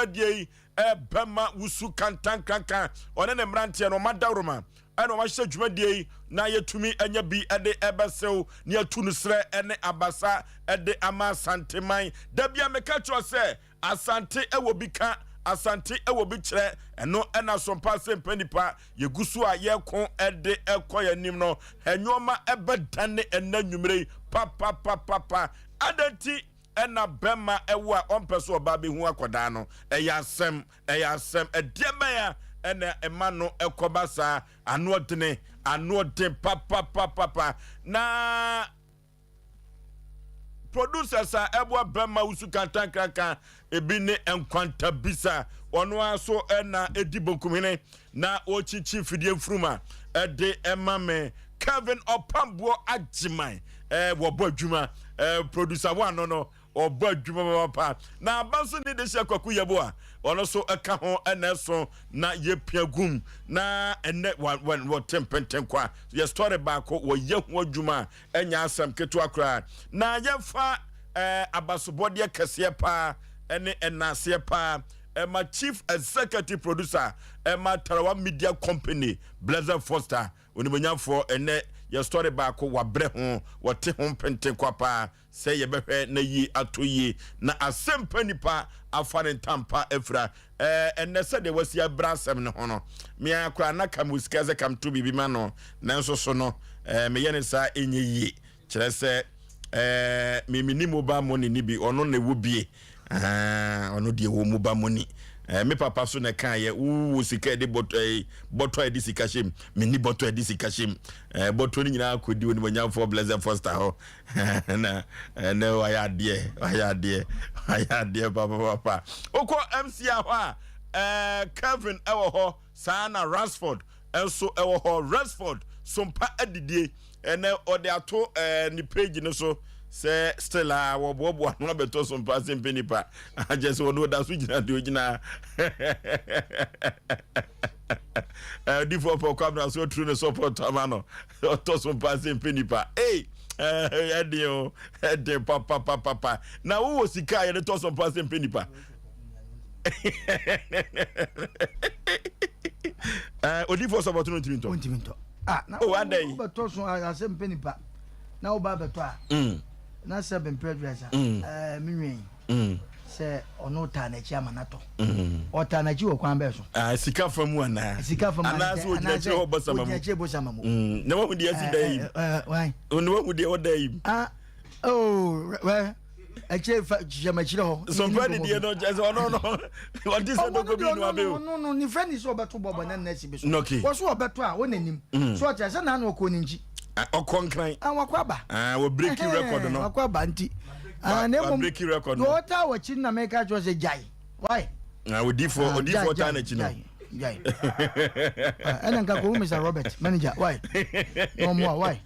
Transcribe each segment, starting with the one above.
dwumadie bema wusu kantan kankan one ne mrantie no madaroma eno ma hye dwumadie na yetumi anya bi ede ebesew ne atunu sre ene abasa ede ama santeman da bia meka cho se asante ewo bi ka asante ewo bi kire eno ena Sompa Asem Mpe Nipa yegusu a yekon ede ekoya nim no enwoma ebedane enanwumre pa adanti ena bema ewa ompeso oba be hu akoda no eyasem ediema ya ena emano ekobasa anoden pa na producers a ebwa bema usu kantan krankan ebi ne enkwanta bisa ono aso ena edibokumene na ochichi fidie fruma ede emame Kevin Opambo Ajiman wobo adwuma producer one no obo adwuma papa na abanso ni de hye kwaku yebo a ono so eka ho eneso na yepiagum na ene wo tempenten kwa ye story back wo yehu adwuma enya asem ketu akra na yefa abasobode kese pa ene enase pa my chief executive producer my Tarawa Media Company Blazer Foster onimonyafo ene your story back wa bre ho wote ho penten kwapa say ye behwe na yi atoyi na Asem Mpe Nipa afare ntampa efra ene se de wasi abrasem ne ho no me akra na kam usika ze kam to bibi ma no nanso so no me ye ne sa enye yi kire se me mini mobile money ni bi ono na wo bie ono de wo mobile money me papa so na kan ye wo sika de botto e sika shem me ni botto e sika shem botto ni nyina akodi woni manya for Blazer Foster ho na waya de papa oko MC ho Kevin ewo ho sana Rashford enso ewo ho Rashford Sompa adidie ene ode ato ni page no so say still wo bobo no beto Sompa Asem Mpe Nipa just wono da so gina de ogina difo for camera so true no support amano to Sompa Asem Mpe Nipa ede papa na wo sika ye to Sompa Asem Mpe Nipa odifo support no timinto na one day beto so Asem Mpe Nipa na wo ba beto na seven predrasa minwen se ono ta na chi amanato o ta na chi wo kwan be so sika famu ana so oginachi ho bosama mu na wo de asi dai why ono wo de odai well ache jamachire ho so brand de no just no what is no go be no abeo no ni friend is obeto bobo na na si be so wo so obeto a wonanim so o cha se na na okoninji okonkran wakwaba we breaking record no wakwaba nti na breaking record no water wachi na make just say jai why we d4 ta na chi no jai ana nka ko Mr. Robert manager why no more why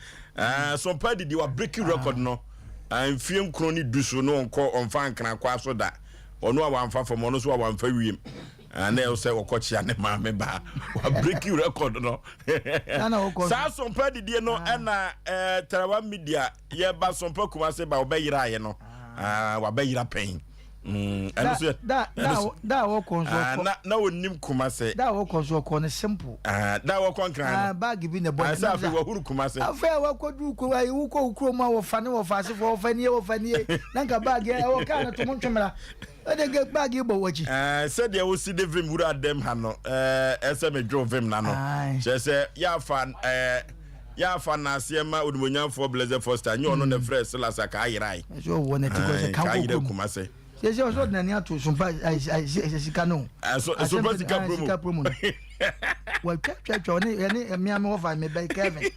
Sompa di wa breaking record no amfie nkroni duso no onko onfa nkran kwa so da ono a wanfa fom ono so a wanfa wiem and they say okochia ne ma me ba wa breaking record no sa Sompa di no na Tarawa Media ye ba Sompa kuma se ba obeyira ye no wa beyira pen and so da wo konso na wonim kuma se da wo konso ko ne simple da wo konkran bag bi ne bo na sa fi wo huru kuma se afa wa kodu ko ai wo ko ukro ma wo fa ne wo fa se wo fa nie na nka bag e wo ka na to mo ntwemra ade ge bag bo wachi said there was see the vim wura dem ha no Asem edwo vim na no se ya fa na asiema odumonyamfo Blazer Foster nyo no na fresh lasa ka ayirai so wo na tiko se kan ko kuma se se so na ni ato Sompa sika no Sompa sika promo wa twa ne mi am wo fa me by Kevin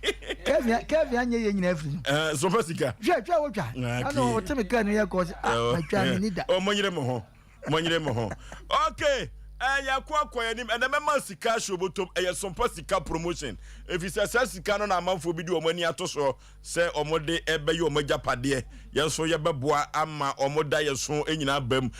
anye ye nyina afri Sompa sika twa wo twa ano wo teme kan ye ko twa me ni da o monyire mo ho okay ya kwa yanim and mema sika shobotom Sompa sika promotion if you say sika no na amanfo bi di omani atoso se omode ebe ye omajapade ye so ye beboa ama omoda ye so enyina bam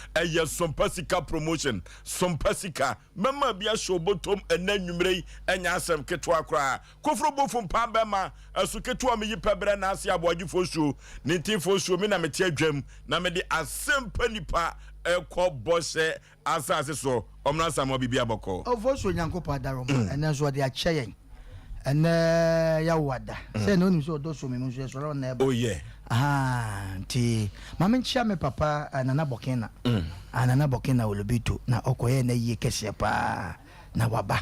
Sompa sika promotion Sompa sika mema bia shobotom enanwumrei enya asem ketwa kra kofro bofum pa bema asu ketwa me yipebre na Osei Aboagye Oforisuo ninti Oforisuo mi na meti adwam na me de Asem Mpe Nipa ekọ bose asase so omna samo bibia boko Oforisuo Nyankopon adarom ene so de ache yen ene ya wada say no nim so do so me so so na eba oh yeah ti mama nchia me papa Nana Bokena Nana Bokena olobito na okoye na yie kese pa na waba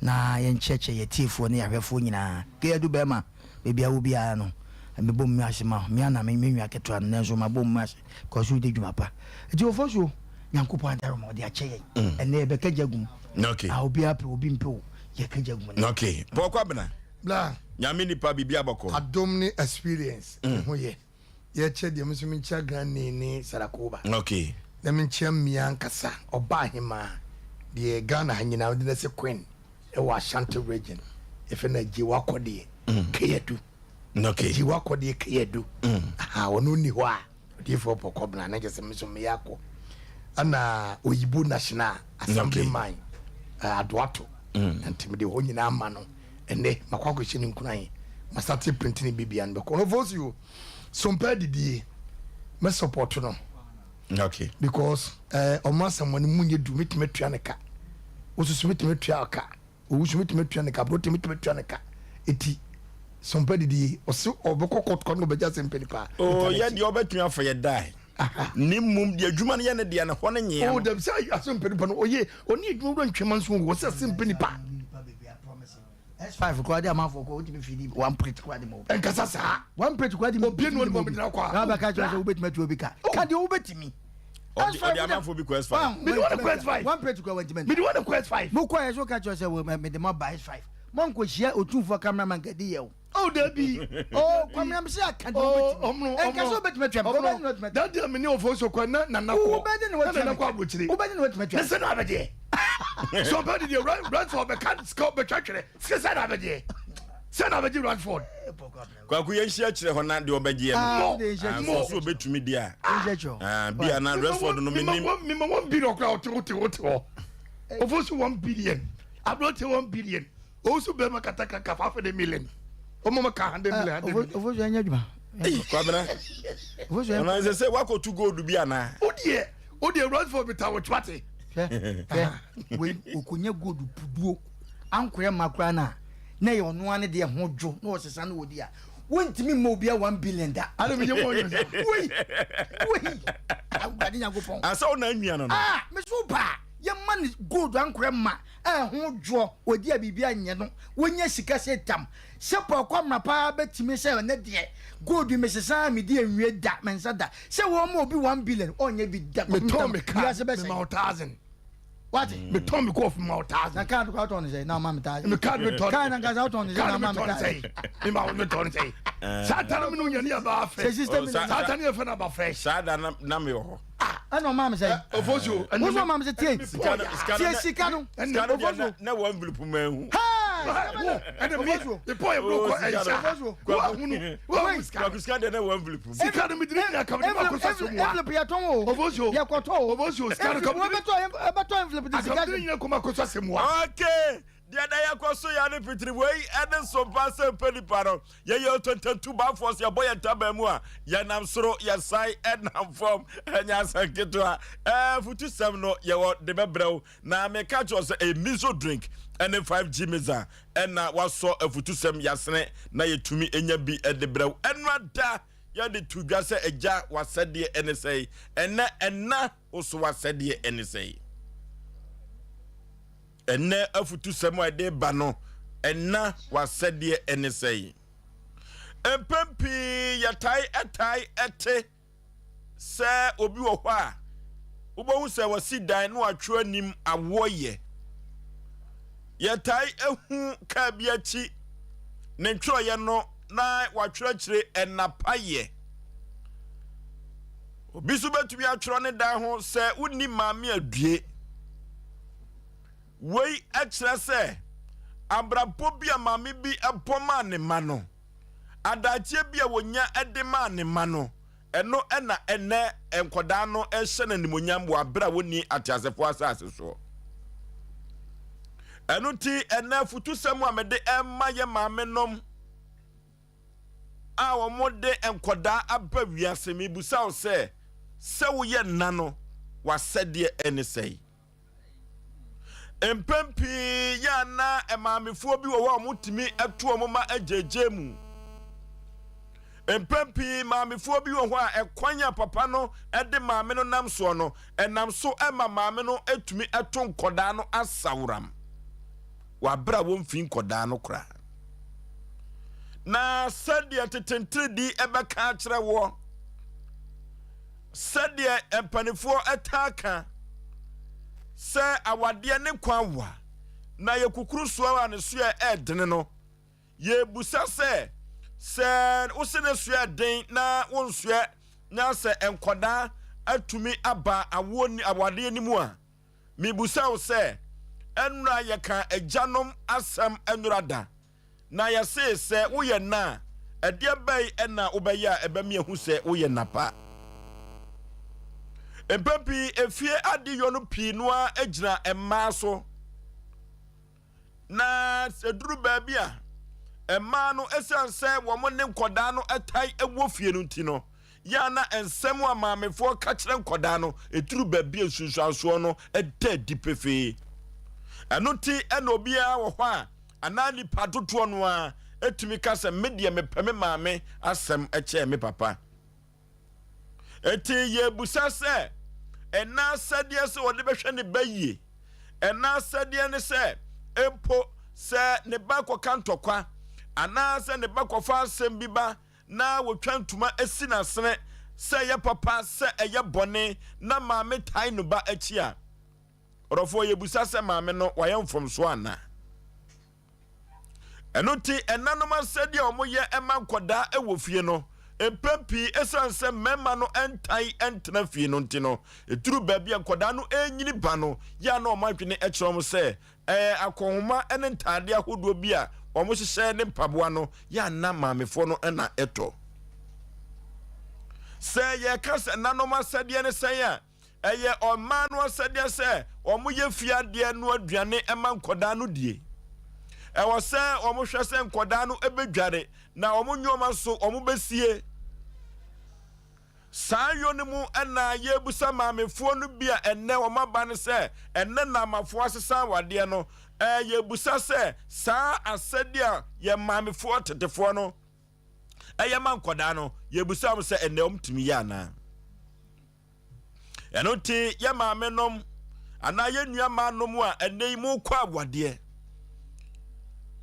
na ye ncheche ye tifo ne yahwefo nyina ke adu be ma bebia wo bia no me bom mi asema mi ana me nwa keto na so ma bom mas ko so de dwuma pa ti Oforisuo Nyankopon adarom de ache yen ene be kajagum okay a obi ape obi mpe ye kajagum okay pokwa bena bla nyame nipa bibia boko adom ni experience ho ye ye che de musu mi cha gani ni Sarakoba okay na mi cha mian kasa oba hima de Ghana hanyina de se queen e wa Ashanti region if na ji wakode keyedu okay ji wakode keyedu ha wono ni ho a de fo pokobna na je se musu mi yako ana oyibo national assembly man adwato ntimi de ho nyina ama no ene makwako hye ni nkunan masate printing bibia no ko no Oforisuo Sompa didi me support no okay because omo samani munye du metimetua ne ka osusu metimetua ka owusu metimetua ne ka bro metimetua ne ka eti Sompa didi oso obekokot ko no beja Asem Mpe Nipa oh yeah di obetun afa ye die ni mum di adwuma ne ye ne de na ho ne nye oh dem say Asem Mpe Nipa no oye oni adwuma ro ntwema nso wo say Asem Mpe Nipa S5 ko ade amafo ko utimi fidi one plate ko ade mo enkasa sa one plate ko ade mo obi no mo bidina kwa na ba ka cho so ubetimi tu obi ka ka de ubetimi odi amafo bi quest 5 me want to quest 5 one plate ko wantimi me want to quest 5 mo ko ye so ka cho se me de mo buy S5 mo nko hia otumfo cameraman ka di ye o oh debi oh kwamna me se aka de ubetimi enkasa ubetimi tu am that day me ne Oforisuo kwa na ko ubedi ne wetimi na kwa abochire ubedi ne wetimi tu listen abede Somebody the run for the can scope the church say abede send abede run for kwaku ye hia kire ho na de obegie no so betumi dia bia na Resford no menim me 1 billion kwa oto Oforisuo 1 billion abrote 1 billion also be makataka ka 5 million omo maka 100 million Oforisuo anya djuma kwabena Oforisuo na say wako to gold bia na odie run for beta wo twate we okonya gold puduo ankore makra na ye ono ane de ho dwo na osesa na odi a wontimi mo bia 1 billion da ale me nyemo yo we agadi Nyankopon asa ona anua no me so ba ye man gold ankore ma ho dwo odi a bibia nye no wonya sika se tam se pokwa mrapa betimi se ne de gold me sesa me de anwie da mensa da se wo mo obi 1 billion onye bi da me to me ka me 1000 what me to me go of my 1000 na card ko ton say na ma me 1000 me card me to kan na ga za ton say na ma me 1000 me ma me to say satan me no nya ni aba say afa system satan e fa na ba fresh sada na me ho ana ma me say Oforisuo wo so ma me say tie sika no Oforisuo na 1 envelope ma hu and the boy bro ko kwaku skade na 1 envelope sika me dire na ka me ko so mo envelope ya ton o Oforisuo ya ko to Oforisuo sika ka me beto envelope de sika ka ko ma ko so mo okay dia da ya kwaso ya ne pitiri wey eden Sompa Asem Mpe Nipa no ye 22 ba force ya boy taba mu a ya nam soro ya sai enam form enya sanketo a futu sem no ye wo de bebrew na me catch us a miso drink and 5G meza na waso afutu sem yasene na yetumi enya bi de brew enwada ya de tuga se eja wasede enesei enna oso wasede enesei enne afutu semo ede ba no enna wasede enesei empempi yatai ete se obi wo hɔ a ubo se wasi dan no atwe anim awoye yatai ehu ka bia chi ne ntwo ye no na watwe kire enapaye obi so betumi atwo ne dan ho se uni maame adue wei akira se abrapo bia maame bi epoma ne ma no adachie bia wonya edema ne ma no eno ena ene enkoda no ehye na nimonyam bo abra woni atiasefo asase so eno ti ena futu semu amede emma ye maame nom a wo mode enkoda aba wiase mebusa wo se wo ye nna no wasɛdeɛ ɛne sɛi empempi ya na emamefoɔ bi wɔ hɔ a mutimi ɛto ɔmo ma agyegye mu empempi maamefoɔ bi wɔ hɔ a ɛkwanya papa no ɛde maame no nam so no ɛnam so ɛma maame no etumi ɛto nkɔdaa no asawram wabra wɔn fi nkɔdaa no kora na sɛdeɛ tetentire di ɛbɛka akyerɛ wɔ sɛdeɛ empanifoɔ ɛtaaka sɛ awadeɛ ne kwanwa na yɛkukuru soa wa ne so yɛ ɛdene no yɛbusa sɛ wosene so yɛ den na wonsoɛ na sɛ nkɔdaa atumi aba awadeɛ ne mu a mibusa wo sɛ ɛnura yɛka agyanom asɛm ɛnurada na yɛse sɛ woyɛ na ɛdeɛ bɛyi ɛna wobɛyɛ a ɛbɛmi ehu sɛ woyɛ napa empepi efie adiyɔ no pii noa egyina ɛmaa so na seduru baabi a ɛmaa no esan sɛ wɔn ne nkɔdaa no ɛtai ɛwɔ fie no nti no ya na nsɛm a maamefoɔ ka kyerɛ nkɔdaa no eturu baabi esunsuansoɔ no ɛda di pefee ɛno ti ɛna obiara wɔ hɔ a anaa nipa dodoɔ no a etumi ka sɛ medeɛ mepɛ me maame asɛm ɛkyɛɛ me papa eti yɛbusa sɛ ɛna sɛdeɛ sɛ wɔde bɛhwɛ ne bayie ɛna sɛdeɛ ne sɛ empo sɛ ne ba kɔka ntɔkwa anaa sɛ ne ba kɔfa asɛm bi ba na wɔtwa ntoma esi n'asene sɛ ɛyɛ papa sɛ ɛyɛ bɔne na maame tae no ba akyi a ɔrɔfoɔ yɛbusa sɛ maame no wɔyɛ mfomso ana ɛno ti ɛnanom asɛdeɛ ɔmo yɛ ɛma nkɔdaa ɛwɔ fie no empempi esan sɛ mɛma no ɛntai ɛntena fie no nti no eturu baabi a nkɔdaa no enyini ba no ya na ɔmo adwene ɛkyerɛ ɔmo sɛ akɔhoma ɛne ntaade ahodoɔ bi a ɔmo hyehyɛ ne mpaboa no ya na maamefoɔ no ɛna ɛtɔ sɛ yɛka sɛ nanom asɛdeɛ ne sɛn a ɛyɛ ɔmaa no asɛdeɛ sɛ ɔmo yɛ fiadeɛ no aduane ɛma nkɔdaa no die ɛwɔ sɛ ɔmo hwɛ sɛ nkɔdaa no ɛbɛdware na ɔmo nneɛma so ɔmo bɛsie saa yɔ no mu ɛna yɛbusa maamefoɔ no bi a ɛnɛ ɔmo aba ne sɛ ɛnɛ namafoɔ asesa awadeɛ no yɛbusa sɛ saa asɛdeɛ a yɛ maamefoɔ tetefoɔ no ɛyɛ ma nkɔdaa no yɛbusa mo sɛ ɛnɛ ɔmo tumi yɛ anaa ɛno ti yɛ maame nom anaa yɛ nua maa nom a ɛnɛ yi mu kɔ awadeɛ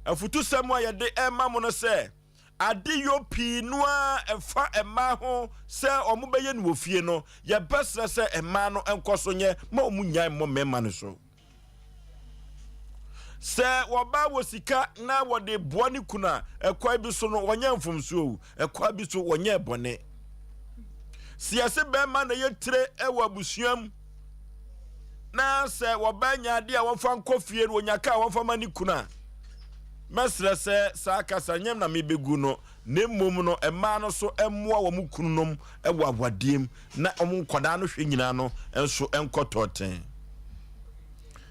afutu sɛm a yɛde ɛma mo no sɛ ade yɔ pii noa ɛfa ɛmaa ho sɛ ɔmo bɛyɛ no wɔ fie no yɛbɛsrɛ sɛ ɛmaa no ɛnkɔ so nyɛ ma ɔmo nyae mmɔ mɛma no so sɛ wɔba wɔ sika na wɔde boa ne kuna ɛkwa bi so no wɔnyɛ mfomsuo ɛkwa bi so wɔnyɛ bɔne siase bɛma na yɛtire ɛwɔ abusuam na sɛ wɔba nyaade a wɔfa nkɔ fie no wɔnyaka a wɔfa ma ne kuna mesrɛ sɛ saa kasa nyem na mebegu no ne mmom no ɛmaa no so ɛmoa wɔ mu kununom ɛwɔ awadiem na ɔmo nkɔdaa no hwɛ nyinaa no ɛnso ɛnkɔtɔten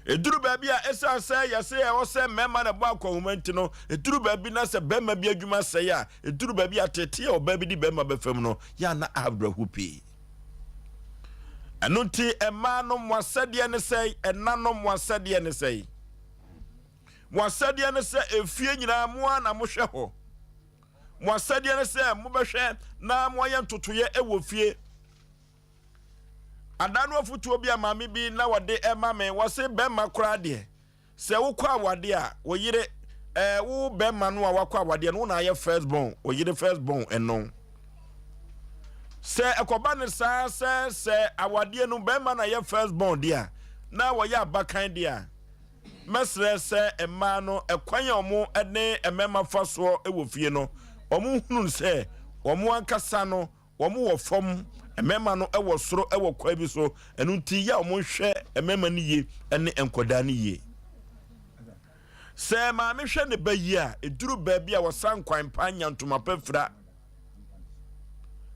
eduru baabi a ɛsan sɛ yɛsɛ ɛwɔ sɛ mɛma na bɔ akɔhoma nti no eduru baabi na sɛ bɛma bi adwuma sɛe a eduru baabi a tete a ɔbaa bi di bɛma bɛfam no yɛ na abrɛho pii ɛno nti ɛmaa no mo asɛdeɛ ne sɛe ɛnanom mo asɛdeɛ ne sɛe Mwasadia ne sɛ efie nyinaa moa na mohwɛ hɔ mwasadia ne sɛ mobɛhwɛ na moayɛ ntotoyɛ ɛwɔ fie adano afutuo bi a maame bi na wɔde ɛma me wɔse bɛma kora deɛ sɛ wokɔ awade a wɔyere wo bɛma no a wakɔ awade no na ayɛ first born wɔyere first born ɛno sɛ ɛkɔba ne saa sɛ awade no bɛma na ayɛ first born deɛ na wɔyɛ abakan deɛ mesrɛ sɛ ɛmaa no ɛkwan a ɔmo ɛne ɛmɛma fa soɔ ɛwɔ fie no ɔmo hunu sɛ ɔmo ankasa no ɔmo wɔ fam ɛmɛma no ɛwɔ soro ɛwɔ kwa bi so ɛno nti yɛ ɔmo hwɛ ɛmɛma no yie ɛne nkɔdaa no yie sɛ maame hwɛ ne ba yie a eduru baabi a wɔsan kwan pa nyantoma pɛfra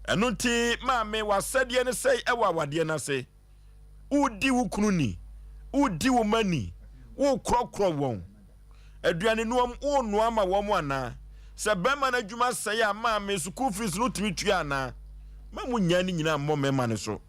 ɛno nti maame wasɛdeɛ ne sɛ ɛwɔ awadeɛ no ase udi wo kunu ni udi wo mani wo krɔkrɔ wɔn aduane noam wo noa ma wɔn ana sɛ bɛma na adwuma sɛe a maame school fees no tumi tua ana ma mu nya ni nyina mmɔ mɛma ne so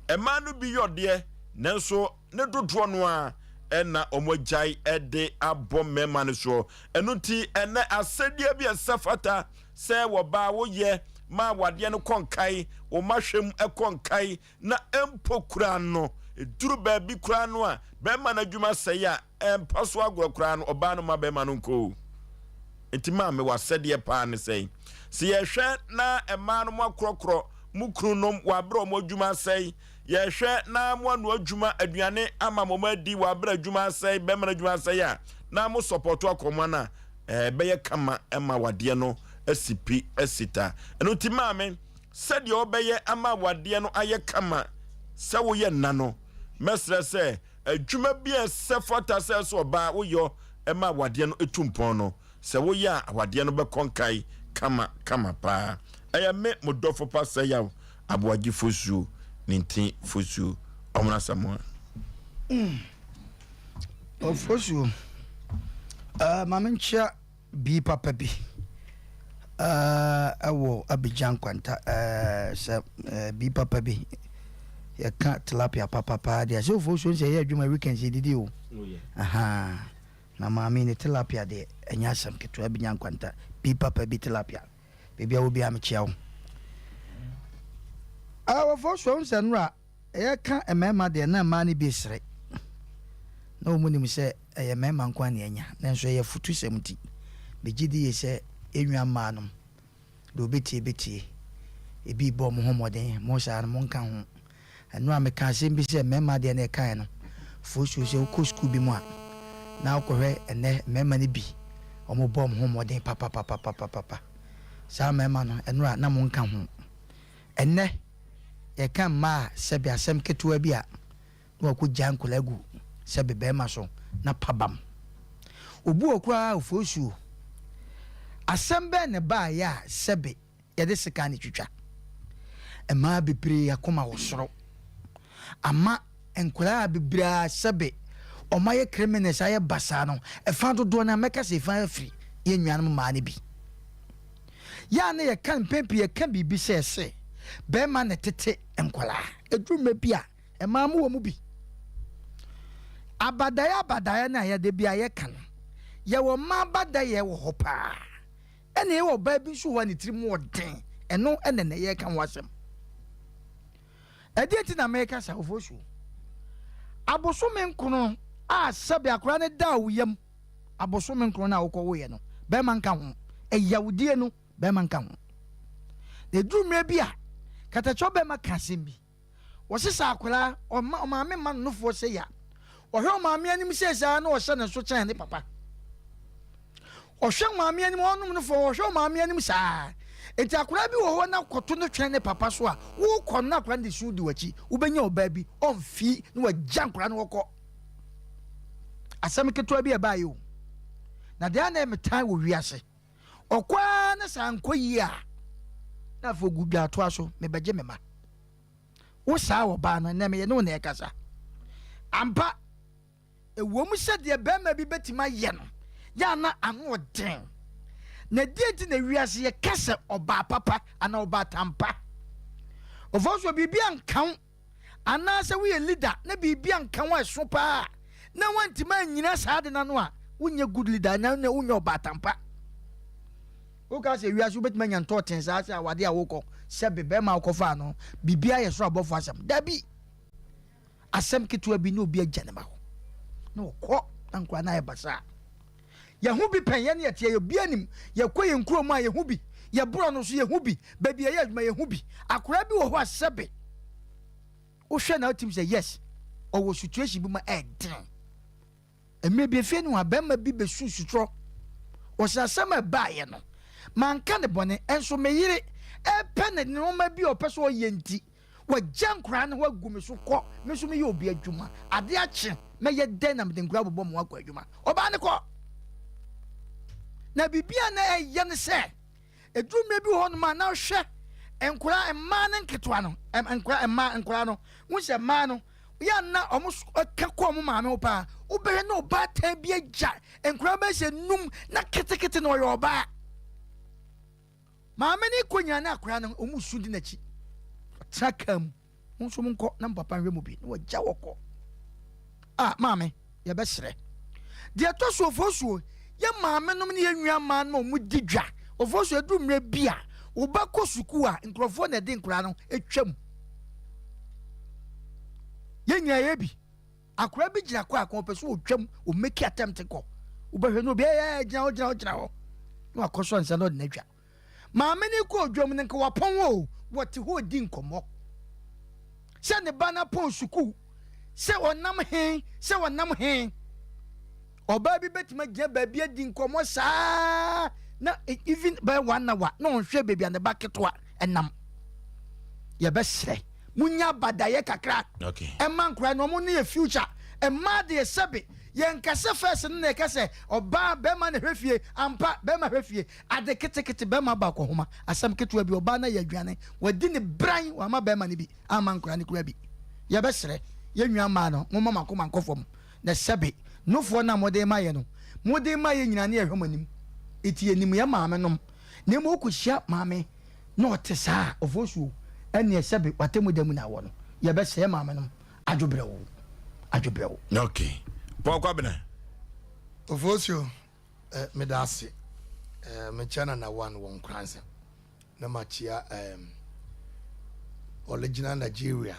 ɛma no bi yɔdeɛ nanso ne dodoɔ no a ɛna ɔmɔgyae ɛde abɔ mɛma no so ɛno ti ɛnɛ asɛdeɛ bi ɛsɛ fata sɛ wɔbaa woyɛ ma wadeɛ no kɔnkae wo mahwɛm ɛkɔnkae na ɛmpo kura no eduru baabi kura no a bɛma no adwuma sɛe a ɛmpa so agorɔ kura no ɔbaa no ma bɛma no nkɔ enti ma me wasɛdeɛ paa ne sɛe si yɛhwɛ na ɛma no mo akorɔkorɔ mu krunom wabrɛ mo adwuma sɛe yɛhwɛ na mo anu adwuma aduane ama mo adi wabrɛ adwuma sɛe bɛma no adwuma sɛe a na mo sɔpɔto akɔmɔ na bɛyɛ kama ɛma wadeɛ no asipi asita ɛno ti maame sɛdeɛ ɔbɛyɛ ama wadeɛ no ayɛ kama sɛ woyɛ nna no mɛsrɛ sɛ adwuma bi a ɛsɛ fata sɛ so ɔbaa woyɔ ɛma wadeɛ no ɛtumpɔn no sɛ woyɛ a wadeɛ no bɛkɔnkae kama paa ɛyɛ me modɔfo pa sɛ Yaw Aboagye Oforisuo ne nti Oforisuo ɔmona samoa Oforisuo maame nkyia bi papa bi ɛwɔ Abidjan kwanta sɛ bi papa bi yɛka tilapia papa deɛ sɛ Oforisuo sɛ yɛ adwuma weekends didi o aha na maame ne tilapia deɛ ɛnyɛ asɛm ketewa Abidjan kwanta bi papa bi tilapia baabi a wo bi amekyia wo Oforisuo sɛ no a ɛyɛka ɛmɛma deɛ na mmaa no bi sere na ɔmu nim sɛ ɛyɛ mɛma nkwa ne anya nanso ɛyɛ futu sɛm ti begye di yɛ sɛ enwa mmaa nom de obetie ebi bɔ mo homɔden mo saa no mo nka ho ɛno a meka asɛm bi sɛ mɛma deɛ na ɛkae no Oforisuo sɛ wokɔ school bi mu a na wokɔhwɛ ɛnɛ mɛma no bi ɔmo bɔ mo homɔden papa saa mɛma no ɛno a na mo nka ho ɛnɛ yɛka mmaa sɛbi asɛm ketewa bi a na wakɔ gya nkola gu sɛbi bɛrima so na pabam obu okura Oforisuo asɛm bɛɛ ne baayɛ a sɛbi yɛde sika ne twitwa ɛmaa bebree akoma wɔ soro ama nkola bebree sɛbi ɔma yɛ criminals ayɛ basaa no ɛfa dodoɔ na mɛka sɛ ɛfa afiri yɛ nnuanom maa ne bi yɛ ne yɛka mpempi yɛka biribi sɛ ɛsɛ bɛrima ne tete nkola edwuma bi a ɛmaa mu wɔ mu bi abadaeɛ na yɛde bi a yɛka no yɛwɔ mma abadaeɛ wɔ hɔ paa ɛna yɛwɔ ɔbaa bi nso wɔ ne tirim ɔden ɛno ɛna na yɛka ho asɛm ɛdeɛ ti na mɛka sa Oforisuo abosome nkono a sɛbi akora ne da wo yam abosome nkono na wokɔ woyɛ no bɛrima nka ho ɛyawudie no bɛrima nka ho na edumire bi a katakyɛ bɛrima ka asɛm bi wɔsesa akora ɔmaame ma no nofoɔ sɛ ya ɔhwɛ ɔmaame anim sɛ saa na ɔhyɛ ne so kyɛn ne papa ɔhwɛ ɔmaame anim ɔnom no fo ɔhwɛ ɔmaame anim saa enti akora bi wɔ hɔ na kɔto no twɛn ne papa so a wokɔ no akora de su di wakyi wobɛnya ɔbaa bi ɔmfi na wagya akora no wɔkɔ asɛm ketewa bi ɛbaa yi o na deɛ na ɛmetaa wɔ wiase ɔkɔa ne saa nkɔ yie a na afɔ gu dwa atoa so mebɛgye me ma wo saa wɔ baa no na meyɛ ne wo na ɛkasa ampa ewom sɛ deɛ bɛrima bi bɛtumi ayɛ no yɛ na ano ɔden na deɛ ti na wiase yɛ kasa ɔbaa papa ana ɔbaa tampa Oforisuo biribi ankan anaasɛ woyɛ leader na biribi ankan wa ɛso paa na wantimi anyina saa de na no a wonyɛ good leader na wonyɛ ɔbaa tampa woka sɛ wiase wobɛtumi anya ntɔɔten saa sɛ awade a wokɔ sɛ bɛrima wokɔfaa no biribi ayɛ so abɔfo asɛm dabi asɛm ketewa bi na obi agya ne ma hɔ na wɔkɔ na nkora na ayɛ basaa yɛho bi pɛn yɛ ne yɛteɛ yɛbi anim yɛkɔ yɛ nkurom a yɛho bi yɛborɔ no so yɛho bi baabi a yɛ adwuma yɛho bi akora bi wɔ hɔ a sɛbe wohwɛ na wotim sɛ yes ɔwɔ situation bi ma ɛden mmerɛ bi afie no a bɛrima bi bɛsu sutorɔ wɔsɛ asɛm a ɛbaeɛ no manka ne bɔne ɛnso meyere ɛpɛ ne nneɛma bi a ɔpɛ sɛ ɔyɛ nti wagya nkora no wagu me so kɔ me so meyɛ obi adwuma ade akye mɛyɛ dɛn na mede nkora bobɔ mo akɔ adwuma ɔbaa ne kɔ na bibia na ɛyɛ ne sɛ edurumɛ bi hɔ no ma na hwɛ nkora mmaa ne nketewa no nkora no wo sɛ mmaa no ya na ɔmo ka kɔ ɔmo maame wo paa wobɛhwɛ na ɔbaa tan bi agya nkora bɛhyɛ num na ketekete na ɔyɛ ɔbaa maame ne kɔnya na akora no ɔmo su di n'akyi ɔtena ka mu nso monko na papa nhwe mu bi na wagya woko maame ye besre de to so Oforisuo ye maame nom ne ye nwua ma no mu didwa Oforisuo edu mre bia wo ba ko suku a nkrofo na de nkura no etwam ye nya ye bi akura bi gira kwa akon peso otwam o make attempt ko wo ba hwe no bi gira ho no akoso nsa no de nadwa maame ni ko odwam ne nka wapon wo wote ho di nkomo se ne bana pon suku se onam hen oba bi betima gya ba bi di nkomo saa na even by 1 hour no hwe baby and the baketwa enam ye besre munya badaye kakra okay emma nkra no mo ne future emma de sebe ye nkase first ne kase oba be ma ne hwefie ampa be ma hwefie ade ketekete be ma ba ko homa asam ketwa bi oba na ye adwane wadi ne bran wa ma be ma ne bi ama nkra ne kura bi ye besre ye nwa ma no mo mama ko man kofom na sebe nofo na mode ma ye no mode ma ye nyina ne ehwemanim eti enim ya maame nom ne mo kuhia maame na otesa Oforisuo ene sebe watemu demu na wo no ye be se maame nom adwobrewo okay pokwa bena Oforisuo medase me chana na one won kranse na machia original Nigeria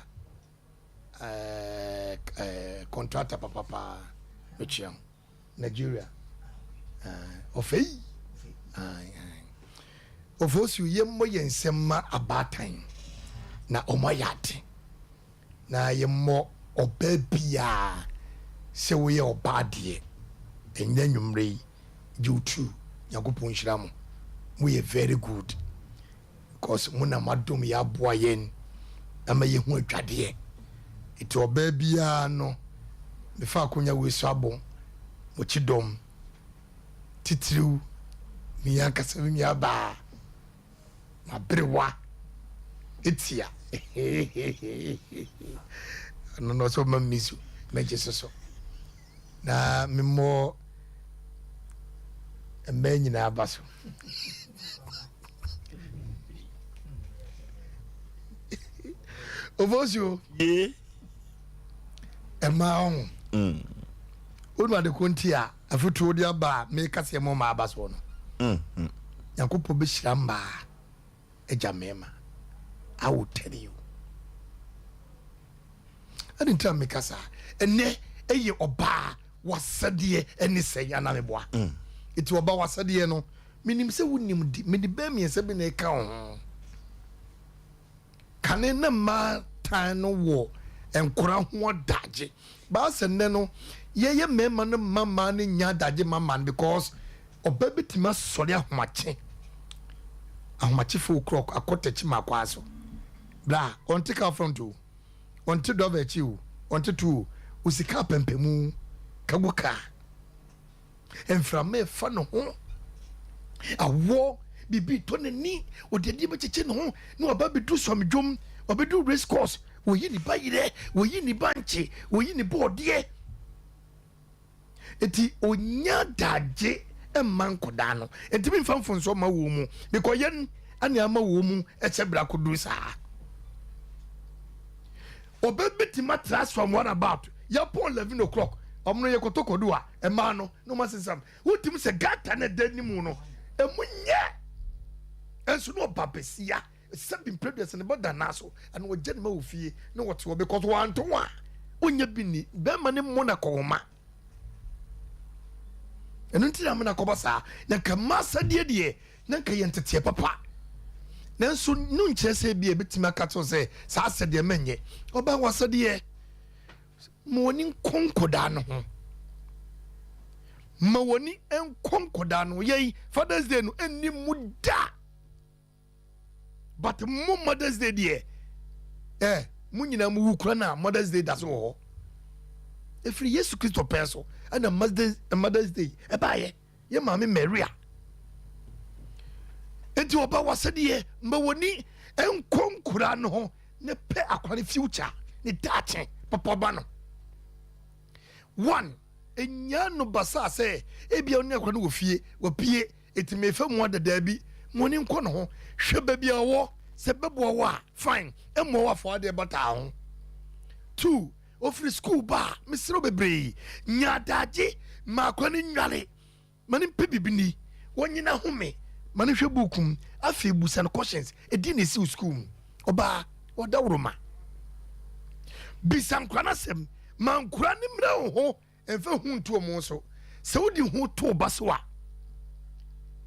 contractor papa mechia Nigeria ofei Oforisuo yemmo yensema abatan na omoyate na yemmo obabia se wo ye obadie enya nwumre YouTube yakopon hira mo ye very good because muna madom ya boa yen ama ye hu adwade eti obabia no me fa akonya wesu abon mo chidom titiriu mi yakasa mi aba ma brewa etia no so mamisu mejesoso na memo emeni na abaso Oforisuo ema on onu ade konti a afutuo dia ba me kase mo ma abaso no yakopo be hira mba ejamema I will tell you ani ntra me kasa ene eye oba wasade ene senya na meboa eti oba wasade no minim se wonim di me di ba mi se bi na ka ho kane na ma tan no wo enkora ho daje ba se ne no ye mema no mama ne nya daje mama because oba betima sori ahomache fo krok akotachi makwaso bla on take out front to on to dove chiu on to two usika pempemu kaguka enframe fa no ho awo bibi to ne ni odedi be cheche no ho na oba bedu somdwom obedu race course woyi ni bayire woyi ni banchi woyi ni bode eti onya daje emman koda no enti mi famfon so ma wo mu because yen ani ama wo mu echebra kodu saa obebeti ma transform one about ya pon 11 o'clock omno ye kotokodu a ema no no masensam wotim se gata na danimu no emunye enso no babesia sabin previous ne boda naso and wo gene ma ofie no wote wo because one to one onye bini be ma ne mo na koma enu ntira me na kobasa na kamasa de na nka yentete papa nanso nu nkyese bia betima kato se sa sede menye oba wasade moni konkoda no ho mawoni enkonkoda no yei Father's Day no eni muda but mo Mother's Day de munyina mu wukura na Mother's Day da so ho efri Yesu Kristo peso ana Mother's Day baye ye mama Maria enti oba wasade mawoni enkonkura no ho ne pe akwani future ne dache papa ba no one enya no basa se ebia oni akwani wo fie wo pie eti mefa mu adada bi moni nko no ho hwe ba bia wo se bebo wa fine emo wa for de bata ho 2 ofri school ba misiro bebre nyadaje makwani nwale mani pebibini wonyina home mani hwe bukum afi busan questions edi na si school oba oda woroma bisan kwana sem man kura ni mra ho enfa hunto mo so se wodi hu to baso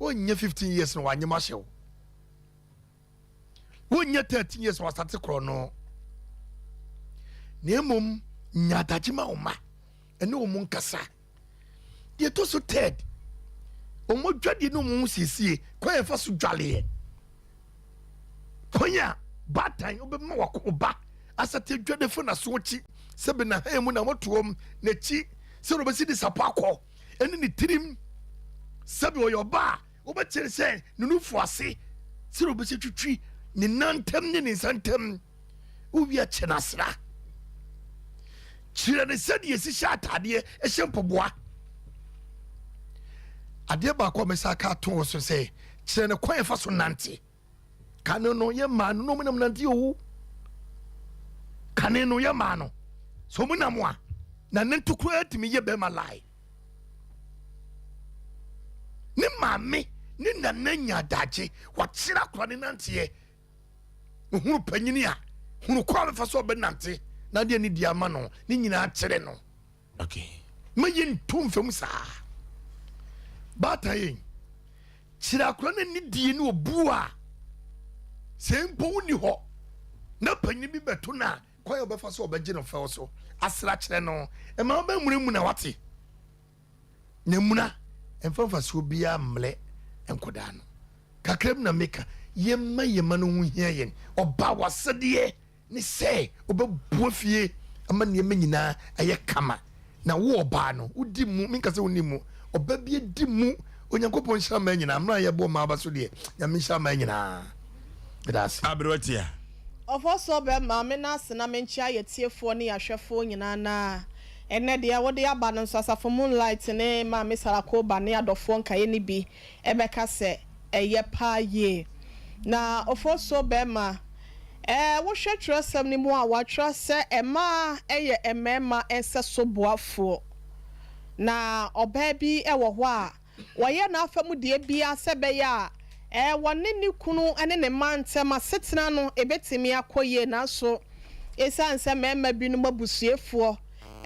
onye 15 years no wanyema hyew onye 13 years wasate kro no nemom nyadagima oma ene omu nkasa ye to so ted omo dwade no mu siesie kwa ye fa so dwale konya batan obema wakoba asate dwade fo na so chi sebe na ha mu na motom na chi se ro besi di sapako ene ni tirim sebe oyoba obechere se nunufu ase se ro besi twitwi ni nantem ni nsantem uwi a chenasra chire ne sedi esi sha atade e hyempoboa ade ba ko mesa ka to so se chire ne kwan fa so nante kane no ye ma no munam nante owu kane no ye ma no so munam a na nentukura atimi ye be ma lai ni mame ni nananya daje wa chira kura ne nante ye hunu panyini a hunu kwa fa so be nante na de ni diama no ni nyina akere no okay mayin tumfem sa batayin chira kura ne ni die ni obu a sempo ni ho na panyi bi beto na kwa yo befa so obeje no fa so asra kire no e ma ba muremu na wate na muna emfa so bia mle enkoda no kakrem na meka yemma no hu hia yen oba wasede ni se obebu fie ama ne nyina aye kama na wo oba no udi mu minka se woni mu oba bi di mu onyankopon hira ma nyina amra ye bo ma ba so de nyame hira ma nyina that's abrotia Ofoso be ma me na se na me nchia yetiefo ne yahwefo nyina na ene de wode aba no so asafo moonlight ne ma me sarako ba ne adofo nkaye ni bi ebeka se eye pa ye na ofoso be ma wo hwetresem ni mu a watwa se ema eye emema ense so boafo na oba bi ewo ho a woye na afamu de bia se be ya wone ni kunu ene ne mantem asetena no ebetimi akoye na so esanse mema binu mabusuefo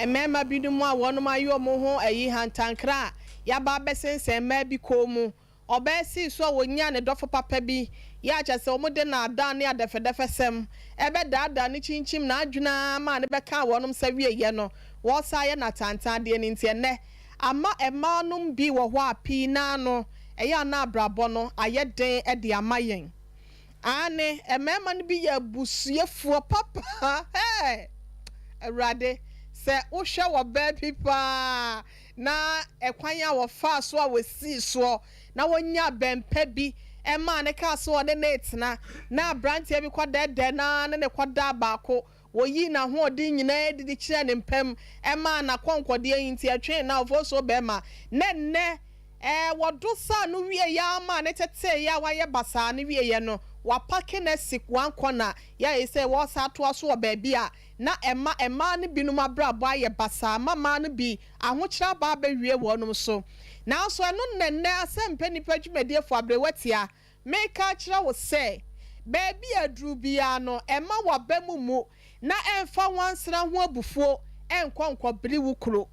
mema binu mu a wono ayo mo ho ayi hantankra ya ba besense mema bi komu obesi so wonya ne dofo papa bi ya chase omode na ada ne adefedefesem ebe dada ne chinchim na adwuna ma ne beka wonom sawie ye no wo sa ye na tantan de ne ntiene ama emanum bi wo ho api na no eya na abrabo no ayeden e de amayen ane emema no bi ya busuefo papa erade se wo hwe wo ba pipa na ekwan ya wo fa so a wesi so na wonya bempa bi ema ne ka so de netna na brantie bi kwada de na ne kwada baako woyi na ho odi nyina didi kire ne mpam ema na konkwode yinti atwe na ofoso bema ne wodosa no wie ya ma ne tete ya waye basa ne wie ye no wapake na sikwan kona ya ise wo sa to aso obabi a na ema ne binum abrabo aye basa mama no bi ahokyira ba ba wie wonum so na so eno nenne Asem Mpe Nipa dwumedie fo abrewatia meka kira wo se baby adru bia no ema wabamu mu na emfa wansra ho abufuo enkonkwo biri wukuro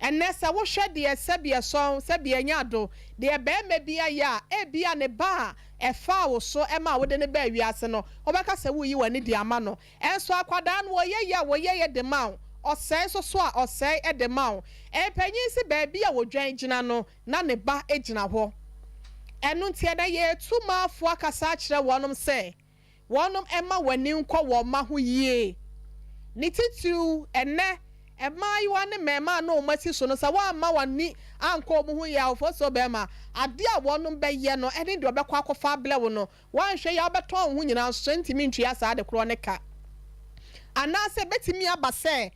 enesa wo hwede sebie son sebie nyado de be mebia ya ebia ne ba efa wo so ema wo de ne ba wiase no obeka se wo yi wani di ama no enso akwada no wo ye de ma osei so a osei e de ma empanyin si ba bia wo dwan gina no na ne ba egina ho enu ntie da ye tuma afo akasa kire wonom se wonom ema wani nkọ wo ma ho yie ni titu enne ema yiwa ne mema na o mati so no sa wa ma wani anko mu hu ya ofo so be ma ade a wonom be ye no ene de obekwa akofa blewo no wan hwe ya obeton hu nyina so ntimi ntua sa de kro ne ka anase betimi aba se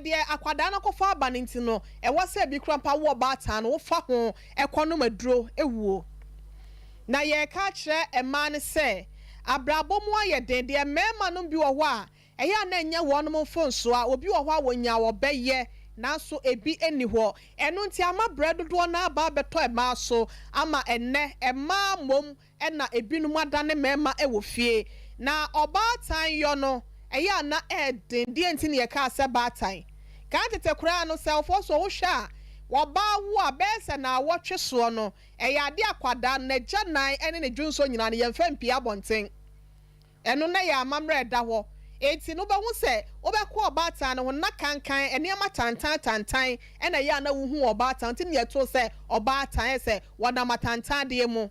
de akwada na kofa aba ne ntino e wo se bi krampa wo ba ta no wo fa ho ekono maduro ewuo na ye ka kire ema ne se abrabom aye den de mema no bi wo ho a eya na enya wonom phone so a obi wo ho a wonya wo beye nanso ebi eni ho eno nti ama bread do na aba beto e ma so ama enne e ma mom na ebinum adane mema e wo fie na oba tan yo no eya na den de nti ne ka ase ba tan ka tete kura no self so wo hwa woba wo abese na wotwe so no eya de akwada na gyanan ene ne dwunso nyina ne yemfa mpia bonten eno na ya amamre da ho enti no be hu se obekọ obatan no na kankan ene ma tantan ena ya na wo hu obatan ti ne to se obatan se wona matantan de mu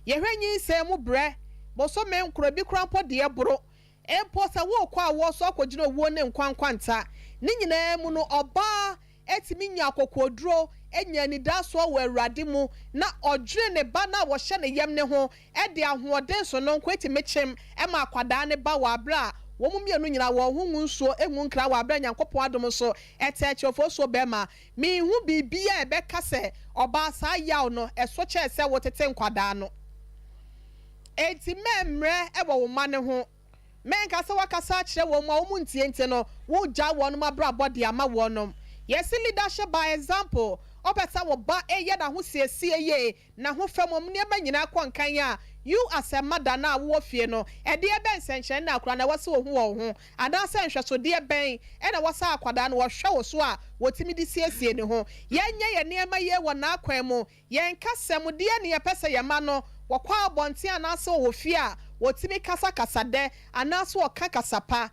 ye hwanyi se mu bre bo so me nkuro bi krampo de eboro empo se wo kwa wo so akogina wo ne nkwankwanta ni nyina mu no oba etimi nya akokoduro enya ni daso wo awurade mu na odwere ne ba na wo hye ne yem ne ho e de ahoɔden so no nko etimi kyem e ma akwada ne ba wa abra wo mu mienu nyina wo hu nsuo enwu nkra wa abra nyankopɔn adom so etekyefo so be ma mi hu bibia e be kase oba sa yaw no eso kye se wo tete nkwada no enti memre e wo ma ne ho men kase wakasa kire wo ma wo mu ntie no wo gya wo no mabra body ama wo no yes leadership by example opeta wo ba eye na ho siesie ye na ho famom ne ba nyina kwankan ya you as a mother na wo fie no e de ben senchen na akura na wase wo ho ada se nhweso de ben e na wase akwada no wo hwe wo so a wotimi di siesie ne ho yenye ye ne ma ye wo na akwan mu yen kasem de ne ye pese ye ma no wo kwa abonte ana se wo fie a wotimi kasa de ana se wo kakasapa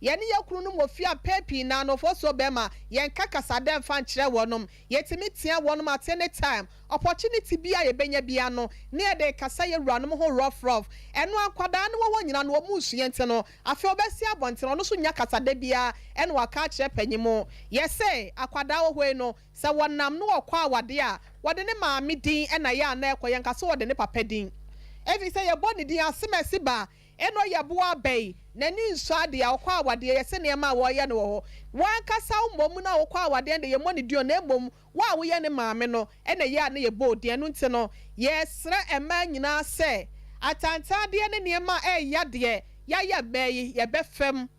yeni yakunu no mofia pepi na no foso bema yen kakasa dem fan kire wonom yetimi tia wonom at any time opportunity bia ye benya bia no ne de kasa ye wuranom ho rough eno akwada no wo nyina no musu yente no afi obesi abonte no so nya kasa de bia eno aka kire panyimo yese akwada wo hwe no se wonam no okwa awade a wode ne maame din ena ya na ekoyen kasa wode ne papa din evi se ye boni din asemesi ba eno yaboa bei nani nso ade ya okwa awade yese ne ma wo ye ne wo wan kasa umom na okwa awade de ye moni dio na emom wa wo ye ne maame no ene ye na ye bodi enu nti no yesre ema nyina se atanta de ne ma ya de ya bei ye befem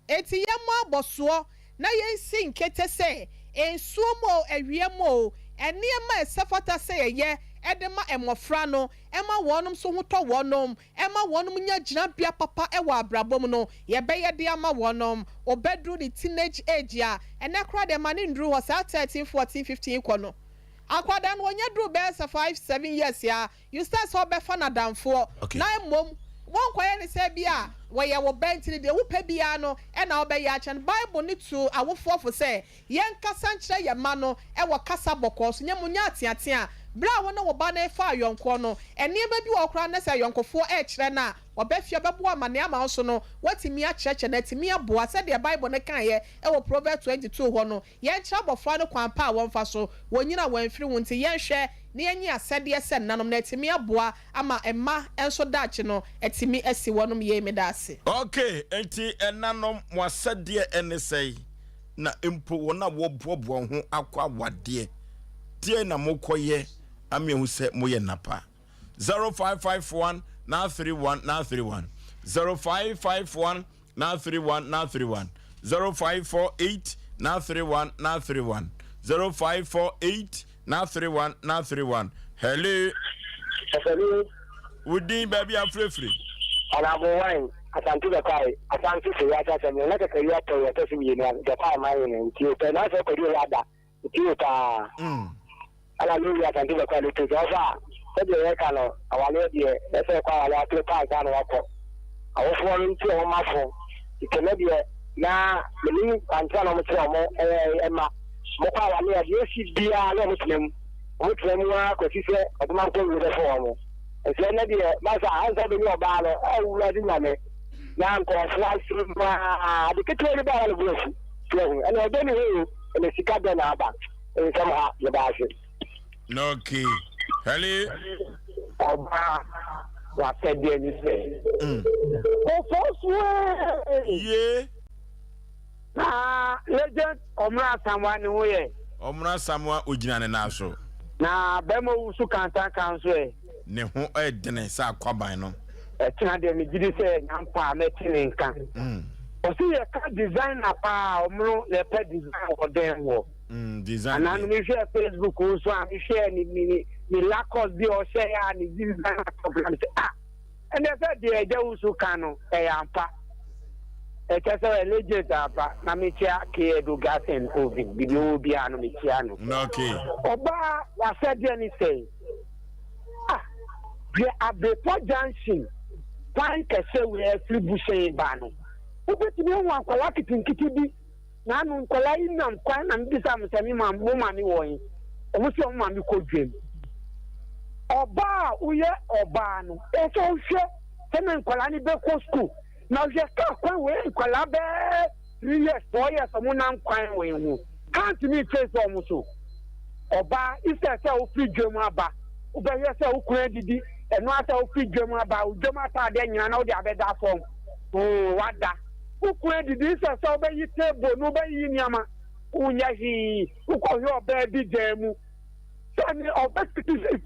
eti ye mo aboso na ye si nkete se ensuomo awiemo ene ma esefata se ye edema emofra no ema wonom so hoto wonom ema wonom nya gina bia papa ewa abrabom no ye be ye de ama wonom obedru the teenage age ya ene kra de mani ndru ho sa 13 14 15 kono akwada no nya dru be 5-7 years ya you start so be fana damfo na mom won kwaye ne se bia wo ye wo bentini de wo pa bia no e na wo be ya chen bible ni to awofo se yen kasa nkyere ye ma no e wo kasa bokọ so nyamunya atiatia bra wona wo ba na fa yonko no enieba bi wo kra na se yonkofo e kire na obefia bebo amane ama so no watimi a cheche na timi aboa se de bible ne kan ye e wo proverbs 22 ho no ye nkyere bofra no kwan pa wonfa so wonyina wanfiri wonti ye hwe ne yenyi asede se nanom na timi aboa ama emma enso dache no etimi esi wonom ye medase okay enti enanom wasede enesei na empo wona wo bobo ho akwa wade tie na mokoye amiehu se moye napa 0551 931 0551 931 0548 931 0548 931 hello Udi baby afrefre Alabo wine asanti the kai asanti se ya cha me na ka ya to ya to si ye na the kai mai ne ti o na so ko ri ada ti o ta hallelujah asanti the kai to ja se de ya ka no awale de e se kwa awale to kai ka no ko awo fo ni ti o ma fo ikene de na me ni anta no mo ti o mo e ma mo kwa awale de si bia na mo tlem wa ko si se o ma ko ni de fo mo ese na de masa ansa de ni oba no awura di nyame na nko flash ma de keto ni ba no bufu so and o de ni he and sika de na aba en sam ha le ba se no key hello oba wa te de ni se o fo so ye legend omra samwa ni wo ye omra samwa ogina ne na so na be mo wusu kanta kan so e ne ho edene sa kwaban no ɛtena de me gidi sɛ nyampa na tene nka ɔsi yɛ ka designer pa ɔmo le pe design ɔden wɔ design ana no me share Facebook so a me share ni lakos bi o share ya ni designer problem and they said the eja usu kanu ampa ekese legend apa na me chia ke do gas and oven bi obi anu me chia no okay oba wa said anything we abepo junction pan kese we free bushe ba no obetimi ho akwala kitinkiti bi na anu nkola inam kwan na mbisa msemi ma mo ma mi wo yin omo si o ma mi ko dwem oba uye oba no e so hwe teme nkola ni be ko school na hwe ka kwan we nkola be 3 years 4 years omo na kwan we hu can't me face omo so oba ise se o fi dwem aba o be ye se o kura didi eno ase o fi dwem aba o dwem ata de nyina na o de abeda fom wada ukwe didi se se obe yi table no be yi niama unya hi ukọ yo be bi jemu sani obe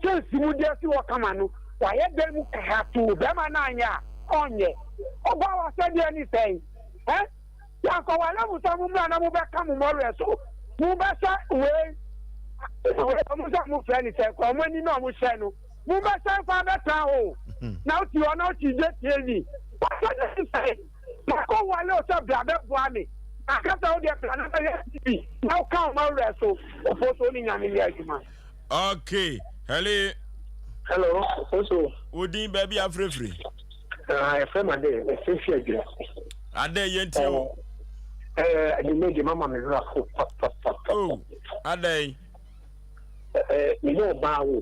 chance mu dia si wakama no wa ye demu ka tu be ma na anya onye oba wa se dia ni sei ya ko wa na mu so mu na mu be ka mu mo reso mu be sa we mu sa mu fe ni se ko mo ni na mu se no mu be sa fa be ta o na o ti o na o ti je tv wa se ni sei Mako wale o se blabe boami. Akata o de plan na TV. Now come my reso. Ofoso ni nyame ya juma. Okay. Hello. Ofoso. Odin baby afrefre. I feel my day. I feel good. Ade yenti o. The lady mama me ra. Oh. Ade. Me no ba wo.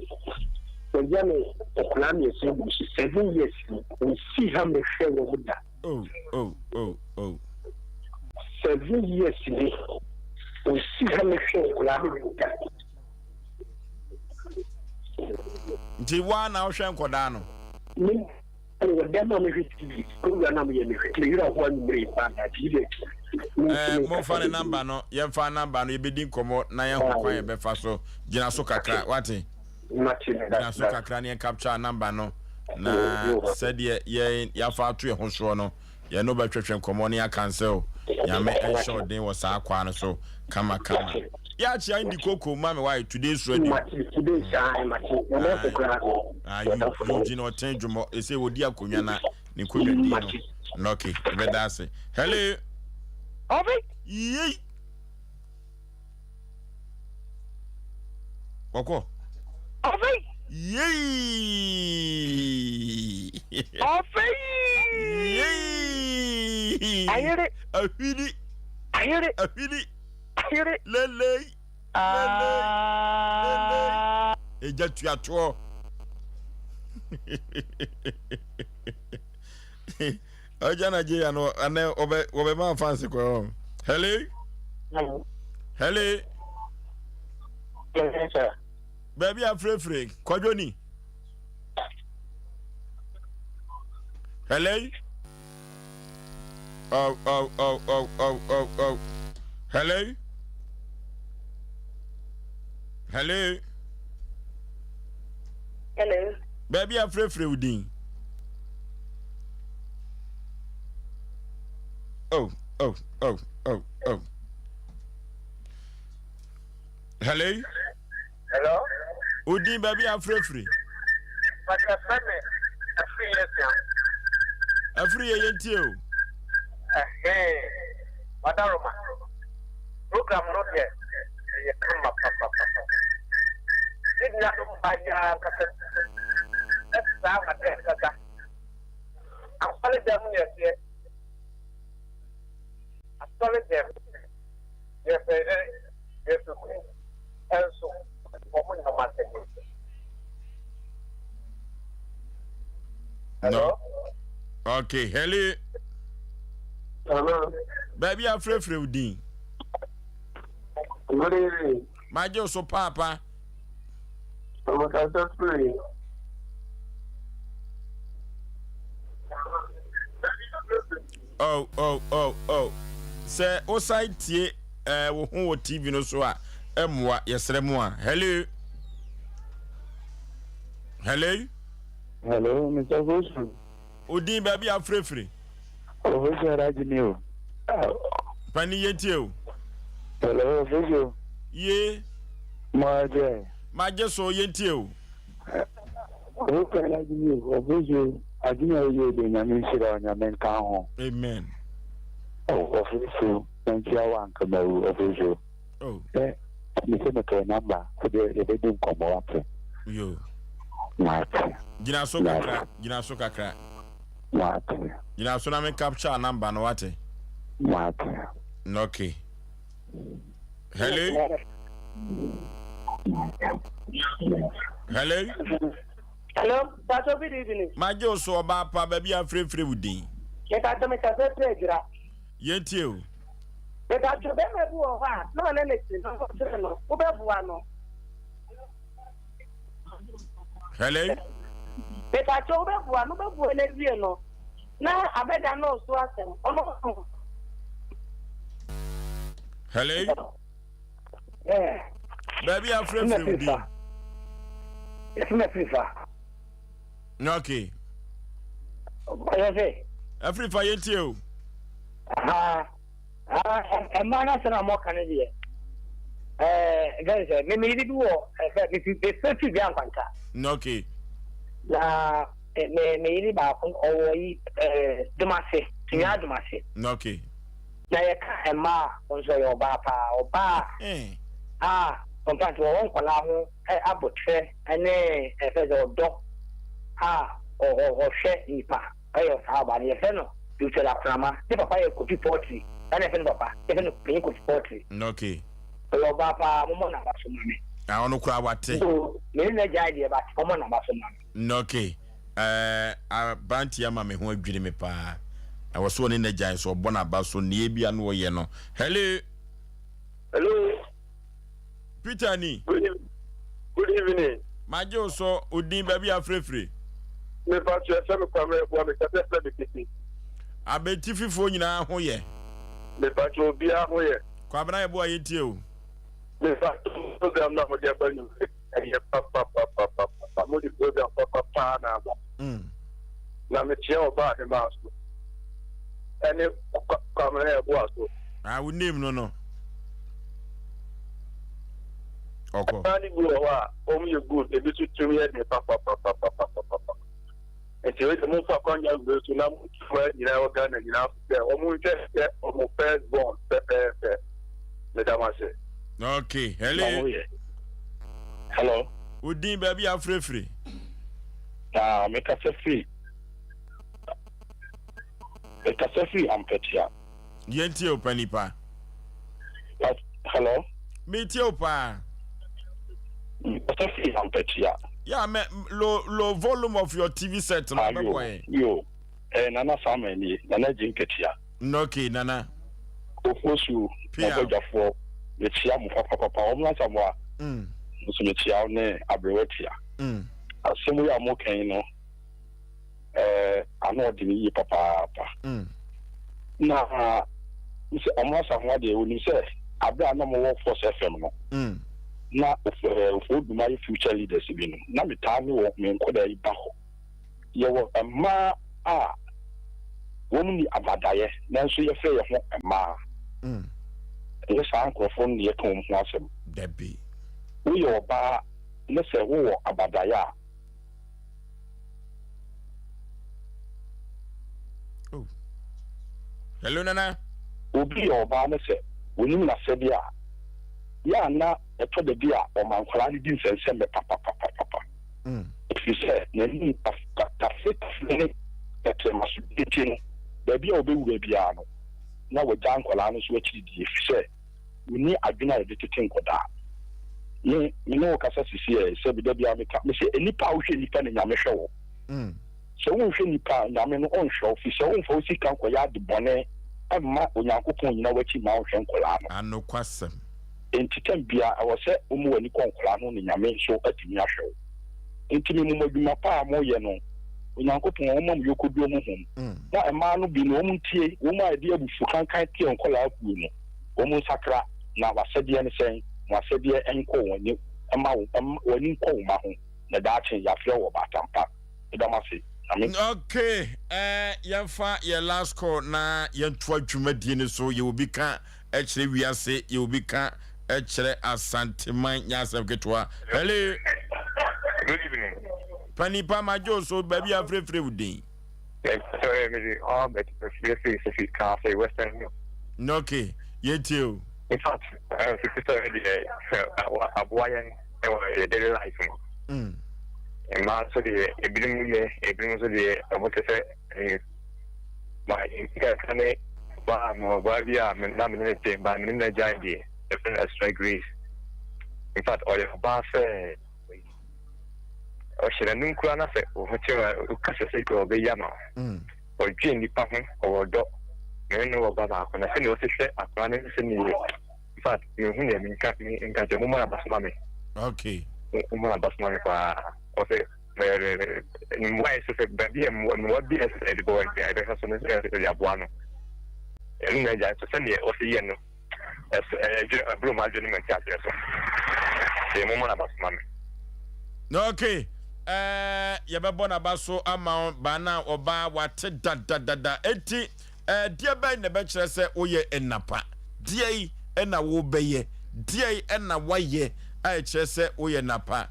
So ya me okuna me so 7 years. We see how me share wo da. Oh. 7 years ni o si ha me hwe la me da nti wa na o hwe nkoda no ni o da ma me hwe TV ko na me ye me hwe yira ho an mre pa na TV mo fa ne number no ye fa number no ye bedi nkomo na ye ho kwan ye be fa so gina so kakra wate gina so kakra ne capture number no na said ye ya fa to ye ho so no ye no ba twetwe nkomo ne ya cancel ya me ensure den was akwa no so kama ya chi indi koko ma me why today's radio today shy mati na be kra you gino tenjumo e say wodi akonwa na ne kodwa di no okay be da say hello obi yi Oko obi Yay! Ofi! Yay! Ayere! Afidi! Ayere! Afidi! Ayere! Lele! Eja tuato. Oja Nigeria no ane obe ma fancy ko. Hello? Hello. Hello? Yes, sir. Baby afrefre kwajoni. Hello? Oh. Hello? Hello? Hello. Baby afrefre udin. Oh. Hello? Hello. Udin baby afrefre. But the family, a free lesson. Afri yenti o. Hey, Madaroma. Program not yet. You come up. Did not buy your cassette. Let's have a test. I'm sorry, them yes. I'm sorry, them. Yes, also, no. Okay, hello. Baby afrefre udin. Majo so papa. Oh. Say Osei tie wo hu wo TV no so a emwa yesre mu a. Hello. Hello, Mr. Wilson. Odin baby afrefre. Osei Aboagye Pani yenti o. Hello, Osei. Ye. Maje so yenti o. Osei Aboagye Adina ye de nyame shira nyame nka ho. Amen. Official Nigeria one Cameroon official. Oh. Me say me to number for the do komo ate. Yo. What? Gina so kakra. What? Gina so na me capture number no what? What? Okay. Hello. Hello, that's a good evening. My jo so oba pa baby afrefre wudin. Get out to me to say, Yenti o. Get out to them, no, anything, no, Ubano. Hello. Get out to one, no. Now, I bet I know so Asem. Hello. Yeah. Baby afrefre wudin. It's my prefer. Okay. What you say? Afrefa yenti o. A man has a more Canadian. Guys, me do the 50 gram quanta. Okay. La me ba or Dumasi, Tia Dumasi. Okay. Na ya ka ma onso yo ba pa o ba. Compared to one column, Abotre, and a feather dog. Osei Nipa. I have Aboagye Feno. You tell a crama, if a fire could be poetry, and a fen papa, even a pink with poetry. Okay. Your papa, Momona Basumami. I want to cry what. So, you know the idea about Momona Basumami. Okay. Banti ama me ho adwiri me pa. I was one in the giants or Bonaba so near be an way no. Hello. Peter ni. Good evening. My jo so Odin baby afrefre. Me pass you some kwame bo me tete be kiti. Abeti fifo nyina ho ye. Me pass you bia ho ye. Kwabena ye bo ayeti o. Me pass program na mo dia ba ni. E papa. Mo di program papa na ba. Na me tie oba he ma so. Ene kwame e bo aso. We name no. Okay. Ani go wa you good e bi tutu ye de papa. Enti we mo fa kwanya go so na mo twa nyina o Ghana nyina se o mo nche o mo first born pepe le damase. Okay. Hello. Odin baby afrefre. Me ka se free. Ampetia. Yenti o panipa. Hello. Me ti o pa. Ampetia. Yeah, low volume of your TV set no boy. Yo. Nana family, Nana Jinketia. Okay, Nana. Ofosu, Mojafo, the Chiam Papa, Omla Musumitia, ne Abrewetia. Assuming I'm okay, you know. I'm not the papa. Now, almost I'm what they will say. I've done no more for FM. Na for my future leaders bin na me ta me wo me nkoda yi ba ho ye wo ma won ni abadaye na nso ye fe ye ho ma ye sa ankrofon ni ye kan ho asem debi wo ye oba ne se wo abadaye oh hello nana obi oba ne se woni na se bia ya na eto de bia o man kwala ni din sense me papa if you say na ni ta fit ne eto masu ditin da bia obewu bia no na wo jan kwala no so akiri di if say ni adwena de titin koda ye me no kasa sisi e se bi da bia me ka me se enipa wo hwe nipa ne nyame hwe wo so wo hwe nipa nyame no on hwe fi so wo fo si kan koya de bone amma onyankopon nyina wachi ma wo hwe nkola no anokwasem entitem bia I was say omu wani konkora no ne nyame so atimi ahwe entimi mu madwuma pa mo ye no onyankopon omam yokodu omu hom na ema no bi no omu tie omu ade abufu kankan tie onkola aku no omu sakra na wasede ne sen wasede enko woni ema woni nko ma ho na daache yafre wo batampa edamase Okay, yɛmfa yɛ last call na yɛntoa dwumadie no so yɛ obi ka ɛkyerɛ wiase yɛ obi ka ɛkyerɛ asanteman nyasɛm ketewa. Hello. Good evening. Panipa majo so baby afrefre wudin. Sorry, me all but if you can't say Western. Okay, yetio. In fact, sister Aboagye and daily life. And man, so the evening so the what to say my income by more Bavia, nominated by Minna Jandi, different as strike Greece. In fact, all your bar say, or should I know Krana say, or whatever, Cassette or the Yama, or Jane Department or Dog. I know about when I send you a plan and send you. In fact, you mean in Catch a woman about mommy. Okay. Woman about money for Osei. Why is it baby and what be as a boy? I don't have some Yabuano. And I just send you Osei as a blue margin in chapter. The woman about mommy. Okay. Yababona baso ama bana oba wate da eti dia ba na be kire se oye enapa dia ena wo beye dia ena waye a kire se oye napa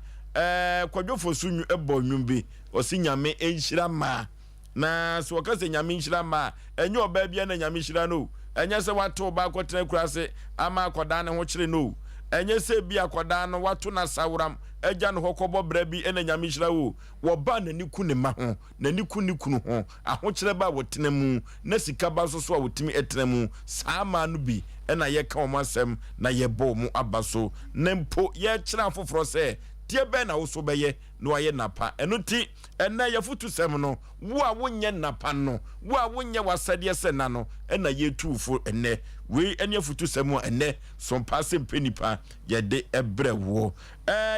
kwadwofo sunyu ebo nwumbi osi nyame enhira ma na so waka se nyame enhira ma enye oba bia na nyame enhira no enye se wate oba akotena kurase ama akoda ne ho kire no enye se bia akoda no wato na sawram eja no hokobo bra bi ena nyame hyira wo wo ba na niku ne ma ho na niku ho aho kyere ba wotena mu na sika ba so so a wotimi etena mu sama no bi ena ye ka omasem na ye bo mu abaso na mpo ye kyere afoforo se tie be na wo so beye no aye napa eno ti ena ye futu sem no wo a wonye napa no wo a wonye wasade se na no ena ye tuufo ene we ene futu sem a ene Sompa Asem Mpe Nipa ye de ebre wo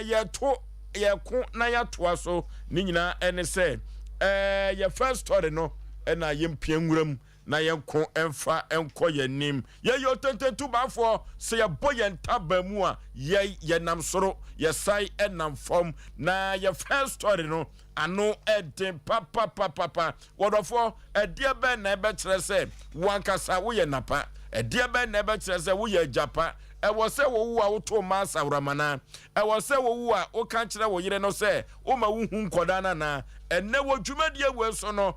ye to ye ko na ya to aso ni nyina ene se ye first story no ena ye mpia nwuram na ye ko emfa enko ye nim ye yo tententu bafo se ye boye ntaba mu a ye nam soro ye sai enam fom na ye first story no ano eden papa wodofo edie be na ebe kire se wankasa wo ye napa edie be na ebe kire se wo ye japa ewo se wo wu a wo to ma sawramana ewo se wo wu a o kan kire wo yire no se o ma wu hu nkoda na enne wo dwumadie we so no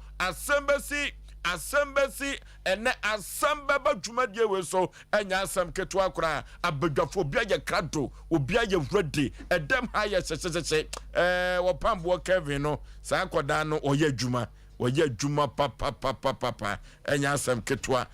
asembesi ene asambaba dwumadie we so enya asam keto akora abadwafo bia ye krado obia ye ready edem ha ye sesese wo pambo Kevin no sa akoda no oye adwuma papa enya asam keto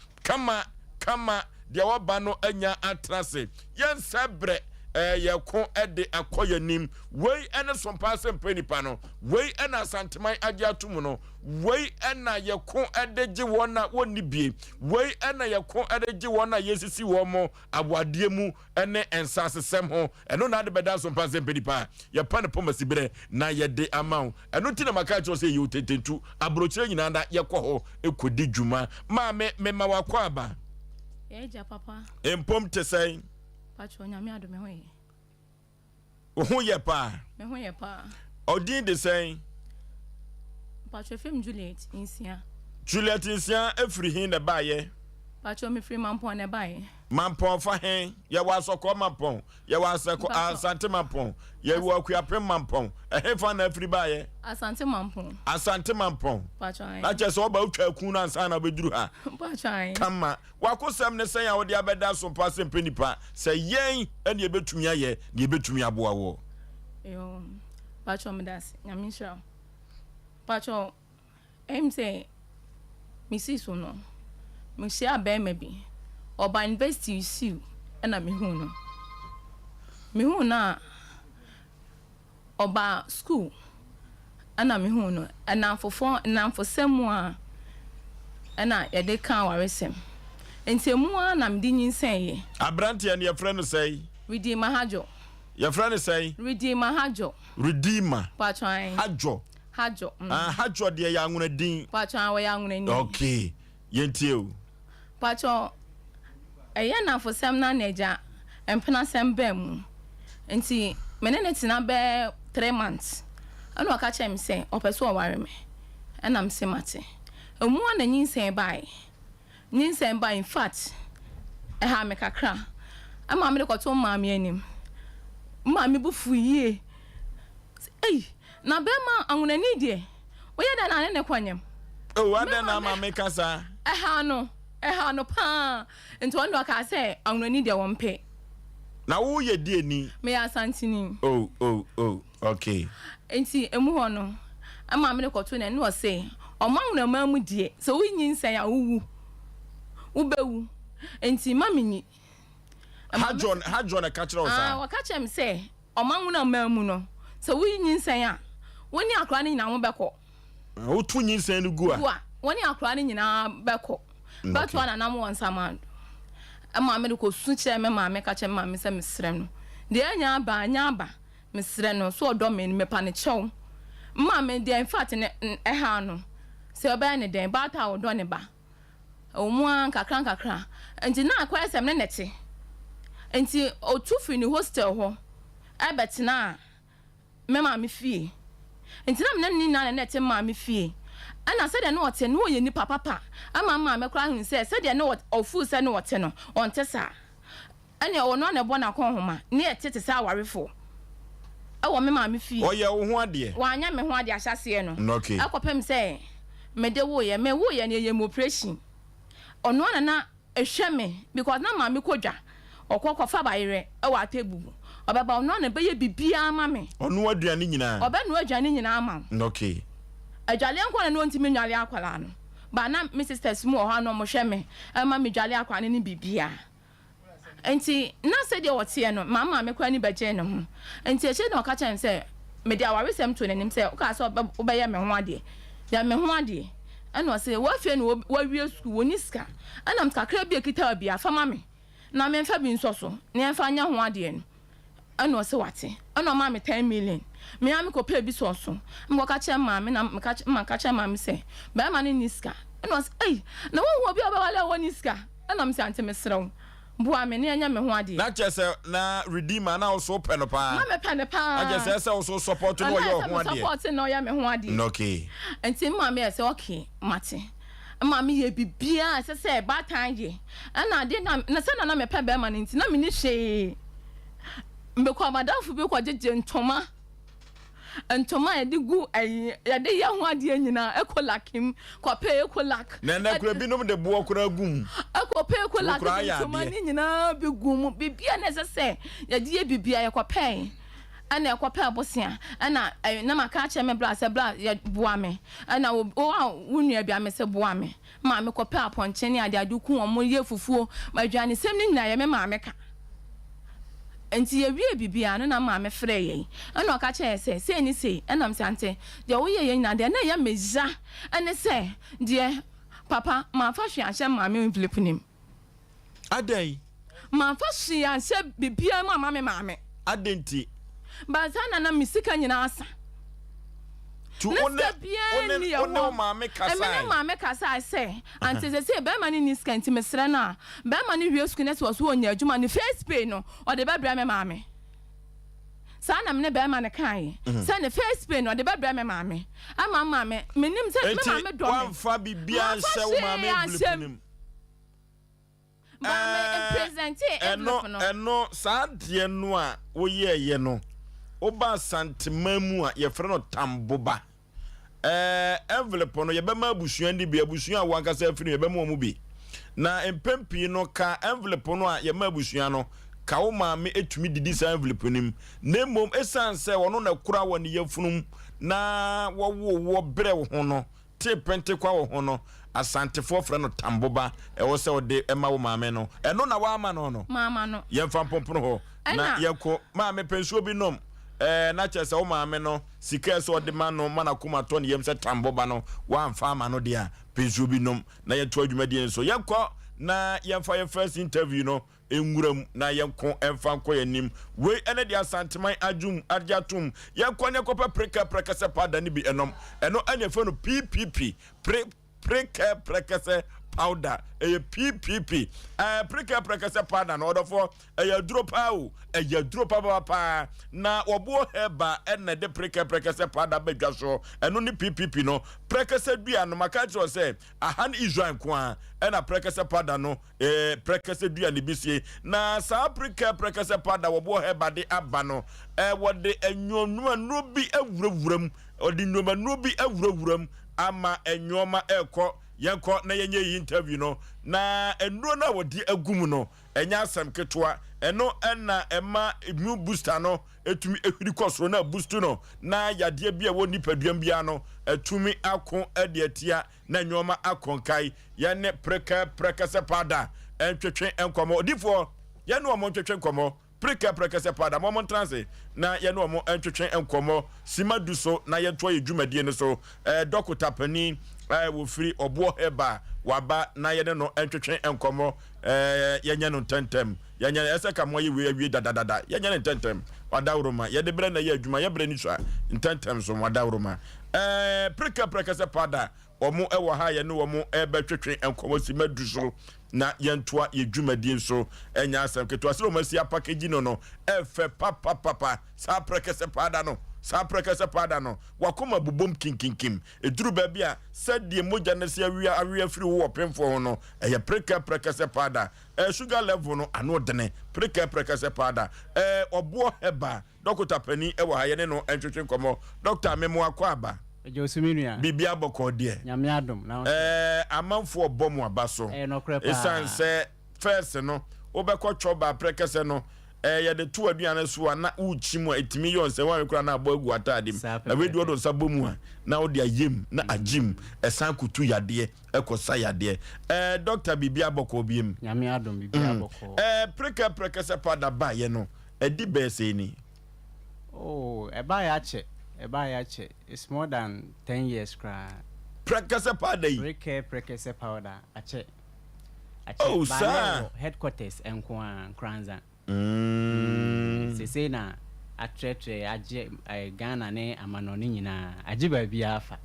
kama dia waba no enya atrase yen sebre ye ko ede akoye nim wei ene Sompa Asem Mpe Nipa no wei ena asanteman agye atum no wei ena ye ko ede gye wona woni bie wei ena ye ko ede gye wona yesisi wo mo aboade mu ene ensasesem ho eno na de beda Sompa Asem Mpe Nipa ye pa ne pomasi bere na ye de amaw eno ti na maka cho se ye otetentu abrochire nyina da ye kɔ ho ekodi dwuma ma me ma wakɔ aba eja papa empom te sai pacho nyame ado me hoye ho ye pa me hoye pa odin de sai pacho fem Juliet insia efri hin na baye pacho me free mampon na baye mampon fa hen ye wasoko mampon ye wasako asante mampon ye wakuapem mampon fa na efri baye asante mampon pacho na che so ba utwa ku na ansa na beduru ha pacho kama wakosam ne sen ya wo de abeda Sompa Asem Mpe Nipa se yen ene ebetumi aye ne ebetumi aboa wo yo pacho me das nyame shira pacho say Mrs. no me see abema bi oba university issue na me hu na oba school na me hu no na fosem a na ye de kan waresem entemu a na me di nyinsen ye abrante ne ye frɛ say Redeemer Hajo ye frɛ say Redeemer Hajo Hajo Hajo de ya nwuna din pacho an we ya nwuna ni okay yentie o pacho na fosem na neja empena sem bem enti menene tina be 3 months anu aka chem say opeso ware me and I'm semate. And one and Ninsen by in fact, I have make a cra. I'm a medical to mammy and him. Mammy bufu ye. Hey, now Bema, I'm gonna need ye. Where then I end quanium. Oh, what then I'm a maker, sir? I ha no pa. And to one look I say, I'm gonna need your one pay. Now, who ye dear ni? May I santini? Oh, okay. And see, a muhono. I'm a medical twin and was say, among the mammy dear, so we need say, Ubewu, and see, mammy. Had John a catcher or what catch him say, among the mammuno. So we need say, when you are crying in our back. Oh, 2 years and go. When you are crying in our back. But one and I'm one saman. A medical switch, mamma, make a chamber, Miss Reno. The nyaba, Miss Reno, so domain me panicho. Mamma, dear, in fact, in a hano. So banny day, but our doneba. O one cranka, and did not quite some nenety. And see, oh, 2 for the hostel. I bet na, mamma, me fee. And I'm not nina and net mammy fee. And I said, I know what no ye papa. And mamma crying said, I know what or fools I know what tenor on Tessa. And you none of one home near Tittis hour for. Oh, mamma fee. Oh, yeah, one dear. Why, I'm a one dear Sassiano. Okay. I cop him say, me de woy, me woy, and ye more pressing. On one and not a shame, because no mammy koja or cock of fabaire, or a table. Or about none a baby be a mammy. On what do you need now? Or Ben were Janine in Armand. Okay. A jalian one and one to me, Aqualano. But now, Mrs. Tesmo, how no more shame, and Mammy Jaliaquan in Bibia. And see, not said you what's here, no, Mamma, make any bajanum. And see, she don't catch and say, Media, I was him to himself, cast up obey me one day. There me one day. And was say, what friend will real school, Niska. And I'm Sacrabi a guitar be a for mammy. Now, men Fabian so, near find young one day. And was what? And no mammy 10 million. Me am ko pay bi so so. Mo ka che ma me na me ka che ma me say. Ba ma ni niska. And was eh na won ho bi obawale won niska. And am say ante me srew. Bua me ne anya me ho ade. Na chese na redeemer na also pen pa. Na me pen pa. I just say also support no your ho ade. Support no ya me ho ade. Okay. Enti ma me say okay, mate. Ma me ye bibia say ba tan ye. And ade na say na me pen ba ma nti na me ni hwe. Mbe kwa madamfo bi kwa jeje ntoma. Ntoma ya digu ya de ya ho ade nyina ekolakim kwa pe ekolak na na kura binom de bo kura gum akwa pe ekolak ntoma ni nyina bi gum bibia na sese ya de bibia ya kwa pe ana ya kwa pe abosia ana na maka che me bla se bla ya boa me ana o wunu bia me se boa me ma me kwa pe aponche ni ade aduku omo ye fufuo madwane sem ni nyina ya me ma me ka enti ye wie bibia no na ma me frɛ yɛn ɛna ɔka kyerɛ sɛ ni sei ɛnam sɛ ante de wo yɛ yɛn na de na ya meja ɛne sɛ de papa ma fa hwe ahyɛ ma me envelope nim adai ma fa hwe ahyɛ bibia ma me adenti ba na misika nyina asa to one ma me kasa ma me kasa say ante say be ma ni niska nti mesre na be ma ni hwie sku net was wo nya adwuma ni first pay no o de be bra me ma me sa na me be ma ne kan say ne first pay no o de be bra me ma me ama ma me menim say me ma me do me wan fa bibia nse wo ma me blip ba me present eno sa de no a wo ye no oba santemamu a ye frɛ no tamboba envelope no ye bema abusuan di bi abusuan wa nkasa afiri ye bema mu bi na empempi no ka envelope no a ye ma abusuan no ka wo ma me etumi didi sa envelope nim na mom esan se wono na kura wo ne yafunum na wo brɛ wo ho no te pente kwa wo ho no asantefo frɛ no tamboba wo se wo de ema wo ma me no eno na wa ama no mama no ye mfa pompono ho na ye ko ma me pensuo bi nom na chese o maame no sika so de ma no mana kuma to ne yem se tamboba no wa mfa ma no de a pensuo bi nom na ye to adwuma de so ye kɔ na ye mfa ye first interview no enwuram na ye ko emfa kɔ yanim we ene de asanteman adwum adjatum ye kɔ ne kɔ preka se pada ne bi enom eno anya fe no PPP preka se powder PPP preka powder na order for drop out drop pa na obo heba na de preka powder bedwa so eno ni PPP no preka dua no maka tro say ahan Israel kwa na preka powder no preka dua ni bisie na sa preka powder obo heba de aba no wode enwonu anu bi awurawuram odi nnoma anu bi awurawuram ama enwoma ekọ yanko na yenye interview no na enuro na wodi agum no enya asem ketwa eno na ema immune booster no etumi ehwiri kosoro na boost no na yade bia woni paduam bia no etumi akon ade atia na nyoma akonkai ye ne preka sepada entwetwe enkomo odifo ye no mo ntwetwe enkomo preka sepada mo transe na ye no mo entwetwe enkomo simadu so na ye to ye dwumadie no so dokota pani wo free obo heba waba na ye no entwetwe enkomo yenye no tentem yenye ese ka mo ye wie dadadada yenye no tentem wadawroma ye de bre na ye adwuma ye bre ni so tentem so wadawroma preka sepada omo ewo ha ye no omo betwetwe enkomo simadu so na yentoa ye dwumadie so enya asem keto asero masia package no efe papa sa preka sepada no sa preka sepada no wakoma bubom kinkinkim eduru ba bia sadie moja na sia awia free wo pemfo ho no eye preka sepada sugar level no ano dene preka sepada obo heba dokota pani ewo ha ye ne no entwetwe komo doctor memo akwaba Josuminia bibia boko de nyame adom na amanfo obomu abaso esan se first no obekọ choba prekese no ye de to aduane so na uchimu etimi yon se wan kura na abo agu atadim na we do sabomu a na odi ayem na ajim esan kutu yade ekosa yade doctor bibia boko biem nyame adom bibia boko prekese pada ba ye no edi be se ni eba ya che it's more than 10 years cry. Prekese powder. Prekese powder. Ache. Oh, sir. Headquarters and Kranza. Se na atretre aje Ghana ne amanoni nyina ajiba biafa.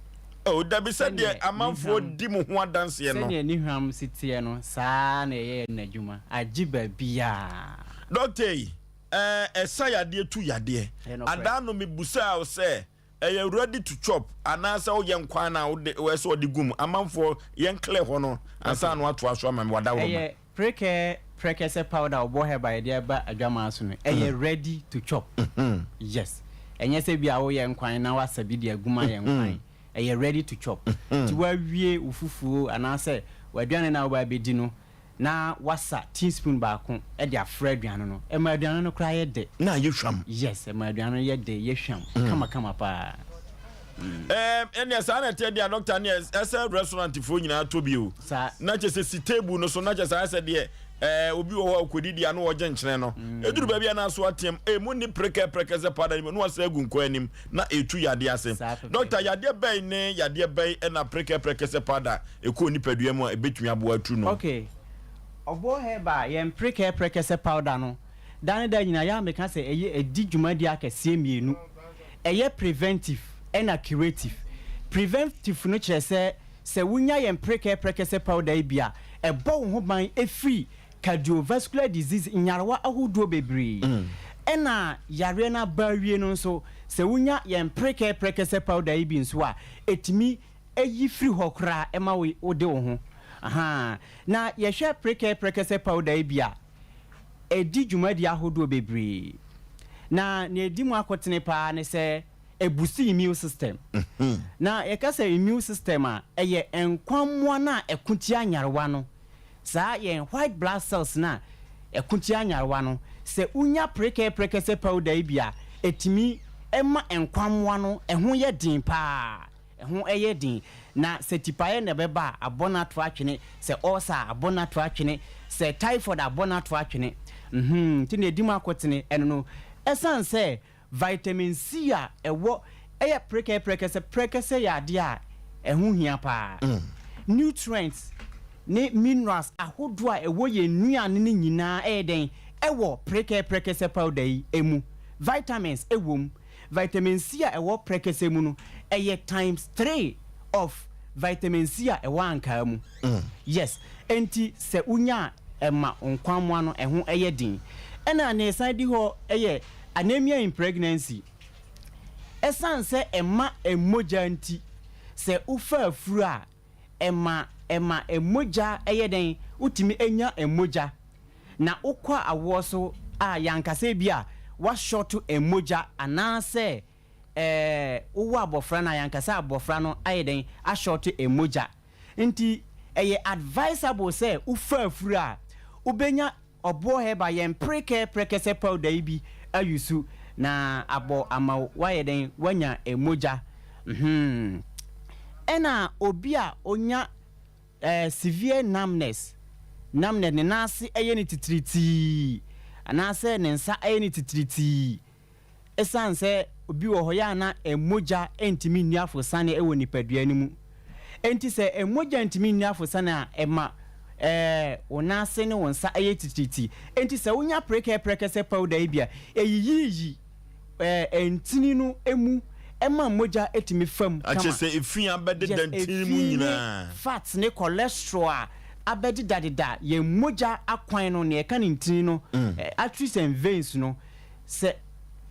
Oh, da be said there amanfo di mu ho dance ye no. Se ni hwam sitie no saa na ye na djuma ajiba bia. Doctor esa yade tu yade adano me busa o say you ready to chop anasa o yen kwan na we so de gum amanfo yen clear ho no ansa no ato aso am wada wo ma prekese powder obo heba de ba adwama so no ready to chop yes enye se bia wo yen kwan na wasabi de aguma yen kwan ready to chop ti wa wie ufufuo anasa wadwane na wo ba bedi no na wasa teaspoon baako e de afra aduane no e ma aduane no kra ye de na ye hwam yes e ma aduane ye de ye hwam kama pa enya sa na te dia doctor ne ese restaurant fo nyina to bi o na che se table no so na che sa ese de obi wo akodidi ano wo je nkyene no eduru ba bia na so atem mu ni preka ze pada no wasa agu nko anim na etu yade ase doctor yade bai ne yade bai na preka ze pada eko ni padua mu ebetumi abo atu no okay obo heba yen prekese powder no dan da nyina ya meka se eye edi dwumadi akese mienu eye preventive and curative. Preventive no kire se wunya yen prekese powder bia e bo ho ban e free cardiovascular disease nyarwa ahodo bebre ena yare na bawie no so se wunya yen prekese powder bi nso a etimi eyi free hokra e ma we ode wo ho aha na yehwe prekese powder bia edi dwumadi ahodo bebre na edi mu akotene pa ne se ebusi immune system na yekasa immune system a eye enkwammo na ekutia nyarwa no saa ye white blood cells na ekutia nyarwa no se unya prekese powder bia etimi ema enkwammo no eho ye din pa eho eye din na se tipaye ne beba abona to atwene se ulcer abona to atwene se typhoid abona to atwene ti ne edi mu akotene eno no esan se vitamin C a ewo eye prekese ya de a ehu hia pa nutrients ne minerals ahodo a ewo ye nuane ne nyina eden ewo prekese powder yi emu vitamins ewom vitamin C a ewo prekese mu no eye times 3 of vitamin C a ɛwɔ ankaa mu yes enti sɛ unya ɛma nkwanmoa no ɛho ɛyɛ din ɛna ne san di hɔ ɛyɛ anemia in pregnancy ɛsan sɛ ɛma emoja nti sɛ ufa afuru a ɛma emoja ɛyɛ den utimi enya emoja na ukwa awo so a yankase bi a wa short emoja anase uwa abofra na yankasa abofra no ayeden a short emoja nti eye advisable say ufa afuru a ubenya obo heba yen prekese powder ibi ayusu na abo ama wayeden wanya emoja ena obi a onya severe numbness ne nase eye ni titriti anase ne nsa eye ni titriti esanse obi wo hoya na emoja entimi nuafo sane ewo nipadua ni mu enti se emoja entimi nuafo sane a ema onase ne wonsa eye titriti enti se wonya prekese powder ibia eyiyi entini no emu ema moja etimi fam kama ache se efia bede dantini mu nyina fat ne cholesterol abedi dadida ye moja akwan no ne ka ne ntini no arteries and veins no se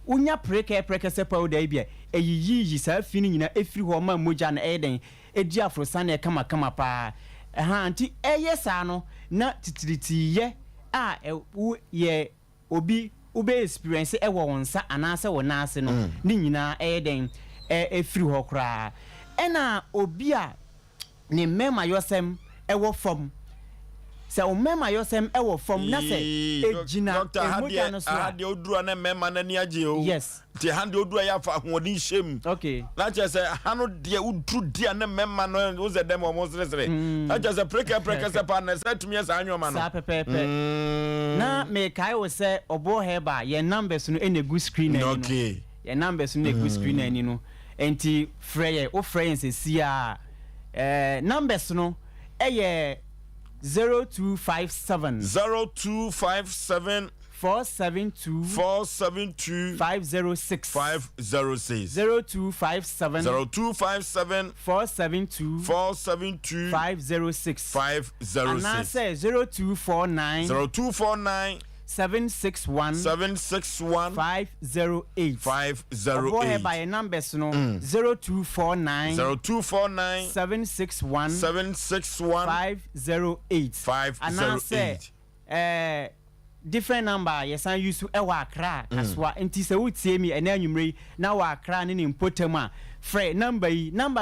unya prekese powder ibia eyiyi sa fini nyina efiri ho ma moja na eden edi afrosa na kama pa anti eye sa no na titiriti ye a ye obi ube experience ewo wonsa anase wonase no ni nyina eden efiri ho kra ena obi a ne mema yosem ewo fom se o mema yosem ewo fom na se ejina emoja no so hade oduru na mema na ni age o yes ti hande oduru ya fa hodin shem okay na che se hano de udru dia na mema no wo ze dem o mo sere na che se prekese pa na se tumi esa anwoma no sa pepepe na me kai wo se obo heba ye numbers no enegu screen ani no okay ye numbers no enegu screen ani no enti freye o freye se a numbers no eye 0257 472 506 0257 472 506 and I say 0249 761 508 508 by numbers no 0249 761 508 and I say different number yes I use to ewa Accra aswa enti se wutie mi ena anwumre na wa Accra ne impotema free number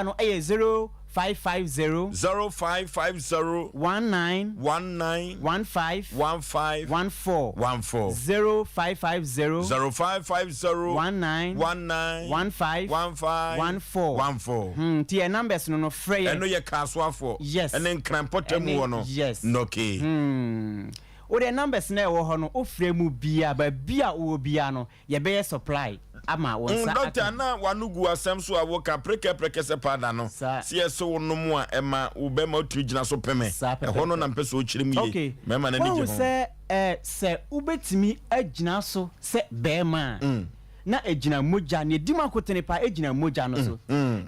no 0550 0550 19 15 14 0550 19 15 tie numbers no free eno ye kaswafo yes ene nkranpotem wo no yes okay o the numbers na wo ho no o fremu bia ba bia wo bia no ye be supply ama wonsa doctor na wanugu asem so awo ka prekese pada no sie so wonom a ema wo be ma otugina so peme ho no na mpese o chire mu ye mema na nije ho se ubetimi agina so se be ma na ejina moja ne dimakotene pa ejina moja no so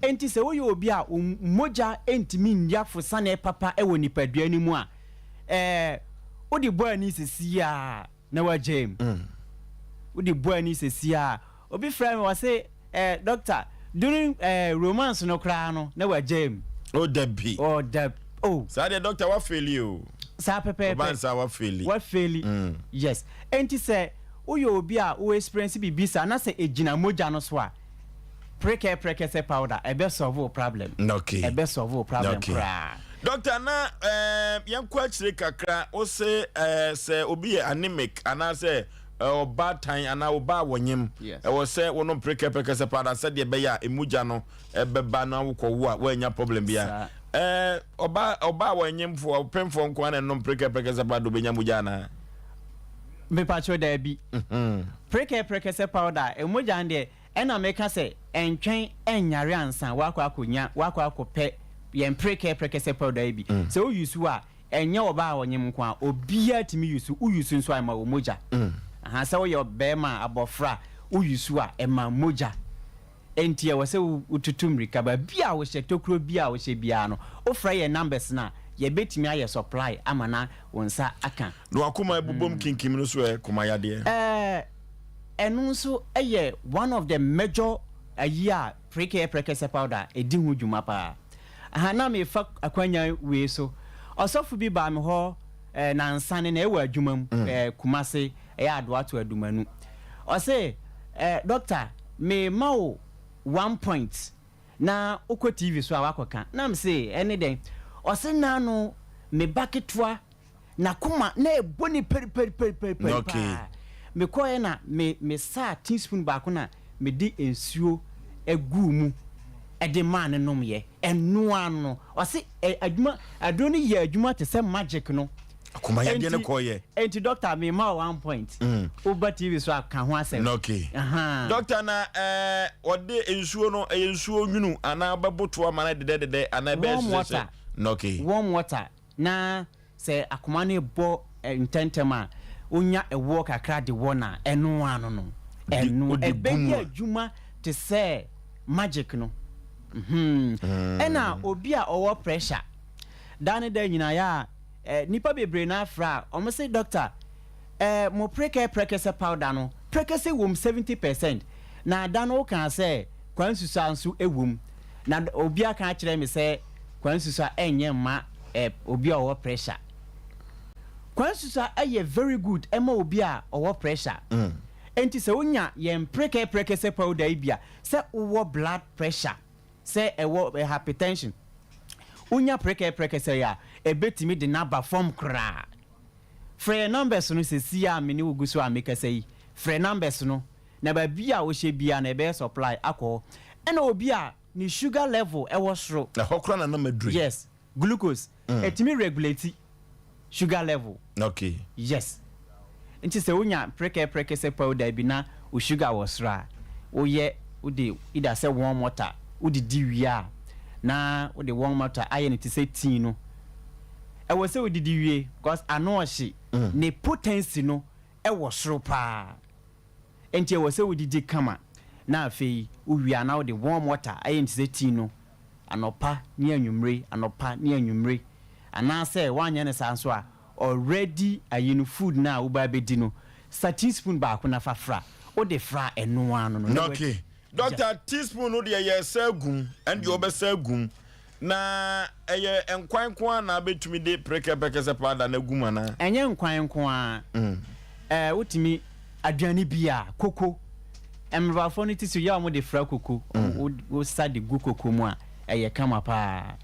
enti se wo ye obi a moja entimi ndiafo sane papa ewo nipadua ni mu a odi boy ni sesi a na wa jam odi boy ni sesi a obi friend wa say doctor during romance no kra no na wa jam oh debi sa the doctor wa fail you sa pepe wa fail yes enti say uyo obi a o experience bibisa na say ejina moja no so a prekese powder e be solve problem okay e be solve problem kra doctor na yanko achire kakra o say say obi anemic ana say oba tan ana oba wonyem e wo say wono prekese powder say de be ya emuja no e beba na wokwo wo a wanya problem bia oba wonyem fo pemfo nko na no prekese powder benya muja na me pacho da bi prekese powder emuja nde ena meka say entwen enyare ansan wakwa akope yen prekese powder bi so use wa enye oba wonyem nko a obia timi use use nso ama omoja aha se wo ye be ma abofra use a ema moja enti e wo se ututum rika ba bia wo hye tokro bia wo hye bia no ofra ye numbers na ye betimi aye supply amana wonsa aka no akoma ebubom kinkim no so e koma yade enu nso eye one of the major year prekese powder edi hu dwuma pa na me fa akwanya we so osofu bi ba me ho na nsane na ewa adwuma kumase ado ato adumanu o say doctor me mawo 1 point na uko TV so awakoka na me say any den o say na no me baketwa na kuma na eboni peri okay me koye na me sa teaspoon ba ko na me di ensuo egu mu ede man nom ye enu ano o say adwuma adoni ye adwuma te say magic no akoma ya de ne koye enti doctor me ma 1 point uba TV so aka ho asem okay doctor na ode ensuo no ensuo nwunu ana baboto amana de ana be water okay warm water na say akoma ne bo intentema onya ewo kakra de wona enu ano no enu ebeya adwuma te say magic no ena obi a owo pressure dane da nyina ya nipa bebre na afra o me say doctor mo prekese powder no prekese wom 70% na da no kan say kwansusa nso ewom na obi aka kire me say kwansusa enye ma obi a owo pressure kwansusa aye very good ema obi a owo pressure enti se onya ye prekese powder ibia se owo blood pressure se ewo hypertension unya prekese ya ebetimi de naba form kra free numbers no se sia me ni uguso amekase yi free numbers no na ba bia wo hye bia na be supply akọ ena obi a ni sugar level e wo soro na hokra na madru yes glucose etimi regulate sugar level okay yes nti se unya prekese powder bi na o sugar wo soro o ye o de ida se warm water o de diwia na o de warm water aye ne ti se tea no e wo se o de diwie because anohye ne potency no e wo soro pa enti e wo se o de kama na afei o wia na o de warm water aye ne ti se tea no anopa ni anwumre ana se wanya ne sanso a already ayinu food na wo ba bedi no sa teaspoon ba ko na fafra o de fra eno ano no okay doctor teaspoon no de ye sagum and you be sagum na eye enkwan na betumi de prekese powder na gum ana enye enkwan wotimi aduane bia koko emrafo no tisu ya mo de fra koko wo sade gu koko mu a eye kama pa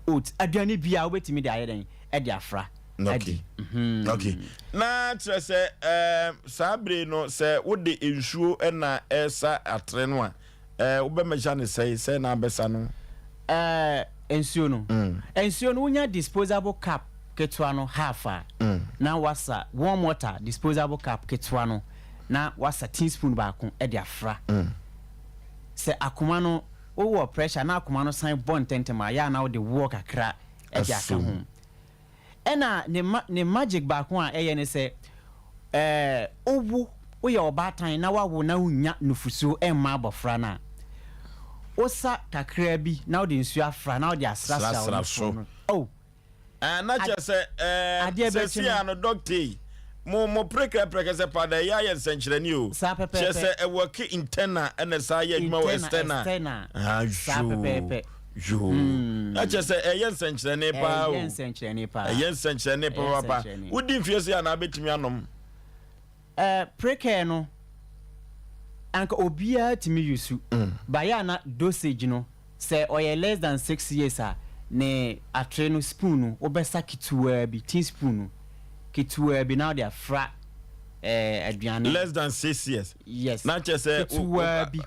oat aduane bia wo betimi de ayeden e de afra okay okay na trese sabre no se wo de ensuo na esa atre no a wo be meja ne sei na besa no ensuo no unya disposable cup ketwa no half na wasa warm water disposable cup ketwa no na wasa teaspoon ba ko e de afra se akoma no wo pressure na akoma no san bon tentema ya na wo de wo kakra e de aka ho ena ne magic ba ko a eye ne se owu wo ye obatan na wawo na unya nufuso emma abofra na osa kakra bi na odi nsu afra na odi asrasra so na che se no doctor mo prekese pada ya ye senchirani o che se e work internal na sa ya adwuma wo external jo na che se e ye senchirani pa o ye senchirani pa papa udi mfiese ya na betimi anom preke no anka obia timi yusu ba ya na dosage no say oye less than 6 years ne atre no spoon no obesa kituwa bi teaspoon kituwa bi now they are fra aduane less than 6 years yes na che say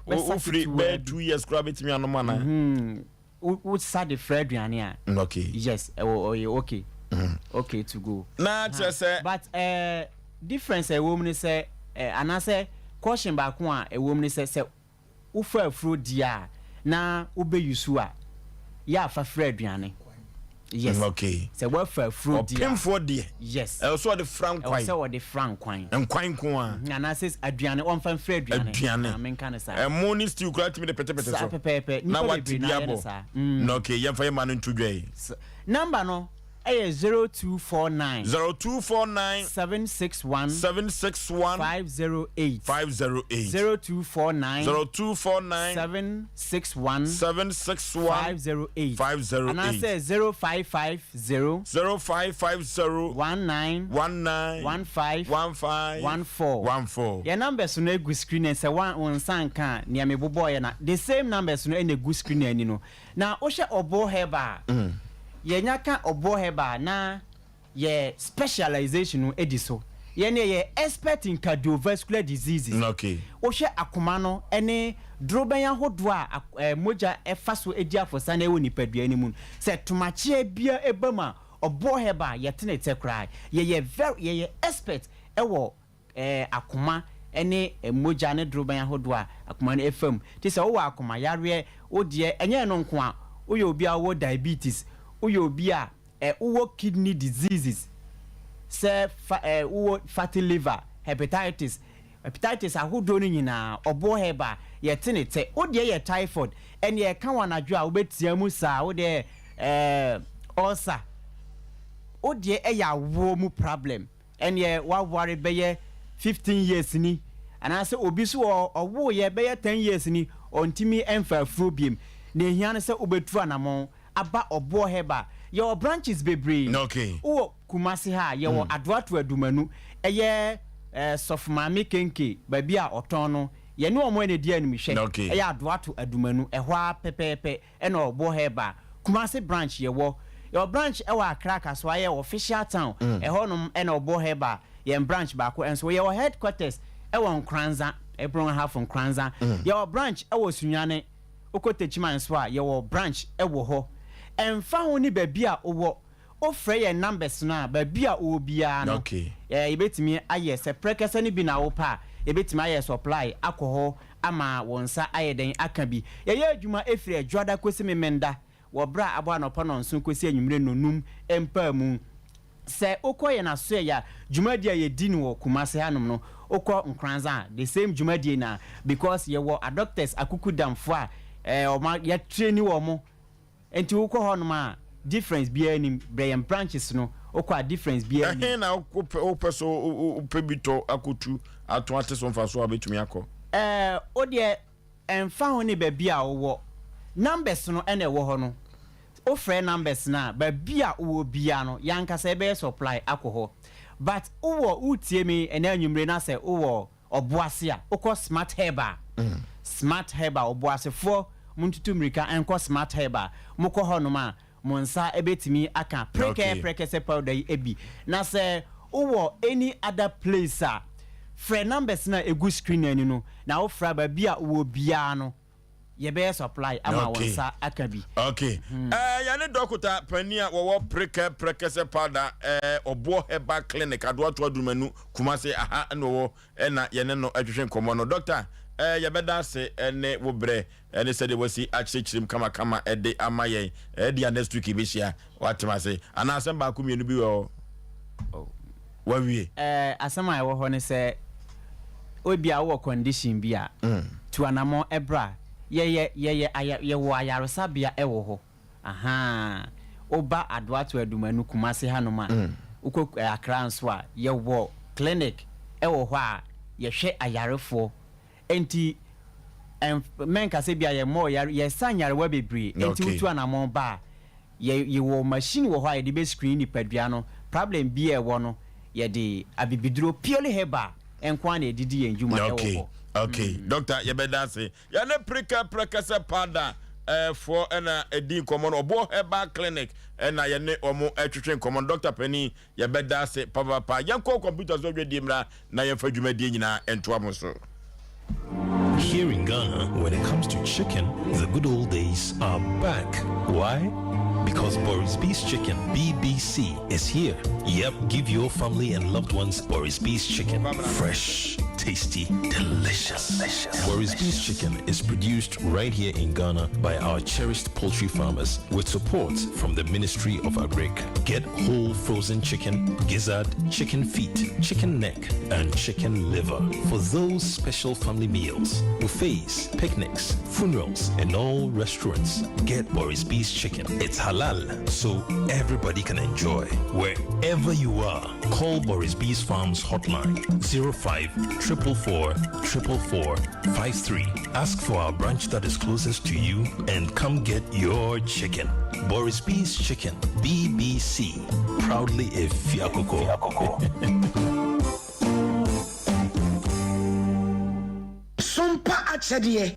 o free be 2 years crab itimi anom ana o sa de fra aduane a okay yes okay okay to go na che say but difference e wo mni say anase caution ba ko a ewom ni se ufa afro dia na obe yusu a ya fa fra aduane Yes. Okay. So what for fruit dear? Pim for dear. Yes. Also the frank wine. Also the frank wine. And quine kwa. And I says aduane on fan free aduane. Men kan say. And morning still cry to me the pete so. Pepe. Now what diabo? No okay, ye for man into day. Number no. 0249 0249 761 508 0249 761 508 and I say 0550 19 your numbers no egu screen and say one san kan near me boy na the same numbers no na egu screen ani no na o hye obo heba ye nyaka obo heba na ye specialization ediso ye ne ye expert in cardiovascular diseases. Okay. O hye akoma no ene droben ahodo a moja efaso edi afosa na ewo nipadua ni mu se tomache bia ebama obo heba ye tenete krai ye very ye expert ewo akoma ene moja ne droben ahodo a akoma no efam ti se wo akoma yare o de enye no nko a o ye obi a wo diabetes uyo bia uwo kidney diseases se uwo fatty liver hepatitis ahodo ni nyina obo heba ye tenete o de ye typhoid ene ye kan wanadwo a obetia mu sa o de ulcer o de ya wo mu problem ene ye waware be ye 15 years ni anase obi so owo ye be ye 10 years ni ontimi emfa afrobiem na ehia ne se obetu anamon aba obo heba your branches bebre okay o kumasi ha ye wo adoato adumanu eye sofmami kenke babi a oton no ye ne omo ene dia anim hwe eye adoato adumanu ehwa pepepe ene obo heba kumasi branch ye wo your branch ewa akraka so aye official town ehonum ene obo heba ye branch ba ko enso ye wo headquarters ewa nkranza ebron half nkranza your branch ewo sunwane okotechima nso a ye wo branch ewo ho emfa ho ni baby a owo ofre ye numbers na baby a obia no okay ebetimi aye se prekese ni bi na wo pa ebetimi aye supply akoho ama wonsa aye den aka bi ye adwuma efire adwada kosi memenda wo bra abo anopo no nso kosi anwumre nonum empa mu se okoye na so ya dwumadi a ye di no wo kumase hanom no okọ nkranza the same dwumadi na because ye wo doctors akukudamfo a oma ya train wo mo enti ukọ hono ma difference bi ani brain branches no ukọ difference bi ani na ukọ so upebito akutu ato ateso mfa so abetumi akọ o de emfa ho ne ba bi a wo numbers no ene wo ho no o frɛ numbers na ba bi a wo bia no yankasa ebe supply akọ but wo utie mi ene anwumre na sɛ wo oboase a ukọ smart herba smart herba oboasefo muntutu mrika enko smart herba mukọ honoma monsa ebetimi aka preke se powder ebi na se uwo any other place a free numbers na egu screen ani no na wo fra ba bia wo bia no ye be supply ama wonsa aka bi okay ya ne dokota pania wo preke se powder obo herba clinic adoato adumanu kumase aha na wo na ye ne no atwehwe nkomo no doctor ya beda se ene wo bre ene se de wasi achichirim kama ede amaye ede next week ibisia watima se ana asem ba ku mienu bi wo wawie asem a wo ho ne se obi a wo condition bi a to anamo ebra ye wo ayarosa bia ewo ho aha oba adoato adumanu kumase hanoma uko akra nso a ye wo clinic ewo ho a ye hwe ayarefo enti men ka se bia ye mo ye sanyare wa bebre enti utu anamon ba ye wo machine wo ha ye de be screen ni padua no problem bi e wo no ye de abibiduro purely herba enkwa na edidi ye njuma e wo okay doctor ye be dance ya ne preka se pada for na edi common obo herba clinic na ye ne omo atwetwe common doctor Penny ye be dance papa yanko computer so dwe dimra na ye fa dwumadi nyina ento amoso. Here in Ghana, when it comes to chicken, the good old days are back. Why? Because Boris Beef's Chicken, BBC, is here. Yep, give your family and loved ones Boris Beef's Chicken. Fresh, tasty, delicious. Boris Bees Chicken is produced right here in Ghana by our cherished poultry farmers with support from the Ministry of Agric. Get whole frozen chicken, gizzard, chicken feet, chicken neck, and chicken liver for those special family meals, buffets, picnics, funerals, and all restaurants. Get Boris Bees Chicken. It's halal, so everybody can enjoy. Wherever you are, call Boris Bees Farms hotline 05-444-444-53. Ask for our branch that is closest to you and come get your chicken. Boris Bees Chicken, BBC, proudly a Fiakoko. Sompa achedie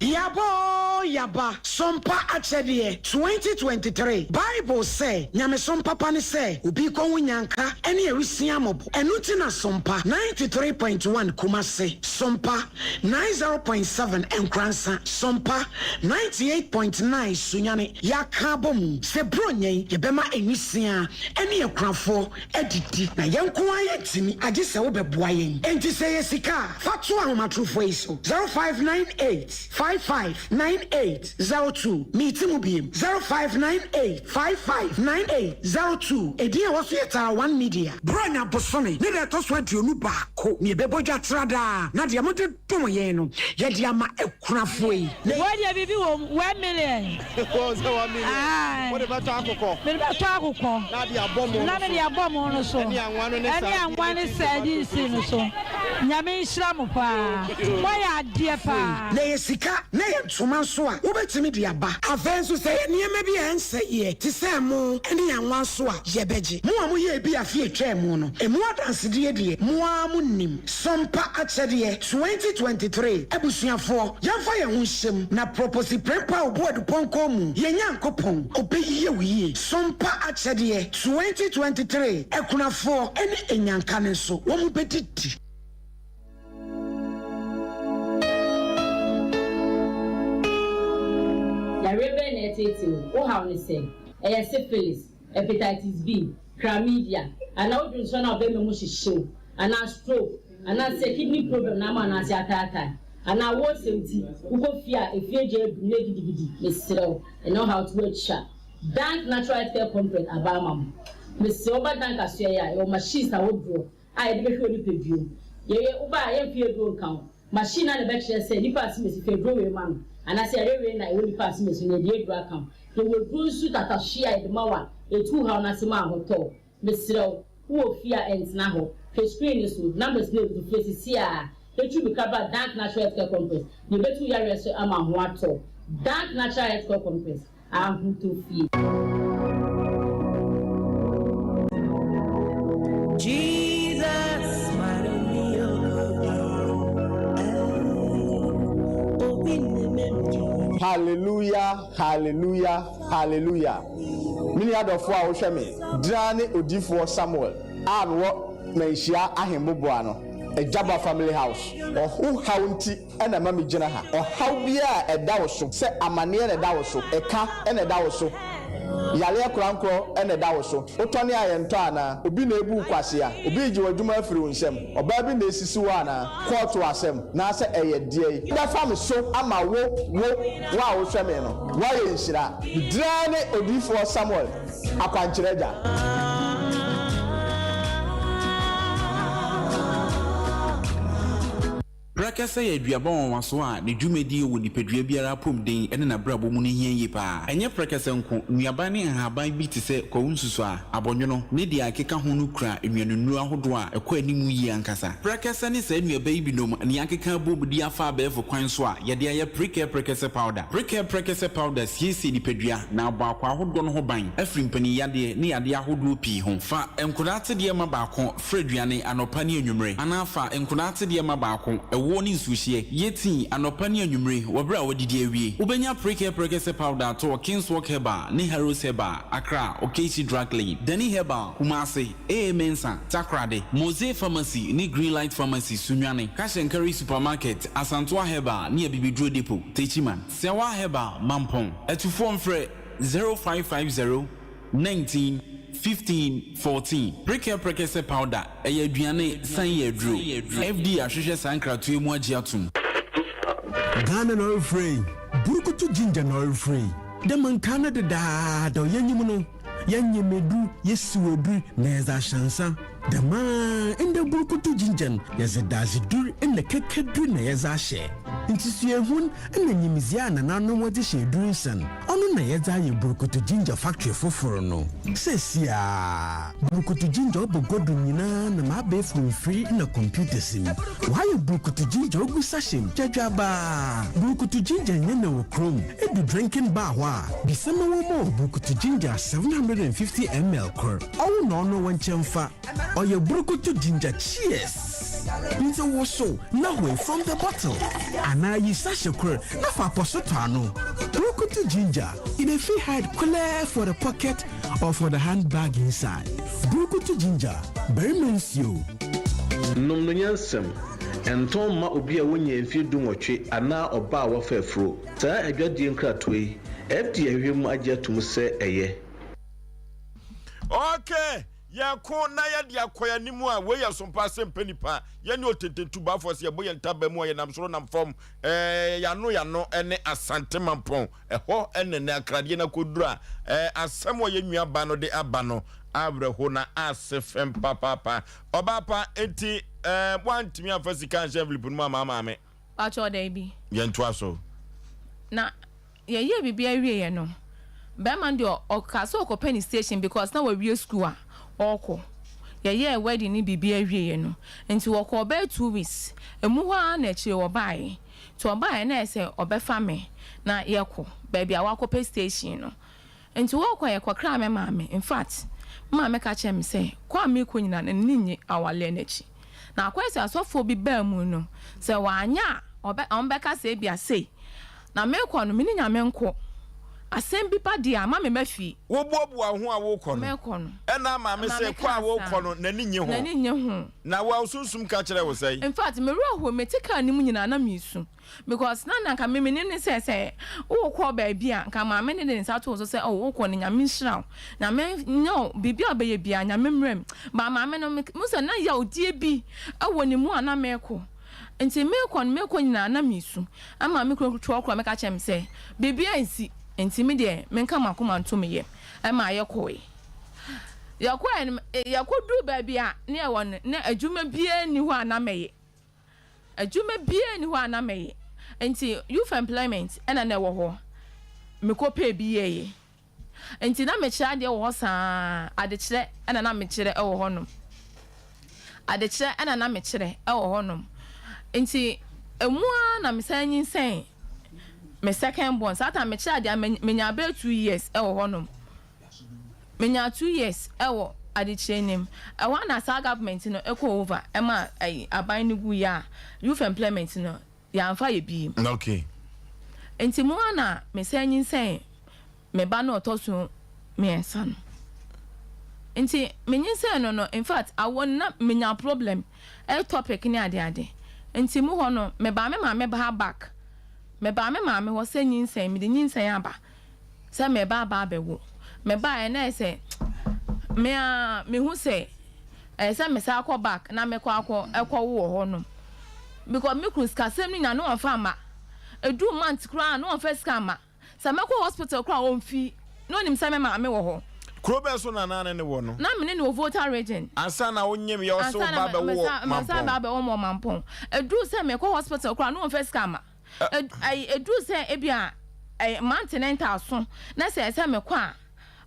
yaba Sompa achedie 2023 Bible say nyame sompa pa ne say obi ko wunyanka ene ewisia mobo enuti na Sompa 93.1 Kumase, Sompa 90.7 Enkransa, Sompa 98.9 Sunyane yakabom se bronye yebema enisia ene ekrafo edidi na yenko ayetimi agise wo beboa yen enti se yesika fatu ahomatrofo iso 0598-559802. Meeting will be 0598-559802. Edia was yet 1 media. Branya Bosoni, neither to sweat you bako, near Beboja Trada, Nadia Monte Tomoyeno, Yadiama Ekrafui. Why do you be 1 million? What about Taco? Nadia Bomb on so. And one is said, you see, so. Yamin Slamupa. Why are dear pa? Sika na yentumanso a wobetimi de aba afenso say ne maybe answer ye ti say mo ene yanwanso a yebeji mo amoye bi afie etwam no emu adanse de mo amunim Sompa achede 2023 ebusuafo yamfa ye ho hyem na propose prepa obodu ponko mu yenyankopon obeyiye wiye Sompa achede 2023 ekunafo ene enyanka ne so wo mu bedidi. Rebel netting, oh, how they say, a syphilis, hepatitis B, chlamydia, and now do son of them show, and now stroke, and now say kidney problem, now man as yata, and now what safety, who go fear if you jail negativity, Miss Siro, and know how to work sharp. Dank natural health conference about mum. Miss Soba Dank Australia, your machines are would grow. I had never heard of you. Ye, Uba, I feel grown count. Machine and the back say, you pass me if you grow your man. And I say, I will pass me in the dear account. They will do suit at a share the Mawa, a 200 hotel. Mr. Who fear ends now. His screen is with numbers live to faces here. They should be covered Dank Natural Health Conference. The better you are, so I'm on water. Dank Natural Health Conference. I'm to feed. Jesus, my Hallelujah, hallelujah, hallelujah. Mini adofo a wo hwe me drane odifo Samuel a wo menhia ahemboboa no Ejaba family house ohu haunti ena mami gina ha ohaw bia eda wo so se amane na eda wo so eka ena eda wo so yale akuranko ena eda wo so utoni ayento ana obi na ebu kwase a obi ji wadwuma afiri nsem oba bi na esisi wa na court asem na se eye die da fam so ama wo wa wo hwe me no wa ye nhira drane odifo Samuel akwankireja. Prakasa ya duaba waso a ne dwumedi wo nipadua biara pomden ene na brabo mu ne hianye pa enye prakasa nko nuaba ne haban bi te se kwunsusu a abonwono ne dia akeka ho no kura enwanunu ahodo a ekwa animu yi ankasa prakasa ne sa nuaba yi binom ne akeka bobudi afa abefo kwan so a ye de aye prakasa powder siesi nipadua na aba akwa ahodo no ho ban afri mpani yade ne yade ahodo pi ho fa enkodate de ma baako freduane anopa ne enwumre anafa enkodate de ma baako woni suhie yeti anopa ne anwumre wobra wodidi awie ubenya prakasa powder to King's Walk Heba ne Heroes Heba Accra Okechi Drug Lane Dani Heba Kumase Mensa Takrade Mose Pharmacy ne Greenlight Pharmacy Sunwane Cash and Carry Supermarket Asantwa Heba ne Bibidro Depot Techiman Sewa Heba Mampong Etufo mfre 0550 19 1514 prekese powder ɛyɛ aduane san yɛ aduro fd ahwehwɛ san kratoe mu agye atom Ghana no free burukutu ginger no free the mankana de da yenyimuno yanyemedu yesuwedu neza shansa the man in the burukutu ginger yezedazi dur in the kekedu na yeza she intisuyehun na nyimizia na nanom wode she durinsan ono na yeza ye burukutu ginger factory foforo no sesia burukutu ginger obogodu nyina na mabe from free in a computer sim why burukutu ginger ogusashim jajaba burukutu ginger nyene wo chrome edu drinking bar wa bisema wo mo burukutu ginger 750 ml kor awu no no wanchemfa oye burukutu ginger cheers Nze woso na we from the bottle. Ana yi sashe kure na fa posoto ano. Burukutu ginger in a free hide clear for the pocket or for the handbag inside. Burukutu ginger very mensio. Nom no nyansem enton ma obi a wonya mfi dumotwe ana oba a wafafro. Saa adwadie nkratoi FD ahwem agye atum se eye. Okay. Ya ko na ya dia koya nimu a we ya Sompa Asem Mpe Nipa ya ni otetetu ba for se boye ntaba mu ya nam soro nam fom ya no ene asante mampon ho ene na akradie na kodura asem wo ye nua ba no de aba no abreho na asefem papa obapa enti wantimi afasika chevli punu mama me acho dey bi ye nto aso na ye bibia wie ye no be man de okaso okopeni station because na we wie school a oko ye wedding ni bibia wie no enti woko be 2 weeks emu hwa na chire wo bae to bae na ese obefa me na yeko baby awakopɛ station no enti woko ye kwakra me maame in fact maame ka chem say kwa me konyina na ninyi awale nachi na akwese asofo bi ba mu no se wanya ombeka se bia sei na me kɔ no me nya me nko asem bi pa dia ma me mafi wo boabua ho a wo kɔ no me kɔ no ɛna ma me se kwa wo kɔ no na ninyi ho na wa ususum ka kyerɛ wo sei in fact me ro ho metika nim nyina na me su because na ka me ne se wo kɔ ba bia nka ma me ne ne sa to so se wo kɔ ne nya me nhira na me no bibia obeye bia nya me mrem ba ma me no mu se na ya odie bi ɛwɔ ne mu ana me kɔ enti me kɔ nyina na me su ama me kɔ me ka kyerɛ me se bibia nsi enti me de menka makoma nto me ye e ma ye koe yakodu ba bia ne e won na adwuma bia ni ho ana meye enti youth employment ena na wo ho me kope bi ye enti na me kira de wo saa ade kire ena na me kire e wo ho no ade kire ena na me kire e wo ho no enti emua na me sanyin sen me second born sata me child menya be 2 years e wo honom menya 2 years e wo ade training e wa na sa government no e ko over e ma aban ni gu ya youth employment no ya amfa ye bi okay enti mo na me sanyin sen me ba no otoso me ensa no enti menyin sen no in fact I won na menya problem e topic ni ade enti mo ho no me ba me back me ba me maame wo se nyinsan me de nyinsan aba se me ba bewo me ba na se me hu se se me sa akọ back na me akọ wo ho no because me kun skasem ni na no afa ma edu month kra no afa ska ma se me kọ hospital kra on fi no nim se me maame wo ho krobe so na ne wo no na me ne no voter region ansa na wonyem ye so ba be wo mampon ba be wo mampon edu se me kọ hospital kra no afa ska ma edu se ebia continental so na se me kwa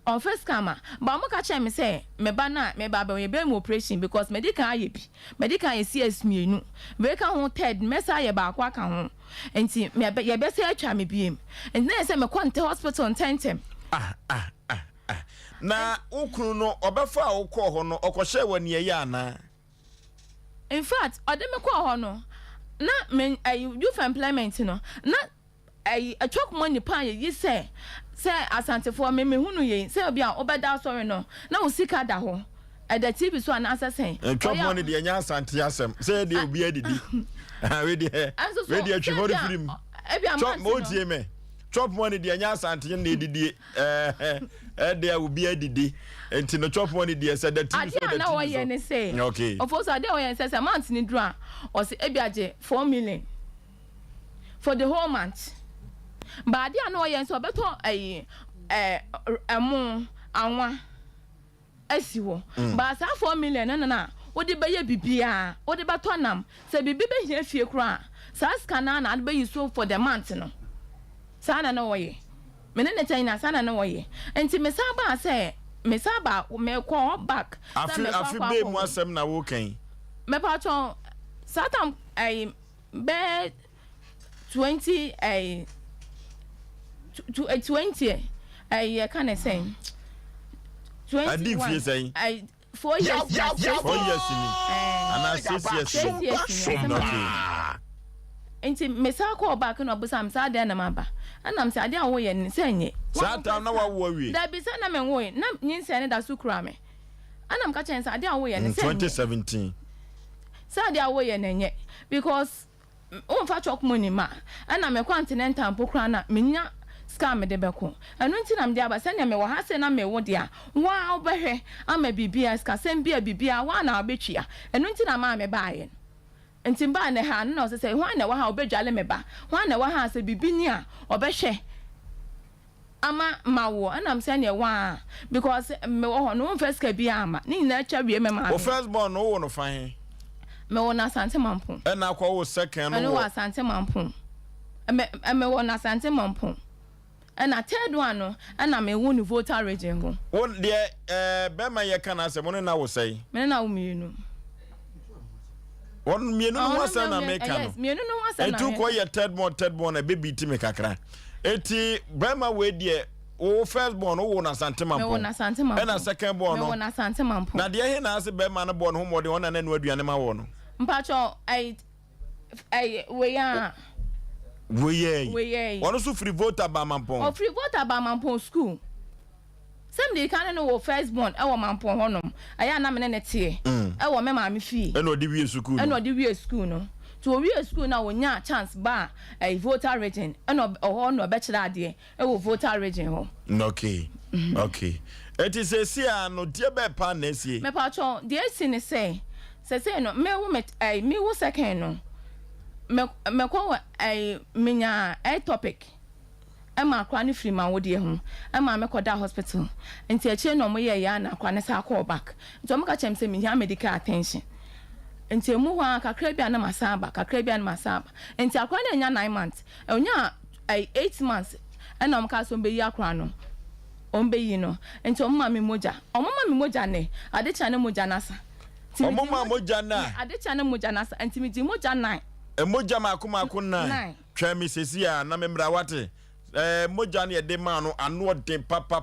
on first camera ba mo ka che me se me ba be be operation because medical aye bi medical aye CS mienu we ka ho third me sa ye ba kwa ka ho enti me ye be se atwa me biem enti na se me kwa nte hospital tentem na ukunu no obefa akọ ho no okọhye wani ye ana in fact ode me kwa ho no na men youth employment no na atwak money pa ye say asante for me hunu ye say obi a obeda sorry no na usika da ho the TV so an assassin atwak money de nya asante asem say de obi adidi we de atwimori film ebia mo tie me chop money the anya asante na edidi there will be edidi enti no chop money the said that team so that na wo ye ne say okay of course ade wo ye say month ni dura o say ebiaje 4 million for the whole month but ade na wo ye so beto emu anwa asiwo but sa 4 million na wo de beye bibia wo de beto nam say bibi be hia fie kura sa scanner na be use for the month no sana na wo ye mene ne China sana na wo ye enti me saba say me saba me call back afi be mu asem na wo kan me patron satam be 20 20 can I say 20 I did feel saying 4 years 4 years and I 6 years enti me sa call back no busam sa de na maba anam sa de a wo ye ne senye satam na wo wi da bi sa na me wo na nyinse ne da su kura me anam ka chen sa de a wo ye ne senye 2017 sa de a wo ye ne nye because on fa chok money ma ana me continental pokra na menya scam de beko enu nti na me aba se na me wo ha se na me wo de a wa obehwe ama bibia ska sem bibia wa na obetwia enu nti na ma me baaye nti ba ne ha na o se ho na wa ha obedwale me ba ho na wa ha se bibini a obehwe ama mawo anam se ne wa because me wo ho no first ka bia ama ni na cha wie me ma o first born no wo no fan me wo na Asante Mampo e na kwa wo second no wo Asante Mampo me wo na Asante Mampo e na third one no e na me wo ni voter region go won de be ma ye kana se mo na wo sei me na wo mienu won mienu no wasa na me kan yes mienu no wasa na etu ko ye third born e baby ti me kakra eti be ma we de o first born wo na Asante Mampo me wo na Asante Mampo e na second born no me wo na Asante Mampo na de he na ase be ma no born ho mo de won na no aduane ma wo no mpacho we ya we won so free voter ba Mampo o free voter ba Mampo school sem de kan no wo first born e wo Mampo honom aya na me ne tie e wo me ma me fie e no de wie school e no de wie school no to wie school na wo nya chance ba voter region e no ho no be kira ade e wo voter region ho okay okay it is a sia no de be pa na sie me pacho de esi ne say no me wo second no me ko menya topic e ma akwa ne free ma wo de ho e ma me ko da hospital enti ache no mo ye ya na akwa ne sa call back nti mo ka chem se me medical attention enti mu ho kakra bia na masaba enti akwa na nya 9 months e onya 8 months e na mo ka so be yi akwa no ombe yi no enti o mama me moja ne ade cha ne moja nasa omoma moja na adecha na moja na antimiji moja 9 moja makuma na twa mi sesi a na memra wate moja na de ma no ano de papa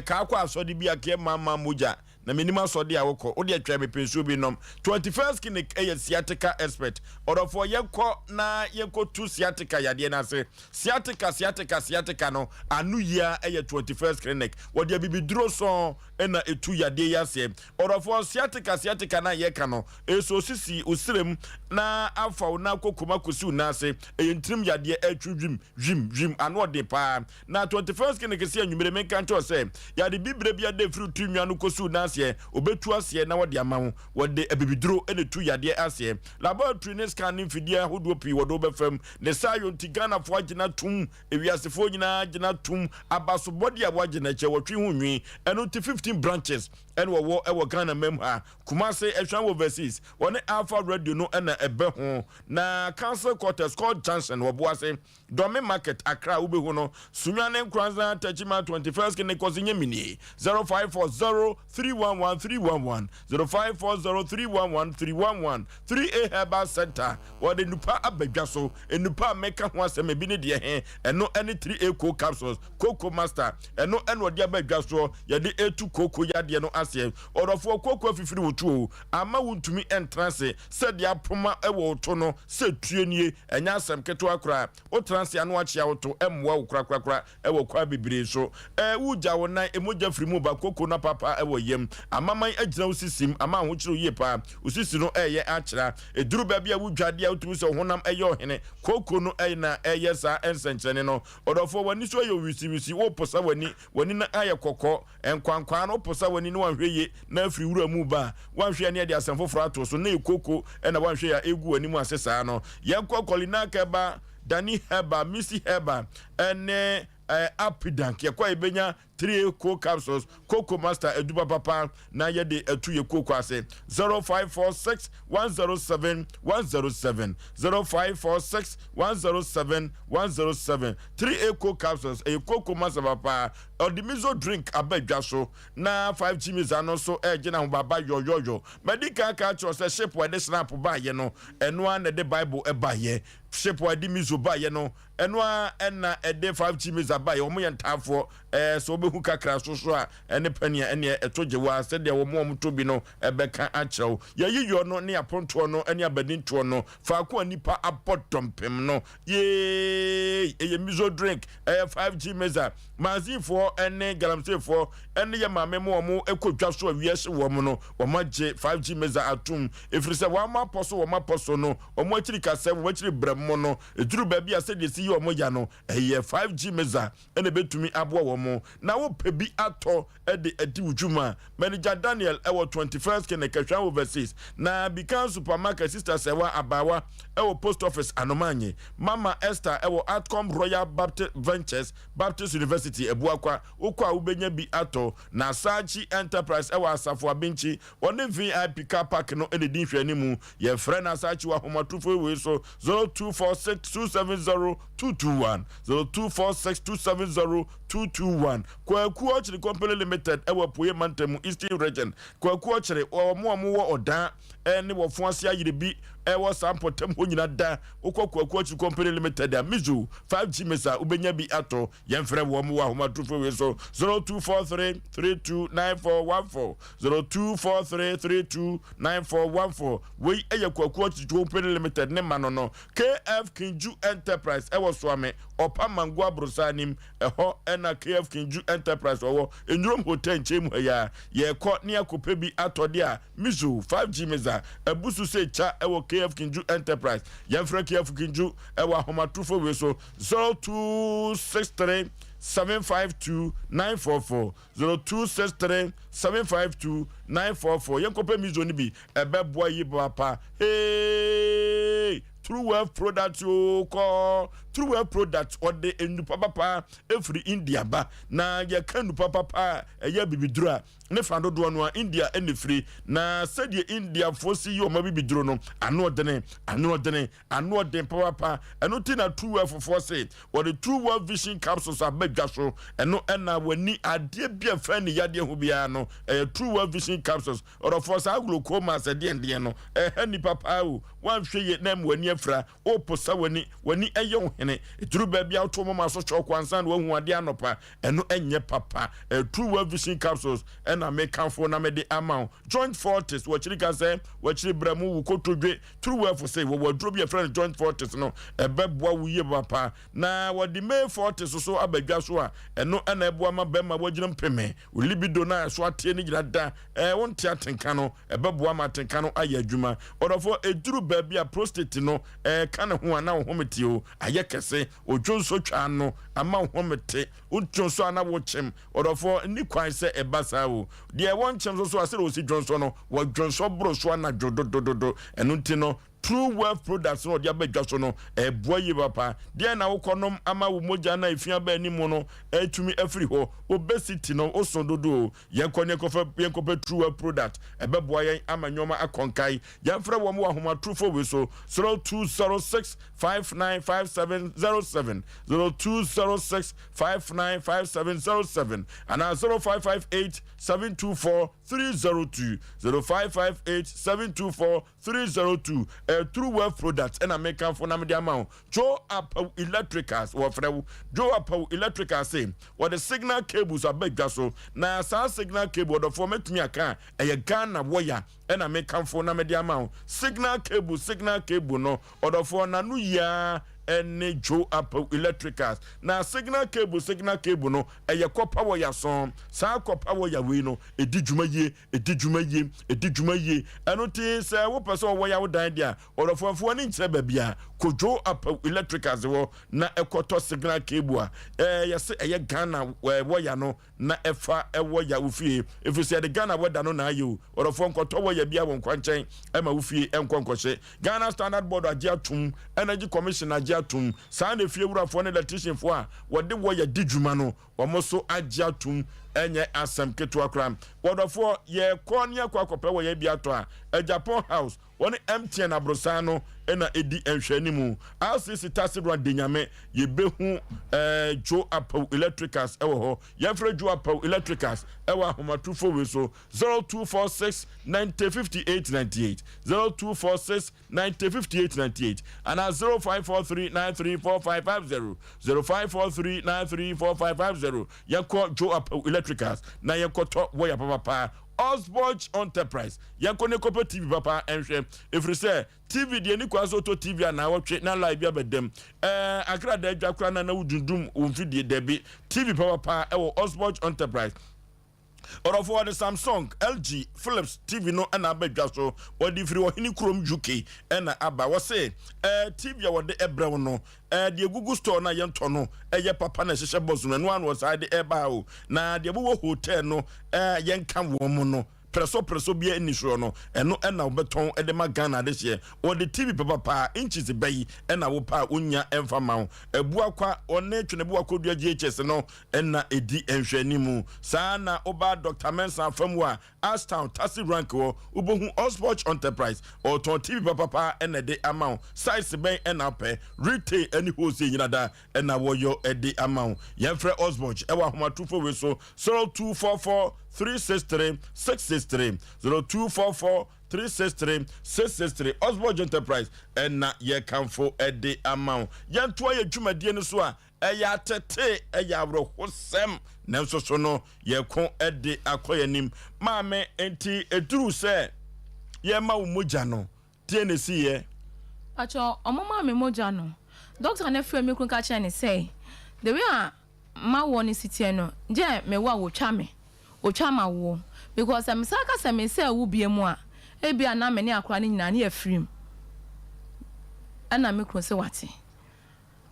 ka akwa asodi bia ke mama moja na minimum asodi a woko wo de twa me pensu bi nom 21st clinic sciatica expert orofo yenko na yenko tu sciatica yade na se sciatica no anu ya 21st clinic wo de bibiduro so na etu yade ya se orofo sciatica na ye ka no eso sisi osirem na afa na kokoma kosi na se entrim yade atwudwim jim anu de pa na 21st clinic se anwumere men kan to se yade bibre bia de fru tu nwa no kosi na se obetu ase na wode amawo wode abibiduro ene tu yade ase laboratory ne scanning fidia hodo pi wodo befam ne sayo ntigana fo agina tum ewiasefo nyina agina tum abaso body abagina che wotwe ho nwi eno 15 branches eno wo Ghana mem ha Kumase ehwan overseas woni Alpha Radio no ena ebe ho na Council Quarters called Johnson wo boase Domain Market Accra ube ho no Sunwane Nkranza Tachima 21st kene kozinye mini 0540311311 0540311311 3A Herbal Center wode nupa abadwa so enupa meka ho asem bi ne de he eno ene 3A co capsules Coco Master eno eno de abadwa so ye de etu coco yade no ase orofo coco afifiri wotu ama wuntumi entrance said ya poma ewo to no se tuenie enya asem keto akra o trance anu achia woto emwa ukra ewo kwa bibire so wuja wonan emoja firi mu ba coco na papa ewo yem amaman agina usisim ama ho kire yie pa usisi no eye achira eduru ba bia wudwade a utumi se honam eye ohene koko no na eye sa ensenchene no odofo wani so ye wisi wo posa wani na aye kokko enkwankwa no posa wani no wanhweye na afiri wura mu ba wanhwe ne de asemfoforo ato so na ekoko na wanhwe ya egu wani mu asesa no yenkokoli keba Dani Heba, Missy Heba, and Apidank, Yakwa Ibenya, 3 capsules, Coco Master, Eduba Papa, Naya de 2 Coco 0546 107 107 0546 107 107 3 capsules, a Coco Master Papa, or the Mizo drink, a bed jasso, na 5 Jimmy's and also Ejina Baba Yo. Medical catch was a ship where they snap by and one at the Bible a baye. Ship why di mizo ba ye no eno a na ede 5 chimis abaye omo ye ntafo so behu kakra so a ene pania ene etoje wa se de wo mo to bi no ebeka a chew ye yiyo no ne aponto no ene abadinto no fa ko nipa apotompem no ye mizo drink 5 chimis a mazifo ene galamsefo ene ye mame mo mo ekodwa so awiese wo mo no wo magye 5 chimis atum efrise wa ma poso no omo akiri kase wo akiri mono eduru baby ase de si yo mo ya no 5G meza ene betumi aboa wo mo na wo pebi ato ede edi wudwuma manager Daniel ewo 21st kene kahwa overseas na Bikan supermarket sister sewa abawa ewo post office anomanye mama Esther ewo Outcome Royal Baptist Ventures Baptist University ebuakwa okwa ubenya bi ato na Sachi Enterprise ewo Asafo Abinchi one VIP car park no ene din hwani mu ye frɛ na Sachi wa homatufo we so 0246270221 0246270221 Kwaku Ochiri Company Limited ewa Puye Mantemu Eastern Region Kwaku Ochiri omo wo oda ene wo fon ase ayire ewa sampo tem ho nyina da Kwaku Ochiri Company Limited a mizu 5G mesa ubenya bi ato yemfrɛ wo mo wa homatufo we so 0243329414 0243329414 we eye Kwaku Ochiri Company Limited ne manono KF Kinju Enterprise ewo swame opa mangwa brosanim eho ena KF Kinju Enterprise owo enjurom hotel nchemu ya ye ko ne akope bi atode a mizu 5G meza ebusu se cha ewo KF Kinju Enterprise yemfre KF Kinju ewo ahomatufo we so 0263 752-944 0263-752-944 yenkope mizo ni bi ebeboa yi papa hey True Wealth Products yo ko True Wealth Products or the enupa papa every India ba na ye kanu papa eye bibidura ne fando do no India ene free na said India fosi yo ma bibiduro no ano den papa eno ti na True Wealth for say or the True Wealth Vision capsules abedwa so eno na wani ade bia fa ne yade ho bia no True Wealth Vision capsules or for sa glaucoma se de no ni papa o wan hwe ye na wani afra o posa wani eye ho hene True baby out to mama so chok wansan wo hu ade anopa eno enye papa True Wealth Vision capsules na make for na me de amount joint fortis wo chirika say wo chiri bramu wu kotodwe True Wealth say wo wadro bi friend joint fortis no ebeboa wu ye papa na wo de me fortis so abadwa so a eno na eboa ma bema wagina mpeme wo libido na so atie ni gina da wonte atenka no ebeboa ma atenka no aye adwuma odofo eduru baby a prostate no kana ho ana wo homete o aye kese ojonso twa no ama wo homete untonso ana wo chem odofo ni kwan se ebasa o de won chem so asere o si jonso no wo jonso bro so ana jodododo enu nti no True Wealth Products no dia bedwa so no boye papa dia na wokonom ama wo moja na ifia ba ani mu no etumi afiri ho obesity no osondodo yenkonye kofa True Wealth Product ebeboa yen amanyoma akonkai yemfre wo mo ahoma trufo we so 0206595707 0206595707 and 0558724302 0558724302 True Wealth Products and American for Namidi amount. Joe up electricals or Frew Joe up electricals say what the signal cables are big so now signal cable the format me a car a Ghana wire and American for Namidi amount signal cable no or the for Nanuya ene Joe Apple Electricals na signal cable no eye copper wire son sa copper wire we no edi dwumaye eno ti se wo person wo ya wo dan dia orofofo ni nche ba bia ko Joe Apple Electricals wo na ekoto signal cable a yese eye Ghana wire no na efa wire ufie if say the Ghana wire no na ayo orofo nkoto wire bia won kwanchen ema ufie enkonkose Ghana Standard Board agiatum Energy Commission agiatum sa na fie wurafo ne electrician fo a wode wire didwuma no omoso agiatum enye asem ketu akram wodofo ye konia kwa kope wire bia to a Japan House woni MTN abrosano ena edi enhwanimu RCC tasibra denyame ye behu Joe Apple Electricals ewo ho ye frɛ Joe Apple Electricals ewo ahomatufo we so 0246 905898 0246 905898 and 0543934550 0543934550 ye call Joe Apple Electricals na ye koto wire papa Osborne Enterprise yankone kope TV papa enhwe efri say TV de ni kwaso to TV na wotwe na live abedem akra da adwakra na wudundum onfidie debi TV papa ewo Osborne Enterprise orofo the Samsung LG Philips TV no na abadwa so wodi firi ohini krom UK na aba wo say TV ya wode ebrew no the Google store na yento no eye papa na hyehyɛ boss no no an wo side eba o na de bo hotel no yenka wo mu no preso bia enisuro no eno na obeton edema Ghana this year or the TV papa inches bayi na wo pa onya emfa ma ebu akwa one twene bu akodua GHS no na edi enhwanimu saa na oba Dr. Mensa famwa Ashtown Tasi rank wo ubohu Osborne Enterprise or ton TV papa na de amount size ben na pe retail any wholesale nyinada na wo yo edi amount yemfre Osborne ewa homatufo we so 0244 363 663 0244 363 663 Osborne Enterprise na ye kanfo edi amount yanto ye dwumadie no so a eya tete eya abrohosem nanso so no ye kon edi akoyanim maame enti eduru se ye ma wo moja no tie ne si ye acho omama me moja no doctor na frɛ me kun ka che ne say the way a ma wo ne sitie no je me wa wo twa me ochama wo because am saka se me say wo bie mu a e bia na me ne akora ne nyina ne afrim ana me kro se wate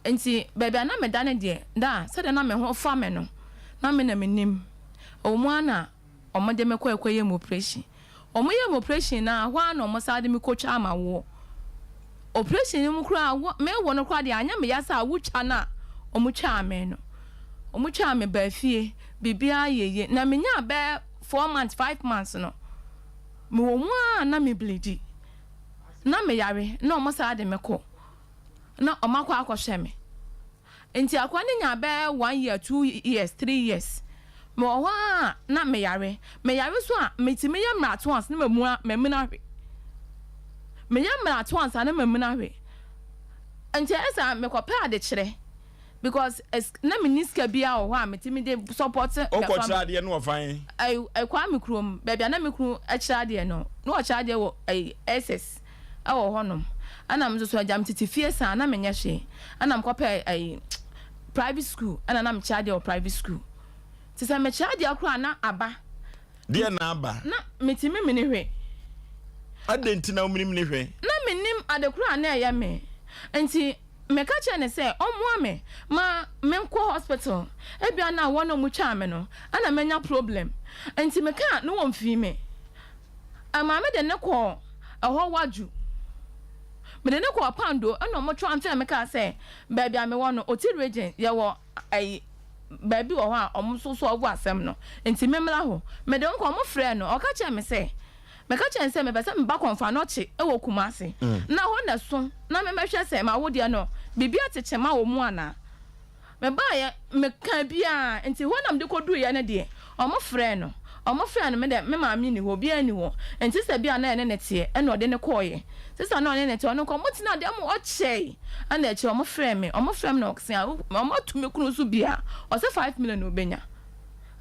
enti bebe na me dane de da se de na me ho fa me no na me na me nim o mu ana o mo de me kwa ekwa yem operation o mo yem operation na hwa na o mo sa de me kocha ama wo operation mu kra me wo no kra de anya me ya sa wucha na o mu cha me no o mu cha me ba fie bibia yeye na menya be 4 months 5 months no me wo mu na me bleedi na me yare na o mo sa de me ko na o makwa akohwe me enti akwa ne nya be 1 year 2 years 3 years me wo na me yare so a metime ya mra twans na me na hwe me ya mra twans na me na hwe enti esa me ko pa de kire because na me niska bia o ha metime de support o ko kira de no ofan ai kwa me krom bebia na me kru a kira de no o kira de wo ai SS awo honom ana mzo so ajam titi fie sa na menya hwe ana mkope ai private school ana na mkira de o private school tisa me kira de akra na aba de na aba na metime me ne hwe adenti na omini me ne hwe na menim adekra na eya me enti me ka che ne se omwa me ma menko hospital e bia na wono mu twa me no ana menya problem enti me ka no won fi me ama me de ne ko eho waju me de ne ko pando ana mo twa amfa me ka se ba bia me wono oti region ye wo ai ba bi wo ho a omso so ogu asem no enti memla ho me de nko mo frɛ no o ka che me se me ka che se me be se me ba konfa no che e wo kumase na ho na so na me mehwe se ma wo de no bibia techema wo mu ana me ba ye me ka bia enti ho nam de kodu ye ne de o mo frɛ no me de me ma mi ni ho bia ni ho enti se bia na ene ne tie e na ode ne koye sisa na ene ne tie no ko mo tina de mo o chei ana e che o mo frɛ me na o kse a o mo tu me kunu so bia o se 5 million obenya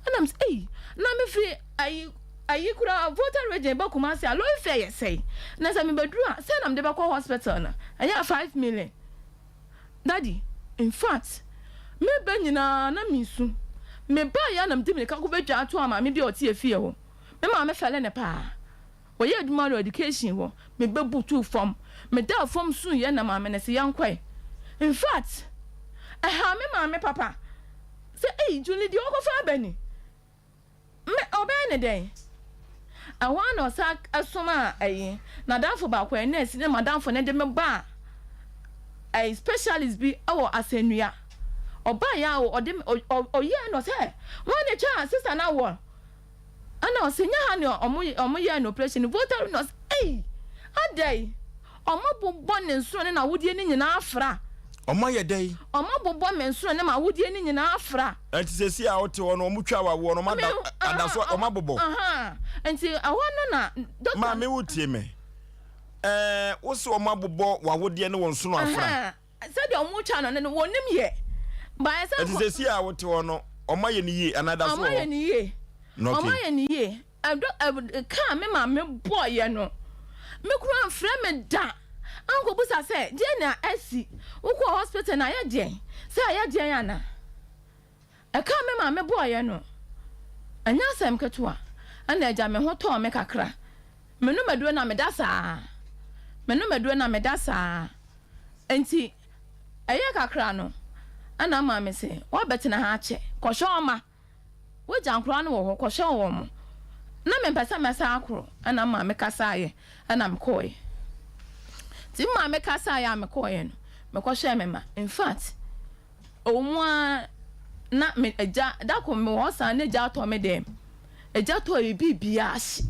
ana m say na me fi ayi kura voter region ba kuma se alo ife ye say na se me bedru a se na me de ba ko hospital na aya 5 million Daddy, in fact, me benyina na misu. Me ba ya na mdi me ka ko bedwa ato ama me bi o tie fie ho. Me ma me fele ne pa. Wo ye aduma education ho. Me bebu tu form. Me da form soon ye na ma me ne se yankwai. In fact, ha me ma me papa. Say Julie di okofa bani. Me obey ne den. I want no sak asoma na danfo ba kwa nurse ne madamfo ne de me ba. A specialist bi awo asenua. Oba ya wo ode oye no say won the child sister na wo ana osenya ha ne omo ye no operation voter no adai omo bobbo ne nso ne na wodie ne nyina afra omo ye dai omo bobbo me nso ne ma wodie ne nyina afra enti sesi a wote wo no omo twa wa no ma da so omo bobbo enti awo no na doctor ma me wotie me wo se omo bobbo wa wodie ne won so no afra said omo twa no ne wonim ye ba say enti sesi a wote wo no omo ye ni ye another so omo ye ni ye omo ye ni ye ka me ma me boy ye no me kura mfra me da anko busa say je na asi wo ko hospital na ye je say ye je ya na ka me ma me boy ye no anya sam ketua ana eja me ho to me kakra me no maduro na me da saa enti eye kakra no ana ma me say wa betena ha che kosho ma we jankro no wo kosho wo mo na me pesa me sa akro ana ma me kasa ye ana me koy ti ma me kasa ya me koy no me kosho me ma in fact omwa na me eja da ko me wo san na eja to me dem eja to e bibia ahye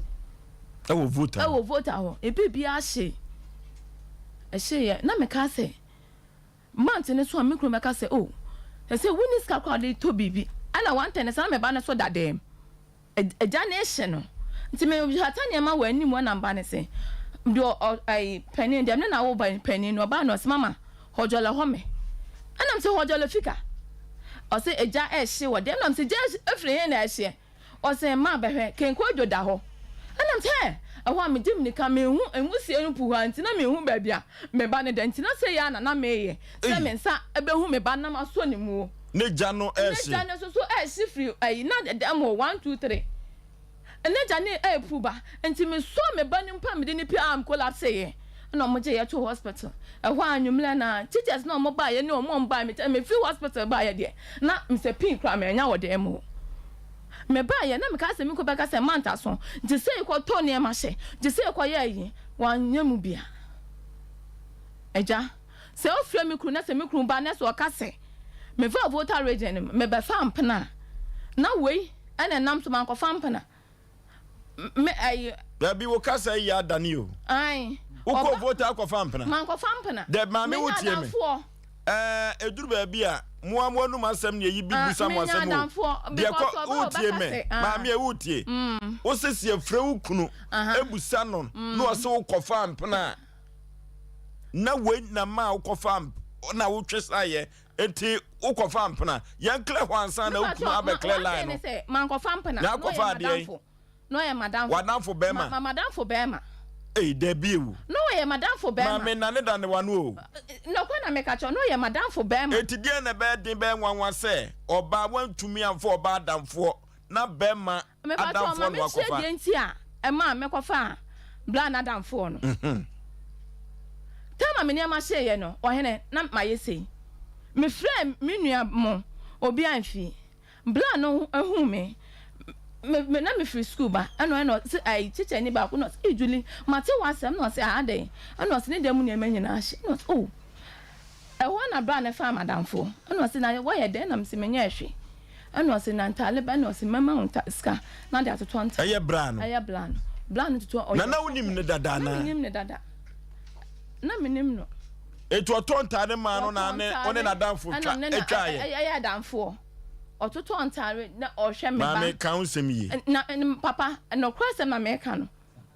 ewo voter ho e bibia ahye ye na me ka say month ne so me kro me ka say oh say winning ska kwa de to bibi ana one ten say me ba ne so da dem eja na ehye no nti me hatania ma wa anim na mba ne say do ai penny dem na wo ba penny no ba no say mama hojola ho me ana me say hojola fika o say eja ehye wo dem na me say ja afre he na ehye o say ma behwe kenko adoda ho ana me say awa me dim ni ka me hu enwusie no pu ha nti na me hu ba bia me ba ne da nti na say ya na me ye say me nsa ebe hu me ba na ma so ne mu ne ja no ehye ne ja no so ehye free ai na dem 1 2 3 ene ja ne pu ba nti me so me ba ni mpa me de ni pi am collapse ye na mo je ye to hospital ehwa anwumle na teachers na mo ba ye ne mo mba me free hospital ba ye de na me se pin kra me nya wo de mo me ba ye na me ka se me ko ba ka se manta so je se ko to ne ma hye je se ko ye yi wan nyamu bia eja se o frɛ me kru na se me kru ba na se o ka se me va voter region me ba fa mpena na wei ana nam so man ko fa mpena me ai da bi wo ka se ya dani o ai wo ko voter ko fa mpena man ko fa mpena de ma me wo tie me eduru ba bi a mo nu masem ne yi bibu sam asem de ko wo tie me ma me wo tie wo sesi afre wo kunu ebusa no no o se wo ko fa mpena na we na ma wo ko fa na wo twesa ye enti wo ko fa mpena yan kle hwansa na wo kunu abekle line no man ko fa mpena na ko fa de no ye madam wadanfo bema madamfo bema debiu no ye madamfo bema ma me na ne da ne wanu o no kwa na me ka cho no ye madamfo bema eti die na be din be nwanwa se oba wantumi amfo oba adamfo na bema adamfo no akofa me enti a e ma me kofa bla na adamfo no tama me ne ma hye ye no ohene na ma ye sei me frɛ me nua mo obi anfi bla no ehu me na me free school ba ano ai teacher ni ba ko no Julie mate wasem no say ade ano se ne dem ne manyina ahye no oh e ho na bra ne fa madamfo ano se na wo ye de na me se menya ahwe ano se na ntale ba no se mama unta ska na de atoto ntale eye bra no toto na wonim ne dada na wonim ne dada na menim no etu oto ntale ma no na ne one na damfo etwa ye eye damfo ototo ntare na ohwe me ba ma me kan sem yi na papa no kwase ma me ka no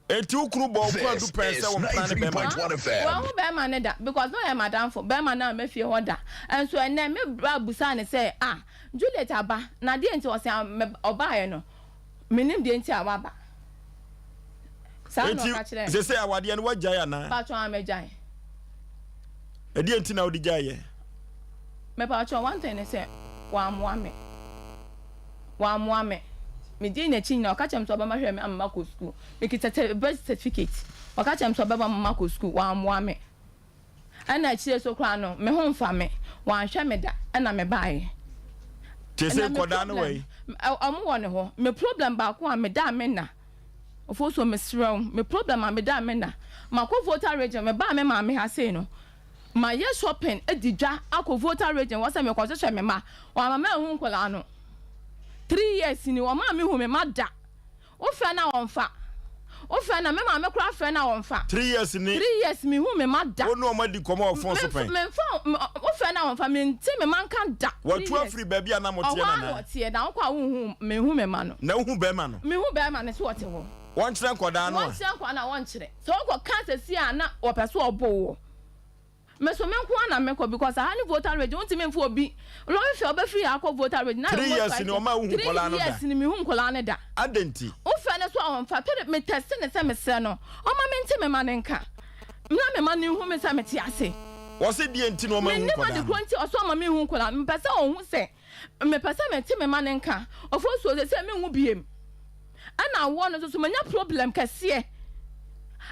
eti ukuru bo ku adu pense wo plan be ma wo ho be ma ne da because no ya madam for be ma na me fie ho da enso ene me bra busa ne say Juliet aba na de enti o say oba ye no menim de enti aba sa no ka kire se say awade ne wagya ya na pa to amegya e de enti na odi gya ye me pa cho one thing say wa moame me di na chi na o ka chem so ba ma hwe me amma ko school me kita birth certificate o ka chem so ba ma ko school wa moame ana chi so kra no me ho mfa me wa hwe me da ana me bae tese koda no we am won ho me problem ba ko a me da me na ofo so me srew me problem a me da me na makọ voter region me ba me ma me ha say no ma ye shopping edidwa akọ voter region wasa me kwose hwe me ma wa ma hu nkola no 3 years ni wa ma me hu me ma da o fe na won fa o fe na me ma me kura fe na won fa 3 years ni 3 years me hu me ma da o no ma di komo ofon so pen me fa o fe na won fa me nti me man kan da wa tu afri ba bia na motie na na o tie na o kwa hu me hu me ma no na hu be ma no me hu be ma ne so o te ho won kire nkoda no won kire nkoda na won kire so o cancer si ana o pese obo me so me nko na me ko because I had voter ready won ti me fo obi lo fe obefi akọ voter ready na 3 years ni o ma hu nkola no da 3 years ni me hu nkola no da adenti o fe ne so on fa pere me test ne se me se no o ma me nti me ma ne nka na me ma ne hu me se me ti ase o se die nti no o ma hu nkola me ne ma de 20 o so ma me hu nkola me pese o hu se me pese me ti me ma ne nka o fo so se me hu biem ana wo no so manya problem kase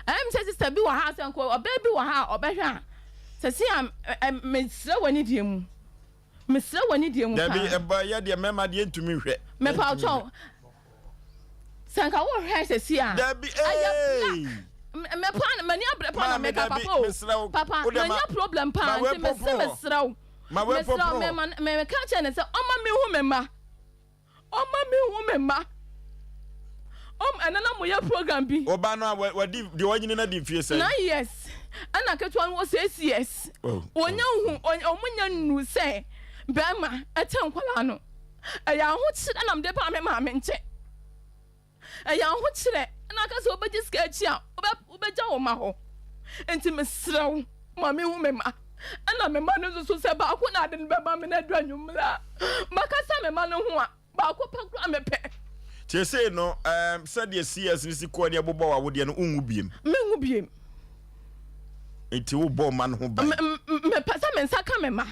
am say sister bi wa ha se nko baby wa ha obehwa se si am mesra wani die mu Debi eba ya de mema de ntumi hwe me pa cho sanka wo hwe se si a Debi me pa mani abre pa na me ka papa manya problem pa nti me se mesra wo me ka che ne se o ma me hu me ma anana mo ya program bi oba no wadi de wanyine na di fie say 9 years ana keto an wo 6 years onya hu omunya nu say bema eten kwala no eya ho kire na mde pa me ma me nche eya ho kire na ka so obeji ska chi a obeja wo ma ho enti mesrew ma me hu me ma ana me ma no so se ba ko na de be ma me na duanyumla makasa me ma no ho a ba ko pa kra me pe Chese no said the CS ni siko ni abobo wa wode no ungu biem mengu biem enti wo bo man ho ba me pasa me nsaka me ma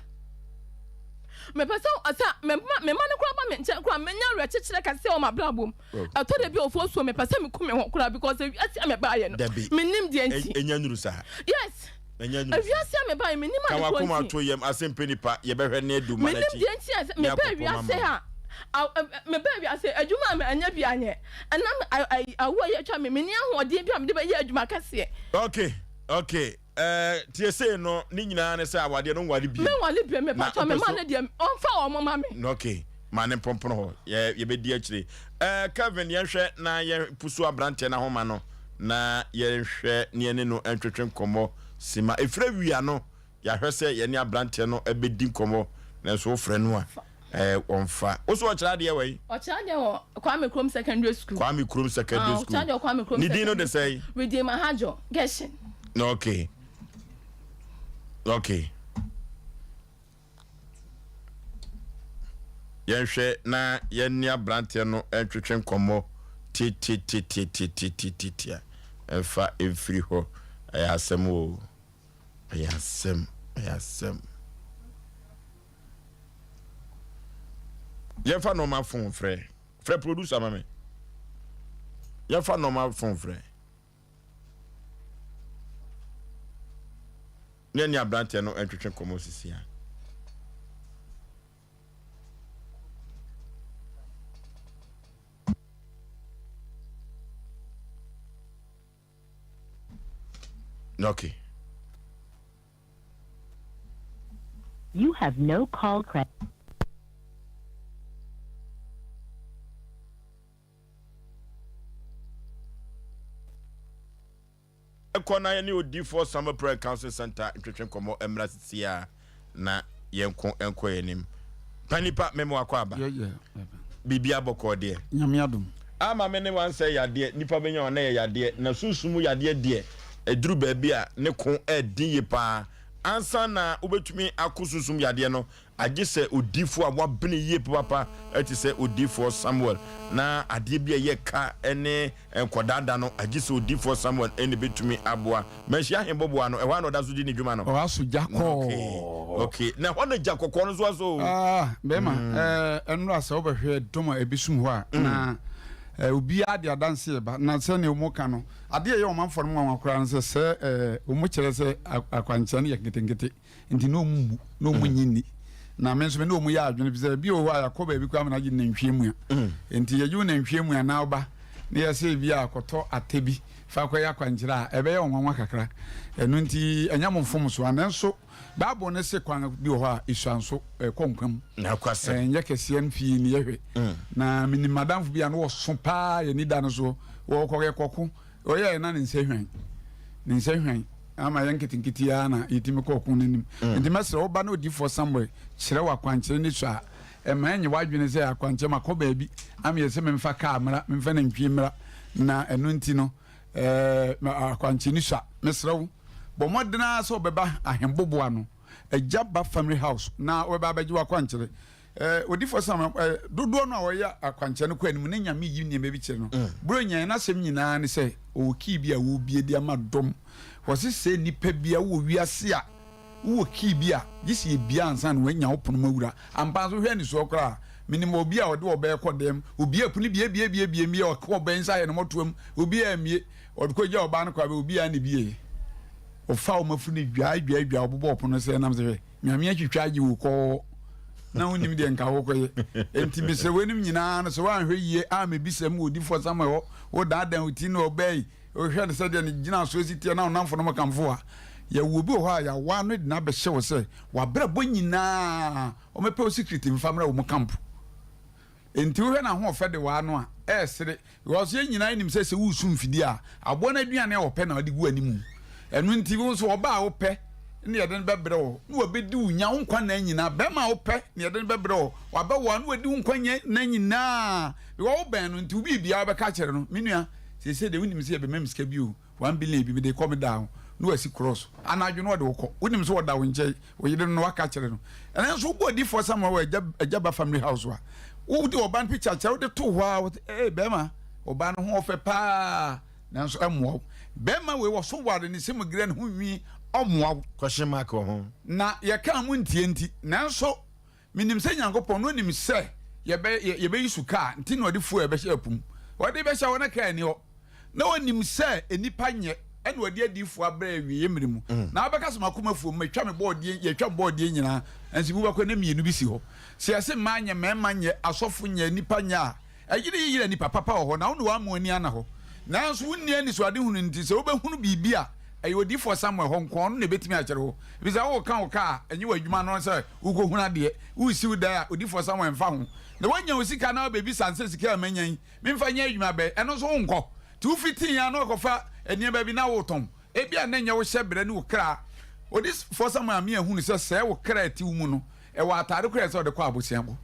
me pasa asa me ma ne kura ba me nche kura me nya re chechire kase o ma blabom ato de bi ofo so me pasa me kume ho kura because asia me ba ye no me nim de enti enya nuru sa yes enya nuru asia me ba ye me nim ma ko kuma to yem Asem Mpe Nipa ye behwe na edu ma na chi me nim de enti me ba asia ha me baby I say adwuma me anya bi anye ana awo ye twa me ni ahode bi am de ba ye adwuma kase okay tie say no ni nyina ne say awade no wade bi me wale bi me pa to me ma ne de on fa o mama me okay ma ne pompono ho ye be di akire Kevin ye hwe na ye pusu abrante na homa no na ye hwe ne ne no entwetwe nkomo sima efra wia no ya hwe say ye ne abrante no ebedi nkomo na so frɛ no a onfa oso ochira de we ochira de wo Kwame Krom Secondary School ochira de Kwame Krom ni dino de say Redeemer Hajo Geshin okay yenhwe na yenni abrante no entwetwe nkomo ti efa every ho ayasem o ayasem Yefa normal phone frère producer mama. Yefa normal phone frère. Neni abrante no entwetwe komo sisi a. Okay. You have no call credit. Kona ni odi for Sompa Prayer Council Center intwetwe komo emra sia na yenko enko yenim panipa memo akwa aba bibia boko de nyame adom ama me ne wan say yade nipa benya ona yade na sunsumu yade de eduru ba bi a ne ko edin ye pa ansa na obetumi akosusum yade no agye se odifo a wabene ye papa eti se odifo Samuel na ade bia ye ka ene enkodada no agye se odifo Samuel ene betumi aboa mehia hemboboa no ehwa no da so di ni dwuma no o aso jako okay na hwa no jakokko no so aso bema enu asa obehwe doma ebisum ho a na obi ade adanse ba na se ne omoka no ade ye omanfo no akora no se omo kire se akwanche no ye getengete nti no mu no mu nyini na me nso me no mu ya adwene bi se bi o wa yakoba bi kwa na gi nantwemu a nti ye ju nantwemu a na oba ne ye se bi akoto atebi fa kwa yakwanchira ebe ye onwanwa kakra enu nti anyamfom so anenso Bible ne se kwan bi ho a isuanso konkwam na kwase enye kese nfi ni yehwe na mini madam fu bia no wo so pa ye ni da no so wo koge koku o ye na ne nsehwan ama yanketinkiti ya na yitimi koku nanim nti mesre wo ba na odi for somewhere kire wa kwankyere ni so a ema enye wadwene se akwankyere makoba bi am ye se memfa kamera memfa na ntwimra na enu nti no akwankyere ni so mesre wo bo modena so beba ahemboboa no Ejaba family house na weba abaji wa kwankyere odi for some dodo no awoya akwankyere no kwanim ne nyame yi ne mebi kire no bro nyan na sem nyina ne se o ki bi a wo bie di amadom wose se nipa bia wo wiase a wo ki bia gisi bia ansa no wanya opono mawura ampa so hwe ni so kra minim obi a ode obe kodem obi apuni bie mi o ko ben sa ye no motoam obi a mie ode ko gya oba no kwa obi a ne bie o fa o mafuni dwa obobo opono se nam se nyame atwitwaje wo ko na wonim de nka wo koye enti bi se wenim nyina no so wan hwe yie a me bi se mu odi for sama wo dadan uti no obey o hwe ne se de ne gina so esitie na onamfo no makamfo a ya wo bi ho a ya wa no de na be hye wo se wa brabo nyina o mepe o secret mfamra wo makampo enti wo hwe na ho ofe de wa no a esere wo so nyina nim se wo su mfidi a abo na aduane a wo pe na odi gu animu enu nti wo so oba wo pe ne yede bebre wo no obedi unya nkwa na nyina be ma wo pe ne yede bebre wo wa be wo no odi nkwa na nyina wo ben no nti ubi bia be ka kire no menua se de wonim se ye be memska bi o 1 billion bi de come down no asi cross anadwo no de wo wonim se wo da wo nche wo yede no waka kire no ena so go di for some wo ejaba family house wa wo di oban picture kire wo de to ho be ma oban ho ofe pa na so emwo be ma we wo so ware ni se mugre no ho wi omwa question mark ho na ye ka mu ntienti nanso minim se Nyankopon no nim se ye be yisuka nti no de fu e be hye apum wode be hye wona ka ani ho na onim se enipa nye ene wode adifu abra awie yemrimu na abeka so makoma fu matwa me boardie ye twa boardie nyina ansi bu bakọ na mienu bi si ho se ase manye mema nye asofo nye nipa nya ayire nipa papa ho na wo no wa mo ani ana ho nanso wonni ani so ade hunu nti se wo be hunu bibia ayodi for somewhere hon kon na betimi a kire ho bisa wo kan wo ka enyi wadwuma no se ugo hunu ade wo si da odi for somewhere mfa ho na wanya osika na bebi sanse sika amanyan memfa nya adwuma be eno so nko 215 ya no kofa enia ba bi na wo tom e bia na nya wo hyebre ne wo kra odi for somewhere me ahunu se wo kra ti mu no e wa atare kra se ode kwa abosianbo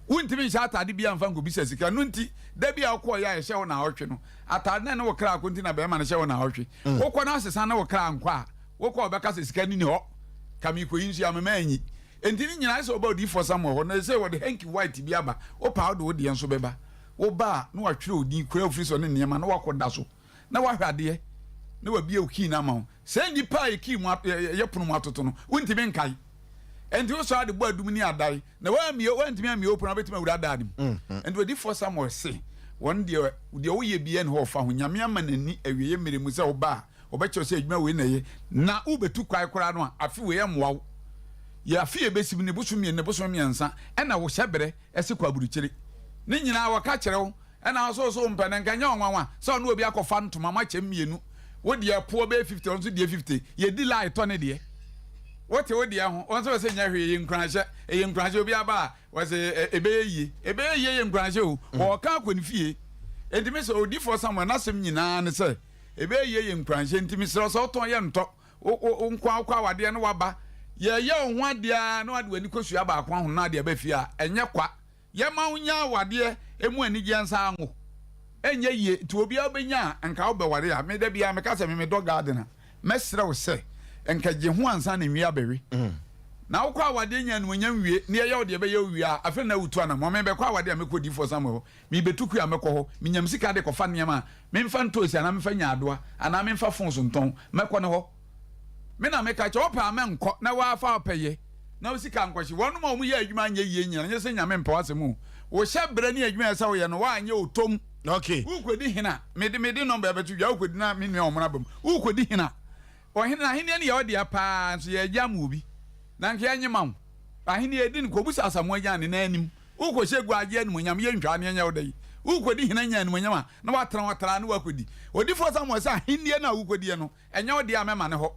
wuntimi hye atade bia mfa ngo bisa sika no nti da bia wo ya hye wo na hotwe no atade na wo kra konti na be ma na hye wo na hotwe wo kọ na asesa na wo kra nkwa wo kọ obeka se sika ni ho kami ko yinsu amema anyi enti ni nyina se oba di for somewhere ho na se wo de hanky white bi aba wo pa wo de enso beba wo ba na wa twere odi kura Oforisuo ne niema na wakoda so na wa hwade na wa bia oki na ma ho se ndi pa eki mu ye pono mu atoto no wuntimi nkai enti wo so ade bo adum ni adai na wantimi ami open abetima wura danim enti we di for somewhere say one de wo ye bia ne ho fa ho nyame ama nani awiye meremu se wo ba obecho se adwuma we na ye na ubetu kwai kora no afi we ye moa ya afi ebesim ne busumi ne busumi ensa ena wo hyebere ese kwa burukyire ne nyina waka kire wo ena so mpene nkanya onwanwa se ono obi akofa ntoma ma chem mienu wo de apo be 50 onso de 50 ye di lai to ne de wote wo dia ho onso se nya hwe ye nkranhye obi aba wo se ebe ye nkranhye o ka akoni fie entimi se odi for someone nasem nyina ne se ebe ye nkranhye entimi se so ton ye nto o nkwa wade ne waba ye ho ade a na wade wani kosu aba akwa ho na ade ba fie a enye kwa ye ma unya wade emu ani je nsa anwo enye ye ti obi obenya anka obeware a me da bia me ka se me do garden a mesre wo se enka je ho ansa na nwi abewe na wokɔ awade nya no nya nwie ne ye wo de be ye wie a afa na wutu ana mo me be kɔ awade a mekɔ di for Samuel me betuku a mekɔ hɔ me nyam sika de kɔfa nneɛma me mfa ntosi ana me mfa nya adoa ana me mfa fonso nton mekɔ ne hɔ me na meka kye opa me nkɔ na wa afa opeye na usika nkɔhye wɔn ma ɔmo yɛ adwuma anya yie nyina nyɛ sɛ nyame mpa wasɛm wo hyɛ brɛ ne adwuma ɛsɛ wo yɛ no wa anya otom okay ukodi hina mede number ɛbɛtu dwa ukodi na me nua ɔmo abam ukodi hina ɔhina hina ne yɛ ɔde apa nso yɛ agya mu obi na nke anya ma wo ahina yɛ din kobusa asamo agya ne na anim ukɔhyɛ gu agye anim nyam yɛ ntwa ne anya wo dai ukodi hina nya anim nyam na watra ne wakodi odifo Samuel sɛ ahina na ukodi no ɛnya wo de amema ne hɔ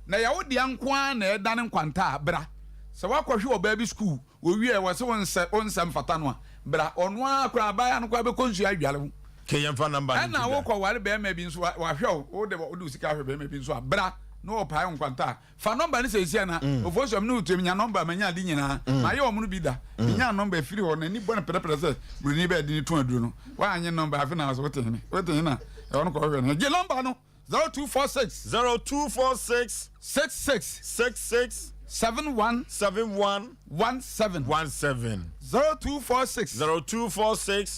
na yɛ wo de ankoa na ɛdane nkwanta bra sɛ wakɔhwe oba bi school wo wie wɔ sɛ onsɛm fata no a bra ɔno akora baya no kwa be konsu adwale ho ke yɛmfa number no na wokɔ ware be ma bi nso wahwɛ wo de usika hwɛ be ma bi nso a bra no opa nkwanta fa number ne sɛ na ofosom no utu nya number manya ade nyina ma yɛ ɔmo no bi da nya number firi hɔ na ni bɔ ne pɛpɛpɛ sɛ bruni be ade ni to aduro no wa anye number afi na so wote na ɔno kɔ hwɛ no gye number no 0246 66 71 17 0246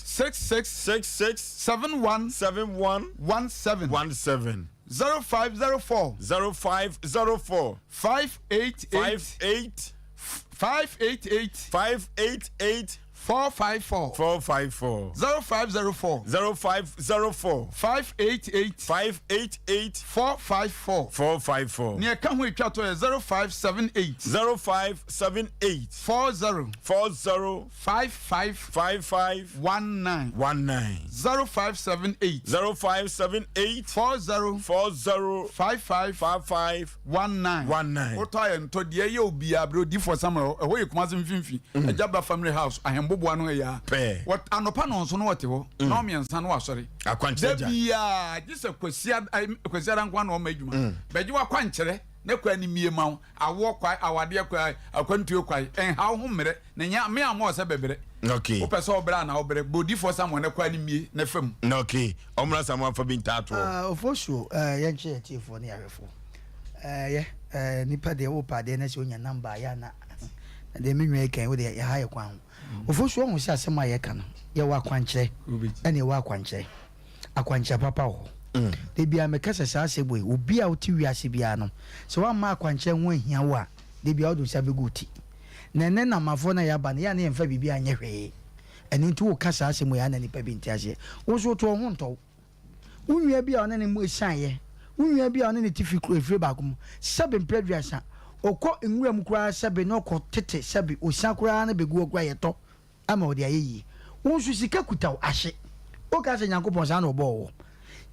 66 71 17 0504 588 454 0504 588 454 ne ka ho etwa to 0578 40 55 19 0578 40 55 19 what I am to de ye obi abro di for Samuel e ho yekumase mfimfi Ajaba family house ahemboboa no ya what anopa no so no wote ho na o miensa no wasori akwankyere bia gise kwasiara nkwa na o madwuma beji wa kwankyere na kwa ni mie ma awo kwa awade kwa akwantuo kwa en ha ho mmere na nya me amo se bebere okay opese obra na obere bodi for Samuel na kwa ni mie na fam okay omra Samuel fa bintato Oforisuo yenche tifo ne ahwefo nipa de wo pa de na se onya number ya na de menwe kan wo de ya ha ye kwan Oforisuo ho se asema ye ka no ye wa kwankyere ene wa kwankyere akwankyere papa ho de bia me kasa sa aseboy obi a oti wiase bia no so wa ma akwankyere ho ahia wo a de bia odo sa beguti na ne na mafo na ya ba na ya na emfa bibia anye hwe ene nti wo kasa asemo ya na nipa bi ntiase wo so to ho nto unwia bia ona ne mu ehyan ye unwia bia ona ne tifi kro efre ba kom sebe mpredwasa okọ enwura mu kura sebe na okọ tete sebe osan kura na begu okura ye to ama odi ayeyi wo so sika kutaw ahye o ka se Nyankopon sa na obo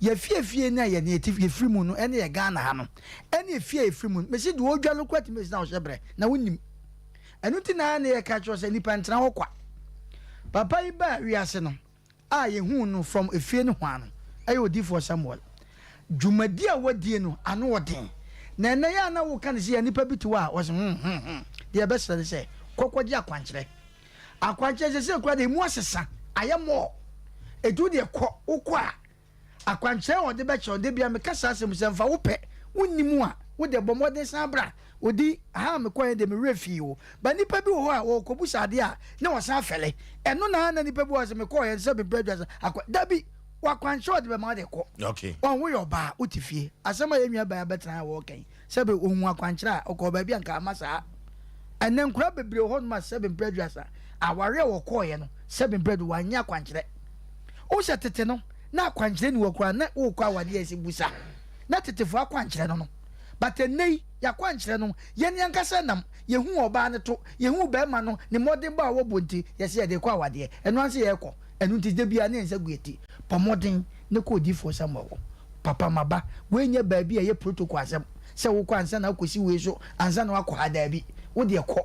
ye fie na ye ne tifi efri mu no ene ye Ghana ha no ene efri mu me se de odwalo kwati me se na ohyebre na wonim enu ti na ye ka cho se nipa ntena ho kwa papa yi ba wiase no a ye hu no from efie no hwa no ayo odi for Samuel dwumadi a wadie no ano oden na na ya na wo kan se ya nipa bitu a wo se de be se kokwaji akwankyere se kwa de mu asesa ayemo edu de kɔ ukwa akwankyere wo de be che de bia me kasa asem se mfa wo pɛ wonnimu a wo de bomode san bra odi ha me kɔ de me refi o ba nipa bi wo ho a wo kobusa de a na wo san fɛle ɛno na nipa bi wo se me kɔ ye se be bread akwa dabi wakwankyere de be ma de kɔ okay on wo yo ba utifie asema ye nwa ba betra wo kan se be ohun akwankyere a okɔ ba bi anka amasa enen kura bebre ho no ma se be bread aware wo kɔ ye no se be bread wa nya akwankyere o se tete no na akwankyere ni wo kura na wo kɔ awade esi busa na tetefo akwankyere no but enei ya kwankyere no ye ne ankasa nam ye hu oba ne to ye hu ba ma no ne modern ba wo bonti ye se ye de kɔ awade eno anse ye kɔ enu ti de bia ne nsa gueti pomodin ne ko di for Samuel papa maba we nya ba bi ye protocol asem se wo kɔ ansa na akosi we so ansa na akɔ ha da bi wo de kɔ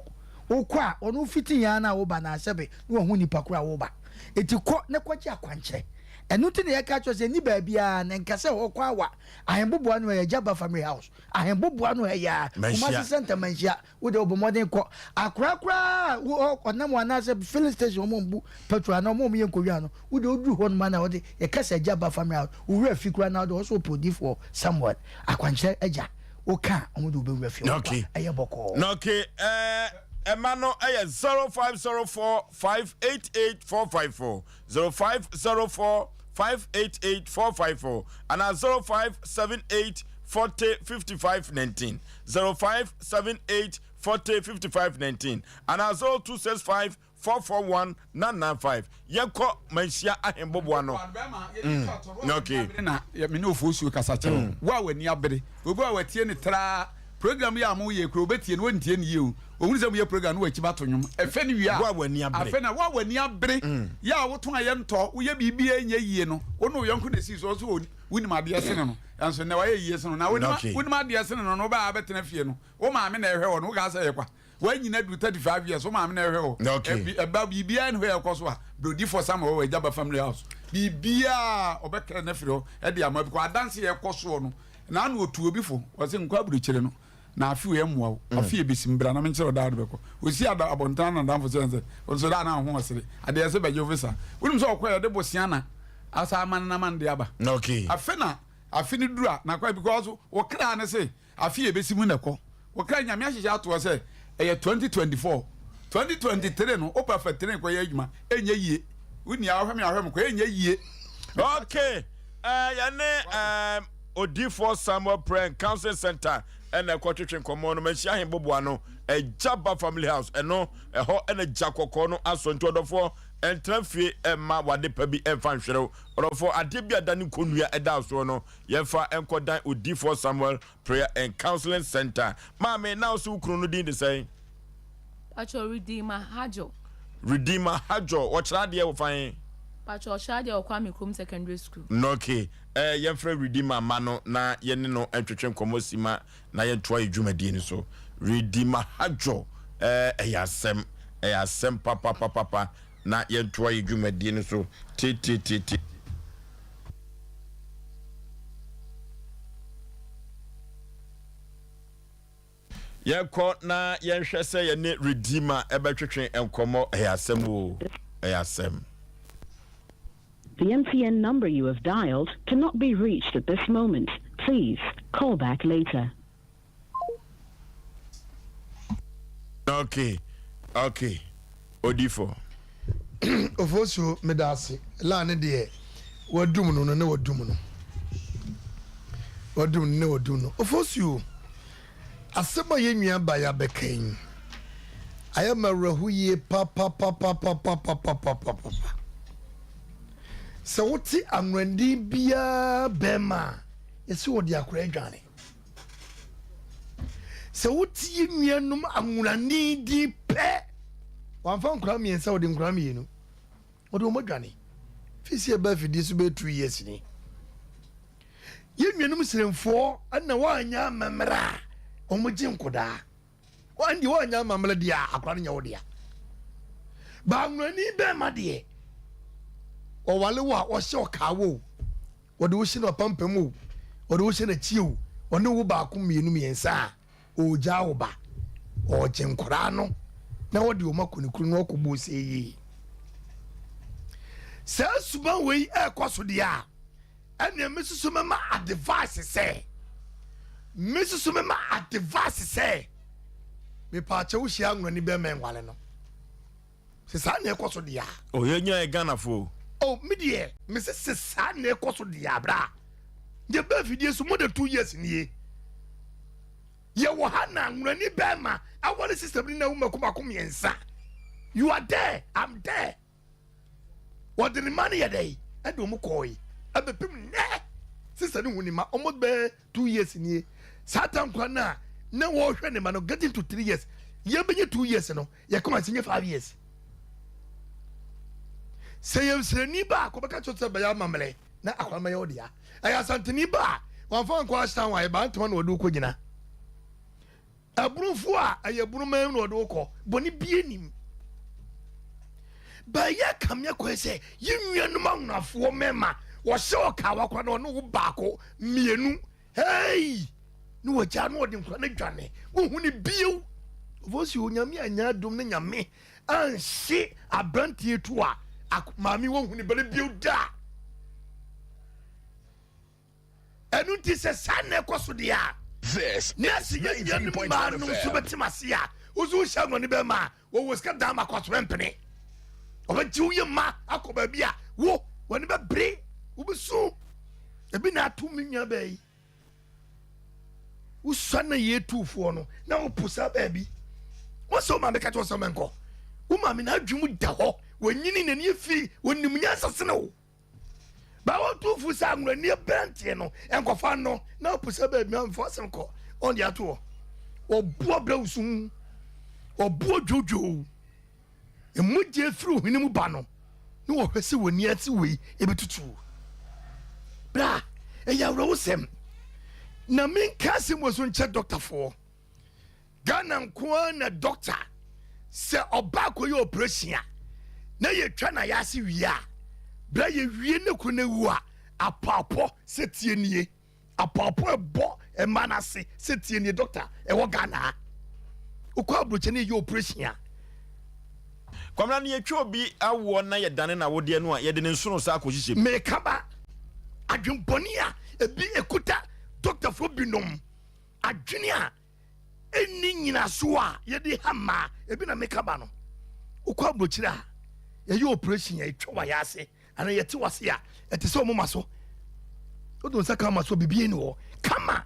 wo kɔ a onu fiti ya na wo ba na asebe wo hu nipa kura wo ba eti kɔ ne kɔ gye akwankyere enu ti ne ye ka cho se ni ba bia ne nkase wo kɔ awa ahemboboa no ye Jaba family house ahemboboa no ya kuma center manhia wo de obomodin kɔ akrakra wo onam wana se filling station mo mbu petrol na mo ye nkowia no wo de oduru ho no ma na wo de ye kasa Jaba family house wo re afikura na wo so podi for Samuel akwankyere agya oka omudu be refi okay eye boko okay Emano 0504 588 454 0504 588 454 and 0578 40 55 19 0578 40 55 19 and 0265 441 995 Yanko Mansia Ahembobuano. Okay. Me no Oforisuo kasa che. Wa wani abere. Obi a watie ne tra program ya mo ye kro betie no ntie ne ye o. Ohun se mo ye program no wa kiba to nwom. Efe ne wi a. Wa wani abere. Afe na wa wani abere. Ya wo ton aye nto, wo ye bibi enye yie no. Wo no yonko na si so so woni ma de ase no. Anso na wa ye yie se no. Na woni ma de ase no no ba abetena fie no. Wo ma me na ehwe wo no wo ga sa ye kwa. When you do 35 years, so I'm never okay. About BBI and where Coswa, Brody for some over Jabba family house. BBI or better nephew, Eddie, I'm a dance here, Coswano. Now, no two before was in Quabri Chileno. Now, a few M. A few Bissimbra, I'm in Soda. We see about Bontan and Danfos, or Sodana, who was it. I dare say by your visa. We don't quite the Bosiana as a man and a man, the other. Okay. A fena, a finny draw, now quite because what can I say? A few Bissimunico. What can you message out to us? 2024 2023 no o perfect train ko yejuma enye yie woni ahwem ko enye yie. Okay yane Odifo Samuel Prayer Council Center and a quartering common mention him bobuano a Jabba family house and no a ho and a Jacko no aso ntodofo entrafie emma wade pabi emfa nhwere orofo adebia dani konua eda so no yefa enkodan Odifo Samuel Prayer and Counseling Center mama now so kunu no din de say Pacho Redeemer Hajo what chade e wo fan Pacho chade o kwa Mikum Secondary School okay yemfre Redeemer mano na yene no entwetwe komosima na yentoa edwumadi ni so Redeemer Hajo eyasem papa na yentoa edwumadi ni so ti Yeko na yenhwe se ye ne Redeemer ebetwetwe enkomo eyasem. The MTN number you have dialed cannot be reached at this moment. Please call back later. Okay. Odifo. Oforisuo medase la ne de wadum no ne wadum no. Oforisuo asema yenua ba ya bekain. Ayama rahuye pa. So woti anwandi bia bema yesi wodi akora adwane. So woti yenuanum anwurani di pe. Wamfa nkura miensa wodi nkura mienu. Wodi omodwane. Fisi e ba fidi so be 2 years ni. Yenuanum siremfo ana wanya mamra. Omoji nkoda. Wandi wanya mamra dia akora nya wodi a. Ba anwurani bema de o wale wa o se o kawo o de wo se no pampamu o de wo se na chiu o ne wo ba ko mienu miensa o ja wo ba o jenkora no na wo de o makonikuru no ko bo se yi se suba we e kwaso de a ene mesusu mema advice se me pa che wo hia anwani be menwale no se sa na e kwaso de a o yenya e Ghana fo. Oh, media, Mrs. Sane Cosso Diabra. The birthday so more than 2 years in ye. Yawana, Rani Bama, I want to see Sabrina Umakumakumi and Sa. You are there, I'm there. What the money a day? I don't mukoi. I be pim ne. Sister Nunima, almost bear 2 years in ye. Satan Kwana, no war man getting to 3 years. You been 2 years, no, you come and sing 5 years. Say ni ba ko baka chotse ba ya mamle na akwama ya odia aya santini ba wan fa nko astan wa ba ntoma na odu ko gina abrufu a ayaburu man na odu ko boni bienim ba ya kamya ko se yinwanu manafo mema wo se o ka wa kwa na no ba ko mienu hey no wa ja no odi nkwa na dwane wo hu ni biu vosi onyame anya dum na nyame anhye abrantie tu a mami won huni bele biuda enu ti se sanne koso dia This Nasi is ya 93.1 ma no FM. so betimasiya. Uzu shango ni be ma. Wo wo ska da ma kwatwempene. Obeti wo ma akoba bia. Wo woni be bre. Wo be so. Ebi na atu minya be. Wo swana ye tufo no. Na wo pusa ba bi. Wo so ma be ka to so menko. Wo ma me na adwumu da ho. Wonyini na ne fi wonim nya sase no. Ba wo tufu sa ngro ne brantie no. Enkofa no na wo pusa ba bi am fo senko. On dia to. Obuo brawsum. Obuo jojo. Emuje fru hinimu ba no. Ne wo hwese woni ati wei ebetutu. Bra, eya wro sem. Na min kasi mo so nche doctor for. Ghana nko na doctor se oba koye operation na ye twa na ya se wi a. Bra ye wie ne ko na wu a apapo se tie nie. Apapo ebo e manase se tie nie doctor e wo Ghana. Ukwa abroche ne ye operation a. Kwamna ne yetwa obi awo na ye dane na wode no a ye de ne nsono sa akohihye. Me kaba adwemponi a ebi ekuta doctor fo binom adwene a eni nyina so a ye de hama ebi na me kaba no. Ukwa abroche a ye ye operation ye twa wa ya ase ana ye te wase a ete se omoma so. Odo saka ma so bibie ni wo kama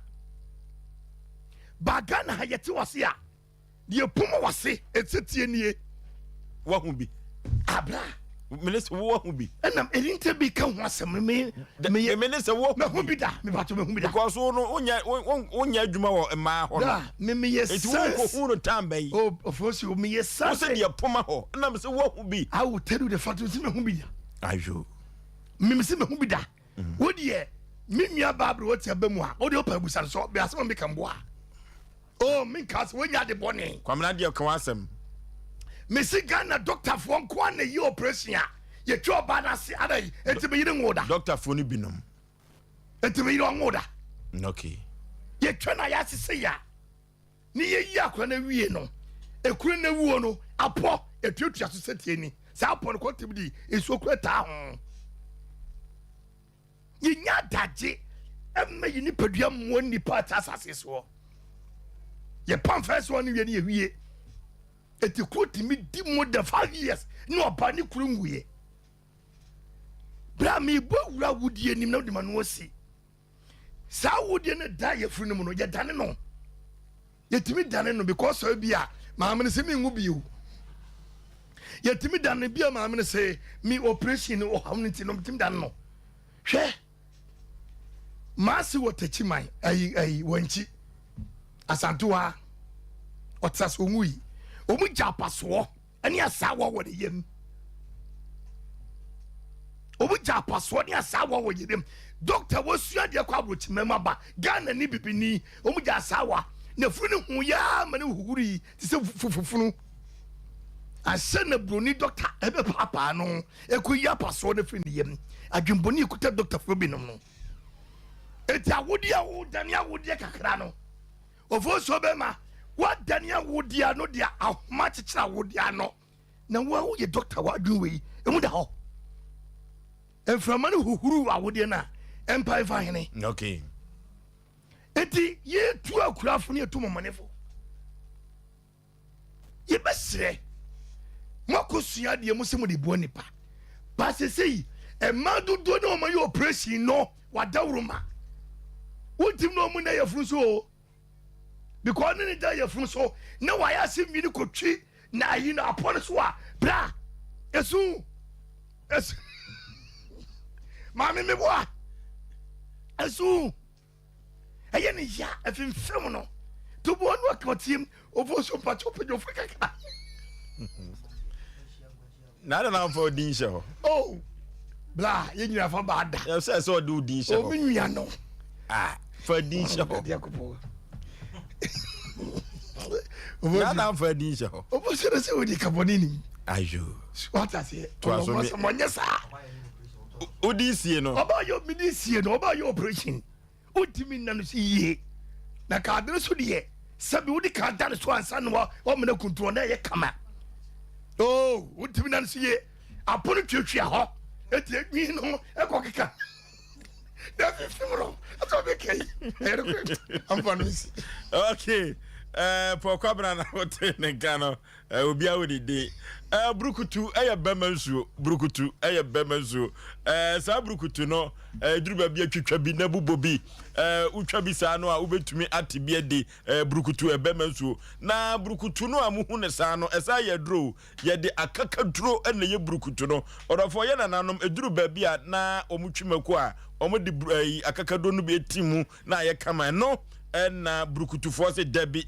bagana ha ye te wase a ye pomo wase etetie nie wa hu bi abra minister wo hu bi enam erinte bi ka ho asem me minister wo hu bi da me bato me hu bi da because no onya adwuma wo ma ho da me yes eti wo ko hu no tamba yi oh of course you me yes wo se de poma ho enam se wo hu bi I will tell you the fact you see me hu bi da ajo me se me hu bi da wo de me nua babro what aba mu a wo de opa busa so be asem me kan bo a oh me kas wo nya de bone kwamna de kan asem Mesi Ghana doctor for nko na yi operation a ye twa ba na se adai enti yire ngoda doctor for ni binom enti yire ngoda okay ye twa na ya sese ya ni ye yi akwa na wie no ekuru na wuo no apo etuatua so setie ni sa apo no kotibdi esu okura ta ho ye nya daje emme yi ni padua mo ni part asase so ye pam first one wie ni ye wie eti quote me di more than 5 years no oba ni kuru nwuye bra me bo wura wudie nim na de manu osi sa wudie ne da ye furu no ye dane no ye timi dane no because so bia ma amene se me ngu biu ye timi dane bia ma amene se me operation o hamnti no timi dane no hwe ma si wotachi man ai wanchi asantuwa otsas onwui omu japaso ani asawa wo de yem omu japaso ani asawa wo yem doctor wo sua de kwa abrochi mema ba Ghana ni bibini omu jasawa na funu hu ya mane huhuri ti se fufufunu ase na broni doctor ebe papa no ekoyi apaso na funu yem adwemboni ekuta doctor fo binom no eti awodi awo dani awodi kakra no ofo so be ma what Daniel would dia no dia how much it's would dia no na wo ye doctor what do we emu da ho en from man huhuru awode na empire fa hene okay eti ye tu akura fo ne tu momonefo ye besre makosua de mu se mu de bo nipa ba se sei e madu do no ma ye operation no wadawruma wotim no mu na ye furu so because ni da ye fun so na wa ya se mi ni ko twi na yi na apon so a bra esu mami me boa esu eye ni ya efin fem no to bo no akotim ovo so pa chope jo frika ka na da na for din show oh bra ye nyina fa ba da ye say so do din show o mi nua no for din show Nada for din show. Obo se odi kaboni ni. Ayo. What I say? To aso me. Monyesa. Odi sie no. Oba yo mi di sie no, oba yo operation. Otimi na no si ye. Na ka adre so de sabi odi ka dare so ansa no o me na kuntu na ye kama. Oh, otimi na no si ye. Apono twetwe ho. Eti egwi no ekokeka. That's 50 wrong. That's what okay. I'm fun with Okay. For Cabra na hotel Negano, will be out the day. Brukutu, Bemansu, Brukutu, Bemansu, Sa Brukutu no, Druba be a Chuchabi, Nabu Bobi, Uchabi Sano, Ube to me at Tibiadi, Brukutu, Bemansu. Na Brukutu no, Amuhune Sano, as I drew, yet the Akaka draw and the Brukutu no, or for Yananum, a Drew Babia, na Omuchimakwa, Omodi Akaka don't be a timu, na ya kama no. Na Brukutu for say Debbie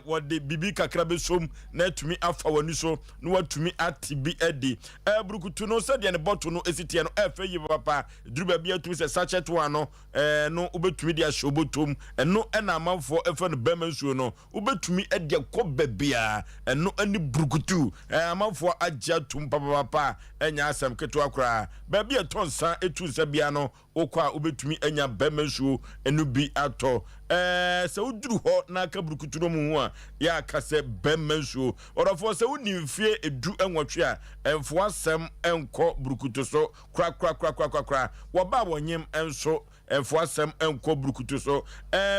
what the bibi kakrabe som na to me afa wani so no what to me at TB Eddie Brukutu no said the bottle no esiti no efe yi papa druba bia to say sachet one no no ubetumi dia shobotom no na amanfo efe no bemansuo no ubetumi ede koba bia no ani Brukutu amanfo agya tum papa enya asem keto akra ba bia tonsa etu nsa bia no okwa ubetumi enya bemansuo enu bi ato se uduru ho na ka Brukutu no mu a ya ka se bemansuo orofo se unimfie edu enwotwe a enfo asem enko Brukutu so kra wo ba wonyem enso enfo asem enko Brukutu so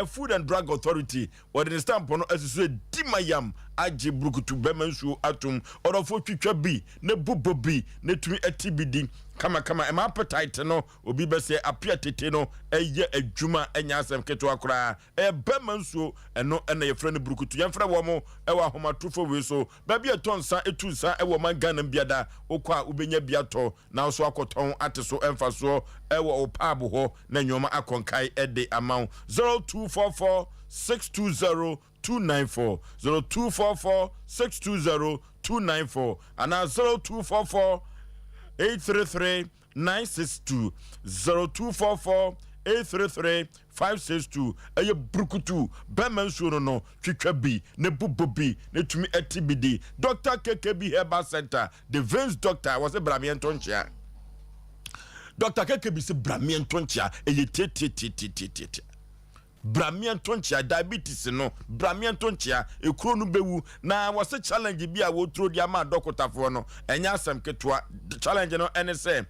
Food and Drug Authority what the stamp no asiso dimayam age Brukutu bemansuo atum orofo twitwa bi ne bobo bi ne tumi atibidi kama em appetite no obi be say apia tete no eye adwuma enya asem keto akora bemansuo eno na ye frɛ no Brukutu ye frɛ wo mo ewa homatofo we so ba bia tonsa etunsa ewo man Ghana biada okwa ubenya biato na so akoton ate so emfa so ewo opabo ho na nyoma akonkai ede amount 0244 620 294 0244 620 294 and 0244 833-962 0244 833-562 eye Brukutu bemansuo no twitwa bi ne bubobi ne tumi atibidi Dr. KKB Herbal Center the veins doctor was a Bramian Tonchia Dr. KKB se Bramian Tonchia eye tete Bramian Tonchia diabetes no Bramian Tonchia ekro no bewu na wose challenge bi a wo tro dia ma dokotafo no enya asem ketwa challenge no NSA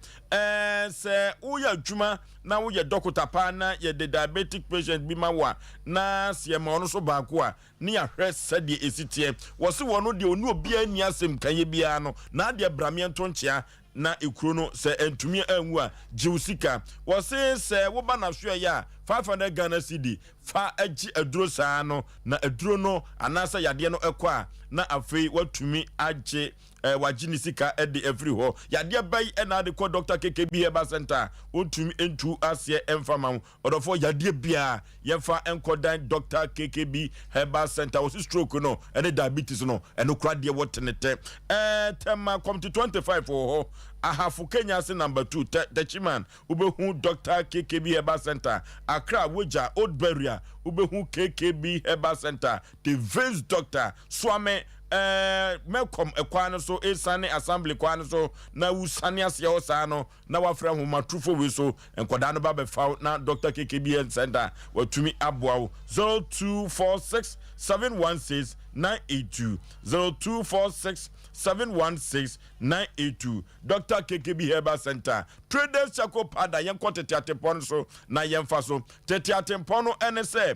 se uya adwuma na wo ye dokotapa na ye the diabetic patient bi ma wa na se ma ono so ba ko a ne ya hwɛ sɛde esitie wose wono de onu obi ani asem kanye bia no na de Bramian Tonchia na ekro no se entumi anwu a jiusika wose se wo ba na hwe ya 500 Ghana cedi fa agi aduro saa no na aduro no anasa yade no ekwa na afei watumi age wagini sika edi every ho yade bai na de ko Dr. KKB Herbal Center otumi entu ase emfama odofo yade bia yefa enkodan Dr. KKB Herbal Center was stroke no and diabetes no and okra de wotenete tema come to 25 ho ahafu Kenya se number 2 Techiman ubehu Dr. KKB Herbal Center Accra Woja Old Barrier ubehu KKB Herbal Center the veins doctor Swame Melcom ekwan so esane assembly kwan so na usane ase o sa no na wafra homa trufo we so enkoda no ba be fa na Dr. KKB Center watumi aboa 0246 716 982 0246 716-982 Dr. KKB Herbal Center Traders Chako Pada Yanko Tetiatempon so na yemfa so Tetiatempon no NSA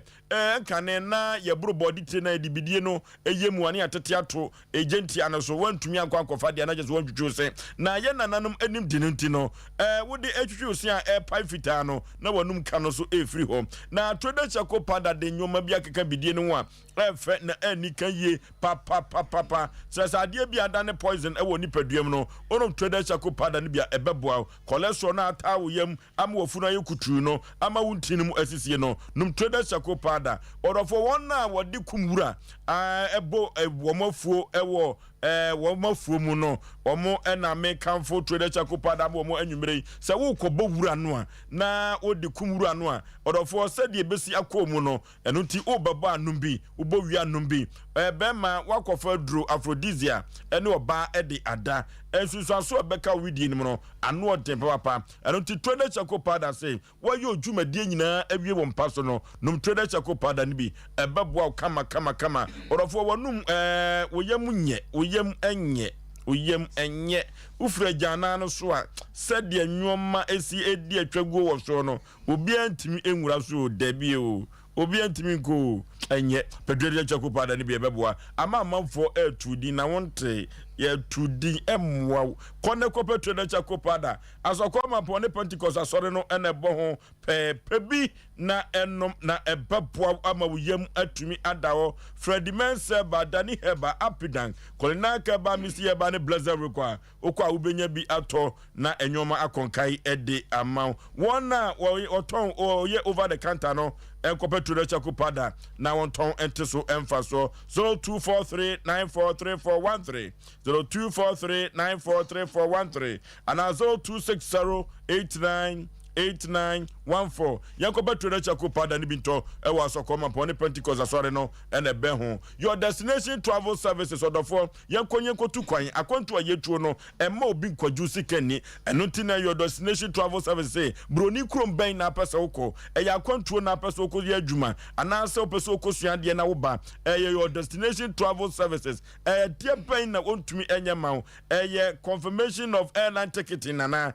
kane na yebro body tina dibidie no eyemu ane atetiato agenti ana so wantumi akwa dia na jeso wantwutwo se na ye nananom anim dinenti no wode atwutwo se a pipe fita no na wanum ka no so free home na Traders Chako Pada de nyoma bia keka bidie no a efe na anika ye papa sasa de bia dane poison ewo nipaduam no onom Traders Chako Pada ne bia ebeboa cholesterol na atawo yam ama wafuna yekuturu no ama wuntini mu asisie no num Traders Chako Pada orofo won na wodi kumwura ebo womafuo ewo womafuo mu no omo na me kanfo Traders Chako Pada mo omo anwumre se wo kobo wura no a na odi kumwura no a orofo se de besi akomu no eno ti obaba anum bi ubo wi anum bi bema wakofa duro aphrodisia ene oba ede ada ensusu aso obeka widi ni no anu odempa papa eno ti Traders Chako Pada say wayo odwumadie nyina awie wo mpaso no num Traders Chako Pada ni bi ebeboa kama orofo wonum woyam nye woyam enye oyem enye ufre jana no so a said de nwoma esi edi atwago wo so no obi antimi enwura so dabi o obi antimi ko enye pedre chakopa da ne bi ebeboa ama amanfo atudi na wonte ye tudi emwa kone ko pedre chakopa da asokoma po ne Pentecost asore no enebo ho pebi na enom na ebeboa ama woyem atumi adawo Freddy Mense ba dani heba apidan kolina ka ba misi heba ne blazer rekwa okwa ubenya bi ato na enyoma akonkai ede amount wona oton oye over the counter no enkope to the chakupada na wonton entiso emfaso 0243943413 0243943413 and 0260898914 yankope to the chakupada ni binto ewa sokoma poni Pentecost asore no ene be ho your destination travel services odofo yankonye kotu kwan akonto ayetuo no emma obi kwaju sikani enunti your destination travel services broni krom ben na pese woko eya akonto na pese woko ye adwuma anase pese woko suade na wo ba your destination travel services tie ben na ontumi enyama confirmation of airline ticketing ana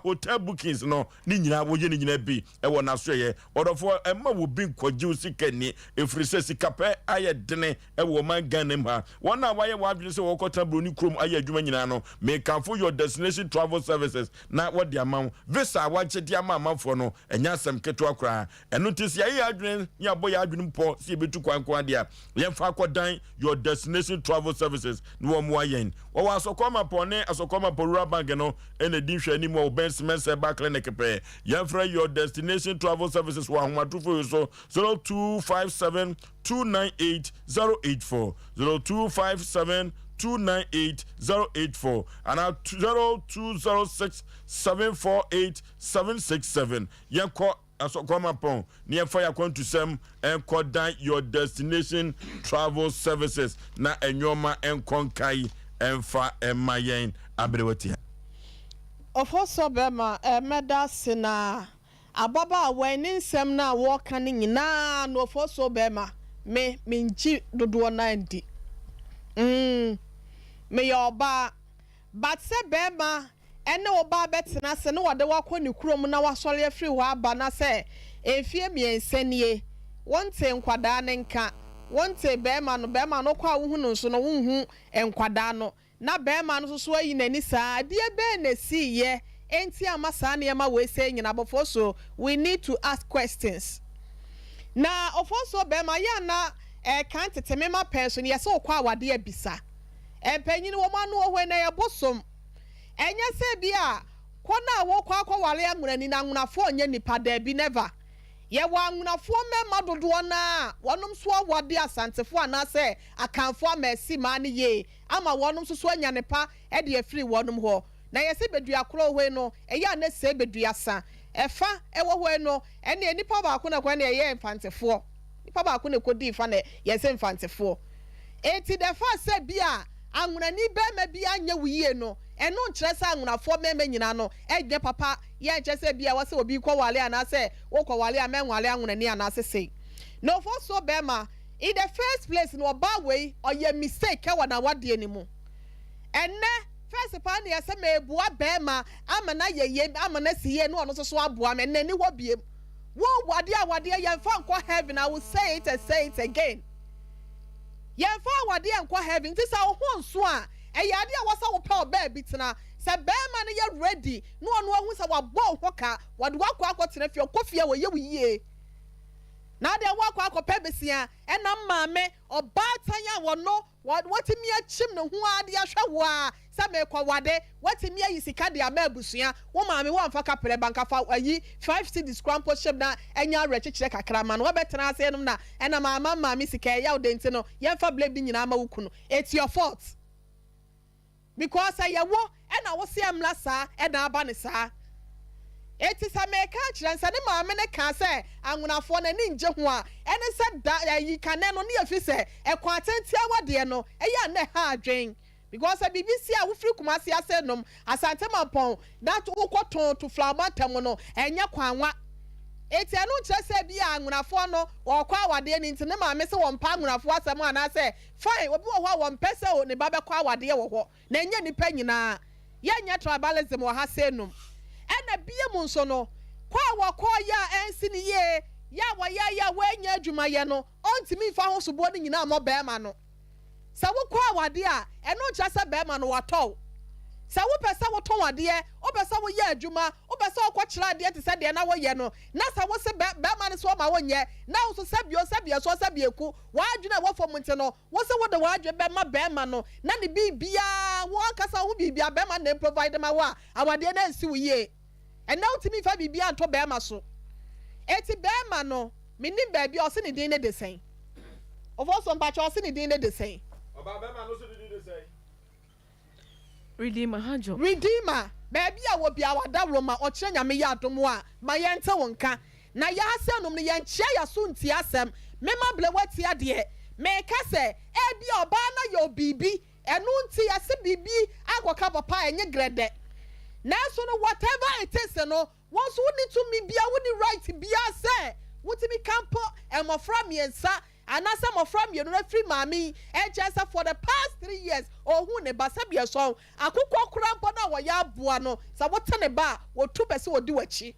hotel bookings no ni nyina wo ye ni nyina bi ewo na so ye odofo emma wo bi kwaju sikani efrise sikape aye dene ewo man ganem ha wona waye wadwene se wokota broni krom aye adwuma nyina no make for your destination travel services na what the amount visa wache di amamfo no enya asem keto akra eno tisi aye adwene ya boy adwene mpo se betu kwankwa dia yemfa akodan your destination travel services no mo ayen wo asokoma pone asokoma porura bank no ene di hwe ni mo ben semester ba clinic pe yemfra your destination travel services wa homatufo so 0257 298-084 0257-298-084 and now 0206-748-767 yanko asokoma pon near fire to sem and kodan your destination travel services na enyoma and konkai and fa emayen abrewati Ofoso bema medasina ababa weni nsem na woka ni nyina no ofoso bema me minji dodo na ndi me yoba but se bema ene oba betena se ne wode wakọ ni kurom na wasole afiri ho aba na se efie miensenie wonte nkwada ne nka wonte bema no kwa wo hu no so no wo hu enkwada no na bema no so ayi nani saa de be na siye enti amasa na yema we say nyina bofo so we need to ask questions na ofoso bema ya na kan teteme ma person ye so kwa wade abisa empanyin wo ma no ho na ye bosom enye se bia kona wo kwa wale anwurani na anwunafo onye nipa da bi never ye wa anwunafo mema dodo na wonom so wade asantefo anase akanfo amasi ma ne ye ama wonom so anya nepa e de afiri wonom ho na ye se bedua kro hwe no eya na se bedua sa efa ewo hwe no ene nipa ba ko na kwa na ye mfantefo nipa ba ko na kodi fa na ye se mfantefo eti de fa se bia anwurani be ma bia anya wiye no eno nkyerɛ sɛ anwunafo meme nyina no edwe papa ye nkyerɛ sɛ bia wase obi kɔ wale anase wo kɔ wale amenwale anwunani anase sei no for so bema in the first place no ba we oye mistake wa na wade ni mu enne first pa na yɛsɛ mebua bema amana ye amana siye no ɔno so aboa me nani hɔ biem wo wade yɛmfa nkɔ heaven. I will say it again yɛmfa wade nkɔ heaven ti sa wo ho nso a eyade a wasa wo pa oba bitina se bema ne ye ready no ono ahu se wabɔ ho ka wade wakɔ akɔtena fie kɔfie wo ye wiye na de wakɔ akɔpɛ besia ɛna maame oba tanya wo no watimi achim ne ho ade ahwɛ wo a se me kɔ wade watimi ayi sika de aba abusua wo maame wo amfa kapere banka fa ayi 5 cedis crampo ship na enya rekyekye kakra ma no wobɛtena ase enum na ɛna maame sika ya wo de nti no yɛmfa blame bi nyina ma wo kunu it's your fault. Because I wo and I was see amla sa and abane sa. It is a make and said ma me ne ka say anwunafo na ni nje ho a ene said that you can no near fi say e kwatenti awade no e ya ne ha adwen because a BBC a wo firi kumasi asenom asante mapon that wo kwaton to flamatam no enye kwanwa eti anu nkyerɛ bi a anwunafo no wɔkɔ awade ni nti ne maame se wɔn pa anwunafo asɛm ana sɛ fine obi wɔ hɔ a wɔn pɛ sɛ ne ba bɛkɔ awade wɔ hɔ na enye nipa nyinaa yɛnyɛ tribalism wɔ ha sɛ num ɛna bie mu nso no kɔ a wɔkɔ yɛ a ɛnsi ne yie yɛ a wɔyɛ yɛ a wɔanya adwumayɛ no ɔntumi mfa ho soboɔ no nyinaa mɔ bɛrima no sɛ wokɔ awade a ɛno nkyerɛ sɛ bɛrima no watɔw sɛ wopɛ sɛ wotɔn adeɛ wopɛ sɛ woyɛ adwuma wopɛ sɛ wokɔkyerɛ adeɛ te sɛ deɛ na woyɛ no na sɛ wo se bɛrima no so ɔma wonyɛ na wo so sɛbio so sɛbieku w'adwene a wɔfɔ mu nti no wo se wode w'adwene bɛma bɛrima no na ne biribiaa wɔnkasa ho biribiaa bɛrima na provide ma wo a awadeɛ no ansi wo yie ɛnɛ wotumi fa biribiaa ntɔ bɛrima so eti bɛrima no menim baabi a ɔse ne din ne de sɛn ɔfɔ so mpakyɛ ɔse ne din ne de sɛn ɔba bɛrima no so ne din de sɛn Redeemer hajo. Redeemer. Baby a wo bia wada roma ɔkyerɛ nyame yɛ adom a ma yɛnte wo nka. Na yɛ asɛm no yɛnkyia yɛ so nti asɛm. Mema ble wati adeɛ. Meka sɛ ebi ɔbaa na yɛ obibi. Ɛno nti yɛse bibi akɔka papa ɛnyɛ grɛdɛ. Nanso no whatever it is no, once wo need to me bia wo ni right bia sɛ wotimi kampo ɛmɔfra miɛnsa anasa mɔfra mienu na free mami ɛkyɛ for the past 3 years ohun ne ba sɛ bia so akokɔ kora mpo na wɔyɛ aboa no sɛ wote ne ba wotu pɛ sɛ wodi wachi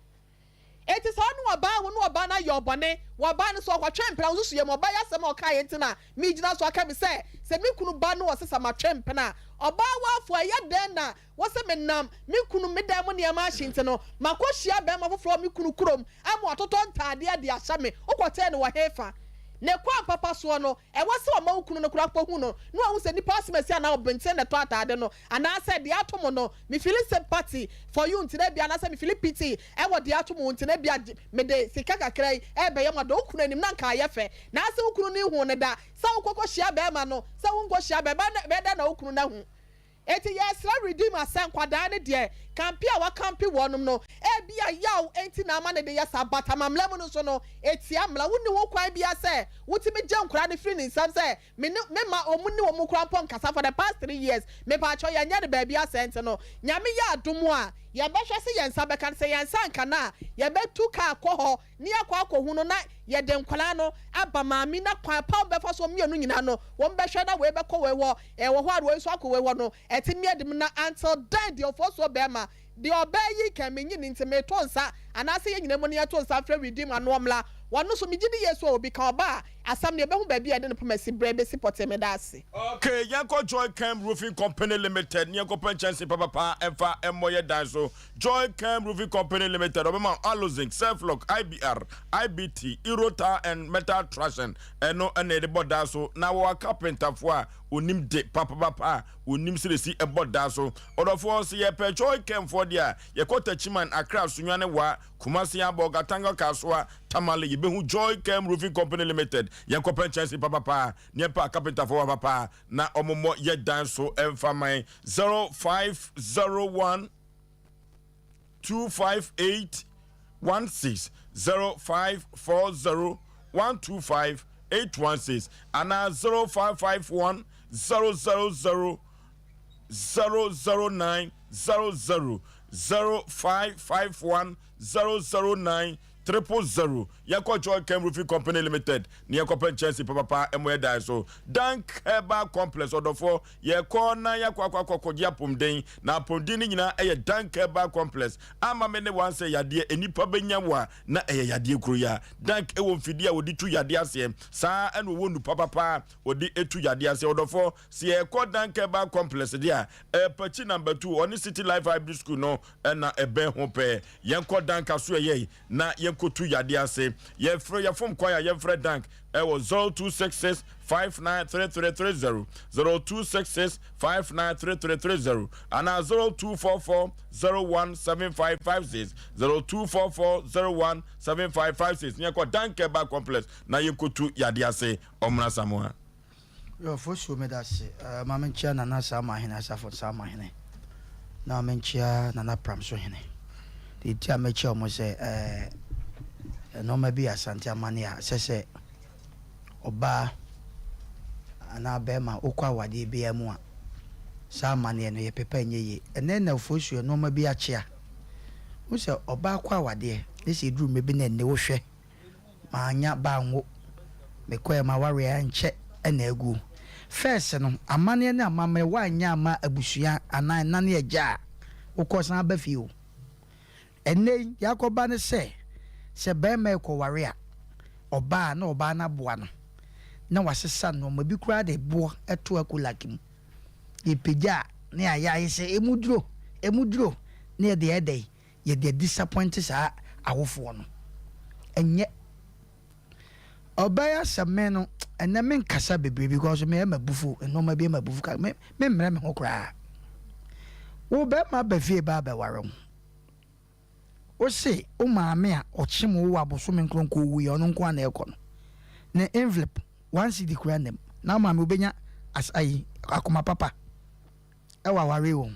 eti sɛ ɔno ɔbaa wo no ɔbaa na yɛ ɔbɔne wɔbaa no so ɔkɔtwɛn mpena wo so yɛ mɔbaa yɛ asɛm a ɔka yɛ ntina me gyina so aka mi sɛ me kunu ba no wɔse sɛ matwɛn mpena ɔbaa wafo ɛyɛ dɛn na wɔsɛ me nam me kunu me dan mu nneɛma ahye nti no makɔhyia bɛrima foforɔ me kunu kurom ama ɔtotɔ ntaadeɛ de ahyɛ me wokɔtɛɛ ne wɔ hefa ne kwa papa so no e wase o ma ukunu no kura kpohu no no a wo se nipa asemasi ana obenten ne to atade no ana se de atomo no me feel sympathy for you ntine bia na se me feel pity e wo de atomo ntine bia me de sika kakra e be ye ma do ukunu anim na nka ye fe na se ukunu ni hu ne da se wo kokko hia be ma no se wo ngo hia be da na ukunu na hu eti yes la redeemer sen kwada ne de kampi a wa kampi wonum no e bia yaw enti na ama ne de yes abata mamlem no so no eti amla woni wo kwan bia se wotimi gye nkura ne free ne nsam se me ma omuni wo mu kura pon kasa for the past 3 years me pa cho ya nya de baabi asent no nyame ya adomu a ya behwe se yensa beka se yensa nka na ya betu ka akọ ne akọ akọhu no na ye de nkwala no aba maami na kwan pa befa so mienu nyina no wo behwe na we bekọ we wo e wo ho ado we so akọ we wo no etimi edim na until then the ofoso be ma the obeyi kan menyi ni ntime to nsa anase ye nyina mo ne to nsa fra redeem anomla wonu so migidi yeso obi kan oba asam ne be hu ba bia de no pamasi brebe support me da ase okay yanko Joy Cam Roofing Company Limited ne yanko penchance papa emfa emoye dan so Joy Cam Roofing Company Limited obema Alozink Self-Lock IBR IBT Irota and Metal Trashing eno ene de boda so na wa carpenter fo a onim de papa onim seresi e boda so odofo se ye pe Joy Cam for dia ye kota chiman Accra sunwane wa Kumasi Aboga Tango Kaswa Tamale yibehu Joy Cam Roofing Company Limited yanko penchance papa nepa carpenter for papa na omomo ye dan so emfa man 0501 258 16 0540 125 816 and 0551 000 009 00 0551 009 000 Yako Joy Cam Roofing Company Limited ni yako penchance papa emoye dai so Dank Herbal Complex odofo yako na yako akwakodia pomden na pomden nyina eye Dank Herbal Complex ama me ne wan say yade enipa benya wa na eye yade kuro ya Dank ewo mfidi a odi tu yade ase saa eno wo nu papa odi etu yade ase odofo se yako Dank Herbal Complex dia pachi number 2 oni City Life Hybrid School no na ebe ho pe yanko Dank aso ye na yanko tu yade ase ye free ya from choir ye free Dank was 0266 593330 0266 593330 and 0244 017556 0244 017556 nyako Dank Herbal Complex na yekutu yadiase omna samoa yo fosu medase mamenchia na na sama hina safo sama hina na menchia na na pramso hina di tia mechia mo se no maybe asante amania sese oba ana bema okwa wade bia mu a sa mane no ye pepa nyeye ene na fosuo no maybe achia wo se oba kwa wade this is room maybe ne wo hwe ma anya ba nwo me koye ma ware anche na egu first no amane na amamre wa anya ama abusua anan na ne agya ukosan ba fi o enne yakoba ne se be me ko ware a oba na oba na boa no na wasesa no ma bi kura de bo eto akulakim ipeja ne aya se emuduro ne de edey ye de disappoint sa awofo no enye obaya same no enne men kasa bebre because me mabufu eno ma bi mabufu ka me mre me hokra wo be ma ba fie ba warem o se o maame a ochim wo aboso men kronko wu ye ono nko na ekọ no ne envelope once the random na maame obenya as ai akoma papa e wa ware wo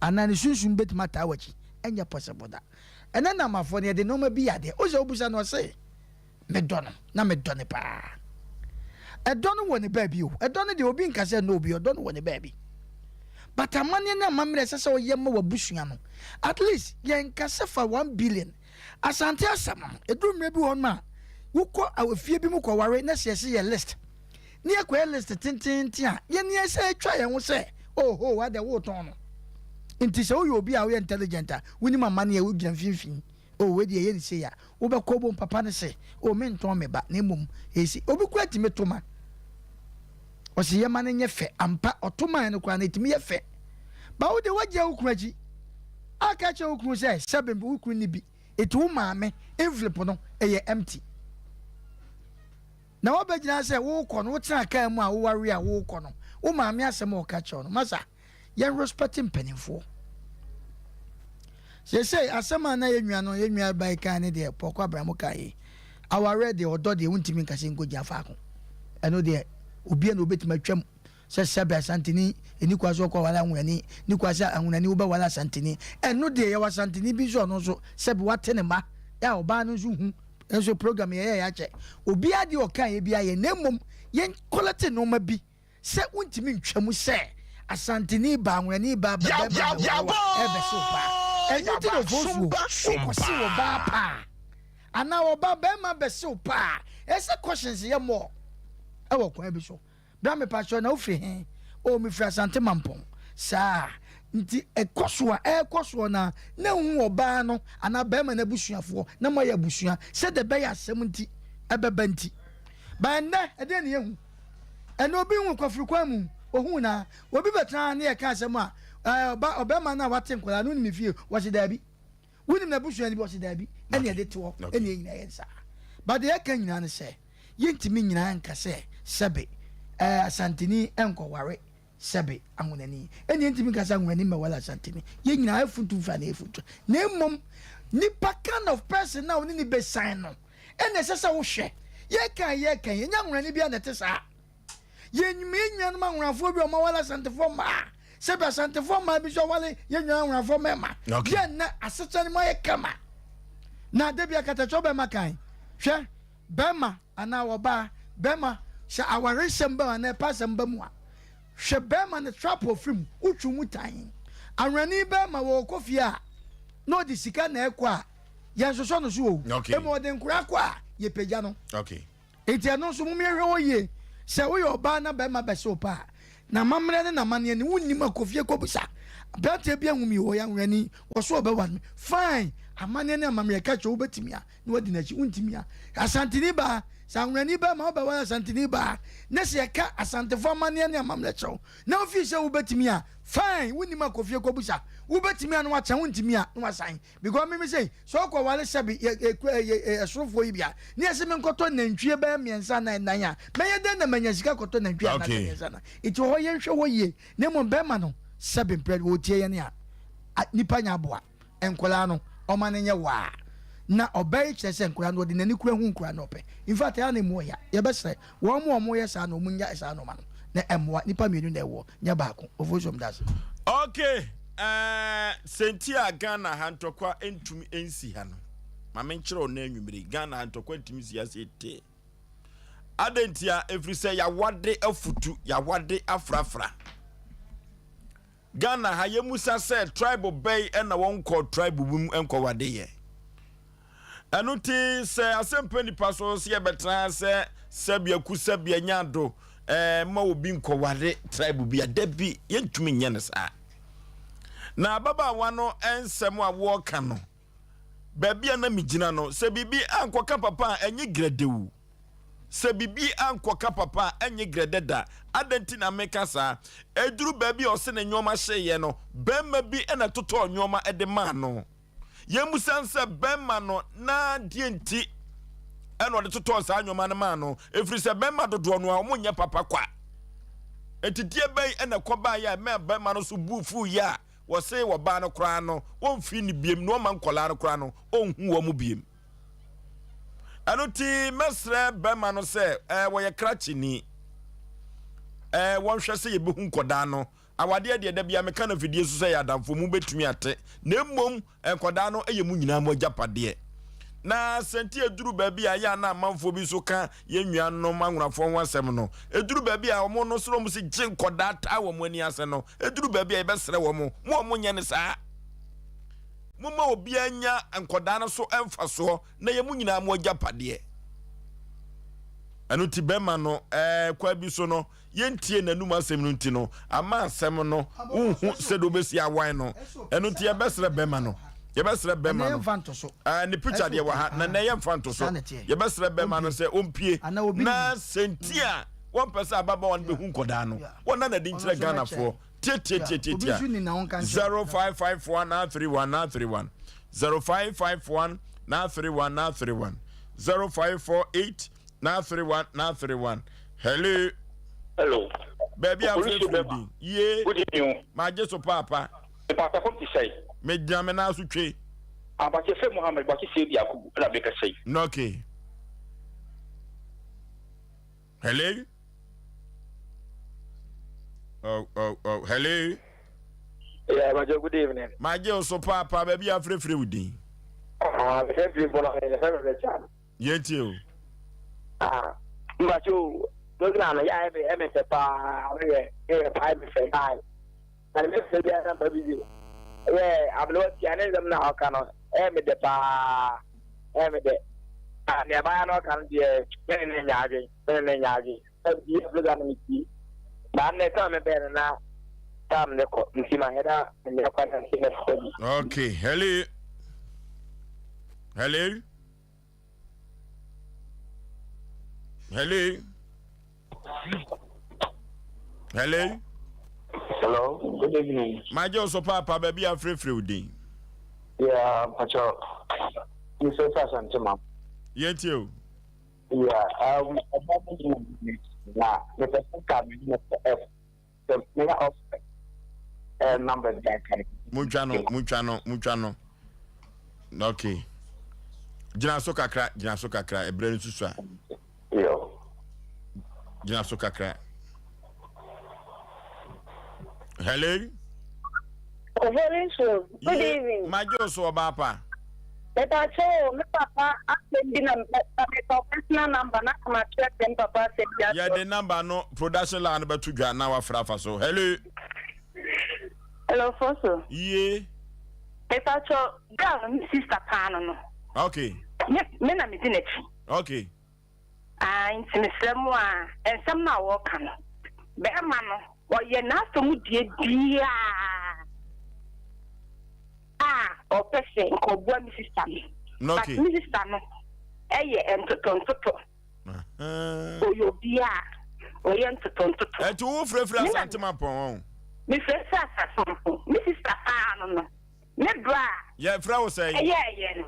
anani sunsun bet mata wachi enya possible da ena na mafo ne de no ma bi yade o se obusa no se me dono na me done pa e dono woni baby o e dono de obi nka se no obi o dono woni baby but amane na mamre se se o yema wabusua no at least ye nka se fa 1 billion asante asama edumre bi won ma wukọ awafie bi mu kọ ware na se ye list ni ekwa list tintintin a ye ni se atwa ye ho se oho wa de wo ton no nti se oyo obi a we intelligent a woni mama na ye wo gyan finfin o we de ye ni se ya wo be ko bo papa ne se o me nton me ba na mum esi obi kwa ti metoma o se ye ma ne nye fe ampa otoma ne kwa na ti me ye fe ba wo de wagye okuraji aka che okuru se sebem okuru ni bi etu maame envelope no eye empty na wabegyina se wo kọ no tena kan mu a wo ware a wo kọ no wo maame asem o ka che no masa ye respect mpanimfo say asema na yenua no yenua bai kan ne de pokọ abramo kai aware de odo de wuntimi nkase ngoja faako eno de obi na obetima twam se sebe asantini enikwa so ko wala nwani nikwa sa anwani wo ba wala asantini eno de ye wasantini bi so no so sebe watene ma ya oba no so hu enso program ye ya che obi ade okan ye bia ye nemom ye quality no ma bi se wuntimi ntwamu se asantini ba nwani ba ba ebe so pa enyo ti no vofu ko si wo ba pa ana wo ba be ma be so pa ese questions ye mo e wo kwa bi so bra me pa cho na ofri hen o mi fra asante mampon sa nti ekoso na hu oba no ana be ma na busuafo na mo ya busua se de be ya asem nti ebeba nti ba nne e de ne hu eno bi hu kwafri kwa mu ohun na obi betra na ye ka asem a oba ma na wate nkola no ni fie wo se da bi wunim na busua ni bo se da bi ene de to ene nyina ye sa ba de ka nyina ne se yentimi nyina nka se sebe asantini enko ware sebe anwunani eni ntimi kasa anwunani ma wala santini ye nyina afutu fa na efutu na emom nipa kind of person na oni ni be sign no ene sesa wo hwe ye kan ye nya anwunani bia na tesa ye nyime nya no ma anwunafo bi o ma wala santifo ma sebe santifo ma bi so wale ye nya anwunafo ma ye na asechani ma ye kama na de bia kata chobe makan hwe bema ana wo ba bema sha aware semba na pa semba mu a hwe bema na trap ofrim utwu mutan anwani bema wo kofia no di sika na ekwa ya soso no so o e mo de nkura kwa ye peja no okay enti ano so mu me hwe oye se wo yo ba na bema be so pa na mamre ne na mane ne wunnim akofie kobusa brate bia humi wo ya anwani wo so be wan fine amane ne mamre ka che wo betimia na wadi na chi untimia asantini ba sanwani ba ma ba wala santini ba na se ka asantefo mane ne amamle chew na ofi se wo betimi a fine woni ma kofie kobusa wo betimi a no wa chan wontimi a no wasan because me say so ko wale sebi esrofo yibia ne ese me nkoto nantwie ba miensa na nan a meye den na manya sika koto nantwie na miensa na iti ho ye hwe wo ye ne mo be ma no sebi mpred wo tie ye ne a nipa nya boa enkola no o ma ne nye wa na obey chese nkura no de nani kura hu nkura no pe in fact ya na mu ya ye be sre wo mo ye sa no mu nya sa no ma no na emwa nipa mienu na ewo nya baako ofosom das okay sentia Ghana hantokwa entumi ensi ha no ma menkyere na anwumire Ghana hantokwa entumi siase te adentia every say ya wade afutu ya wade afrafra Ghana ha ye musa say tribal bay na won call tribal bum enko wade ye Anuti se Asem Mpe Nipa so se betra se sebia ku sebia nyado ma obi nkoware tribe bia dabi yentumi nye ne sa na baba wano ensem a wo ka no babia na migina no se bibi ankoka papa enye gradewu se bibi ankoka papa enye gradeda adenti na meka sa eduru babi o se ne nyoma hyeye no bemma bi ena toto nyoma ede ma no yemusanse bemma no na dienti eno de toto sa nyoma ne ma no efiri se bemma dodo no a omunye papa kwa etidie ben ena koba ya me bemma no so bufu ya wo se wo ba no kra no won fi ni biem no ma nkola no kra no onhu wo mu biem anuti mesre bemma no se wo ye krachi ni won hwe se ye behu nkoda no awade de da bia meka na fidie so se ya damfo mu betumi ate na mmom nkoda no eye mu nyina mo japade na senti eduru baabi a ya na amanfo bi so ka ye nwua no manwurafo ho asem no eduru baabi a omo no soro mu se gye nkoda ta wo mu ani ase no eduru baabi a yebesere wo mu mo nye ne saa mo ma obi anya nkoda no so emfa so na ye mu nyina mo japade anuti bema no kwa bi so no yentie nanum asem no nti no ama asem no unhu se do besi awan no anuti yebesere bema no yebesere bema no ni picture de wa ha na ye mfanto so yebesere bema no se ompie na sentia one person ababa one behu nkoda no wona na dinchire Ghana for tie 0551 0551 0548 now 31 hello baby I'm good yeah good evening my just papa papa come to say me jam na so twe abache fe Muhammad ba ki se bi akubu na be ka say no okay hello oh hello yeah my good evening my just papa baby I'm free with you free for the chat yet you Macho, Dogana, I am a pa, a pipe for nine. And Mr. Baby, I'm not Yanism now, cannot aim the pa, aim the nearby no can be a Yagi, look at me. But next time a better now. Time the see my head up and the quite okay, hello. Hello. Hello. Hello. Hello. Good evening. My Joseph Papa, baby, I'm free with you. Yeah, Pacho. You so fast and tomorrow. Yet you. Yeah, the person coming F. The mega of number that Muchano. Okay. Jina so kakra, ebrenu susua. Yo. Jina so kakra. Hello. Oforisuo. Good evening. Majo so papa. Beta cho me papa asem bi na me personal number na ma check dem papa say ya. Yeah, the number no production line betu dwa na wa frafa so. Hello. Hello Foso. Yeah. Beta cho girl mi sister pan no. Okay. Me na me dinechi. Okay. Inti me semu a ensem na wo kan. Be ma no wo ye na so mu die dia. O person ko bua mi sister mi. Okay. But mi sister no eye entotontoto. O yo bia. O ye entotontoto. E tu frefra santima pon. Mi frefra santima. Mi sister no. Me bra. Yeah, fra wo say. Yeah.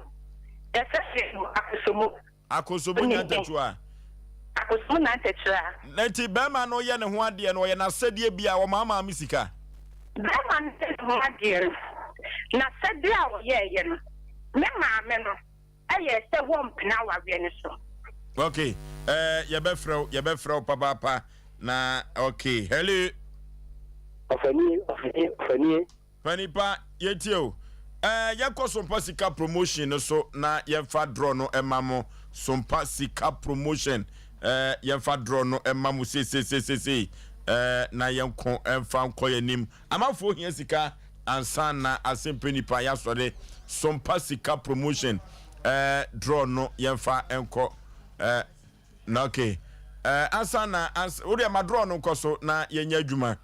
Akosomo nyantatua. Akosomo nyantatua. Nti bema no ye ne ho ade no ye na sede bia wo mama misika. Bema ne ho ade. Na sede a wo ye no. Me maame no. Aye se wo mpina wawe ne so. Okay. Ye be frɛ papa na okay. Hello. Ofani. Panipa yetio. Yako Sompa Sika promotion so na yemfa draw no emamo Sompa Sika promotion yemfa draw no emamo se na yenko emfa nko yanim amafo hia sika ansa na Asem Mpe Nipa ya sore Sompa Sika promotion draw no yemfa enko na okay ansa na odi ma draw no koso na yenya adwuma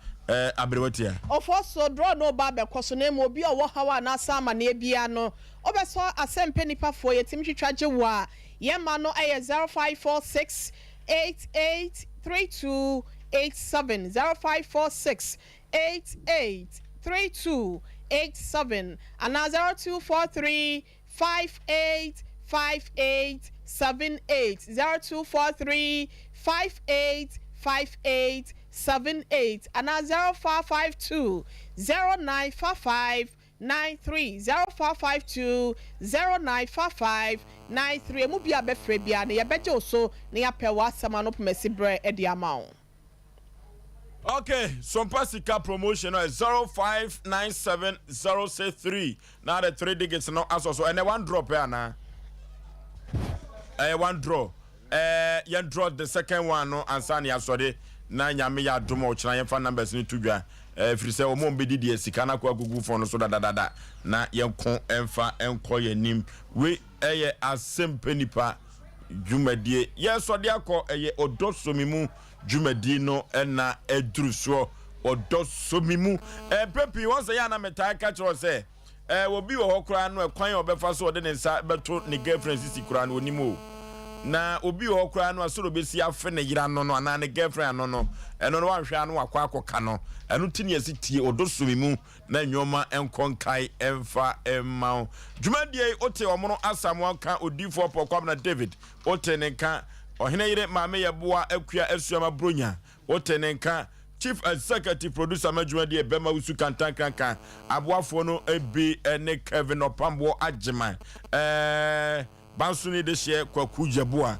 abrewatia Oforisuo draw no ba be koso na mo bi owo hawa na sama na ebia no obeso Asem Mpe Nipa fo yetim twitwaje wo a yema no 0546 883287 0546 883287 and 0243 585878 0243 585878 and 0552 0955 93 0552 0955 emu bia be frɛ bia ne yɛbɛgye oso ne yapɛ wasɛm no pemesi brɛ edi amount. Okay, Sompa Sika promotion is 0597063. Now the 3 digits no as also and one drop here now. One draw. You draw the second one no answer ni asode na nyame ya domo ochina yemfa numbers ni tudwa. Free say o mo mbedi die sika na kwa gugu phone so da na yenko emfa enko yenim we Asem Mpe Nipa dwumadie yesode akọ odosomimu dwumadi no na edruso odosomimu pepi won say ya na metai ka chiro say obi wo hokura no ekwan obefa so ode ne nsa beto ne girlfriend sisi kura no onimo na obi wo hokura no asoro besi afe ne yira no no ana ne girlfriend no no eno no wanhwe anu akwa akoka no eno tini asitie odosomimu na nyoma enkonkai emfa emma dwumadie ote omono asamu ka odifo pokwam na David ote ne ka ohene yire maame yeboa akua asuama bronya ote ne ka Chief Executive Producer Majumadi Bema Usu Kantankanka aboafo no ebi ene Kevin Opambo Agyeman bansuni de hye kwaku jeboa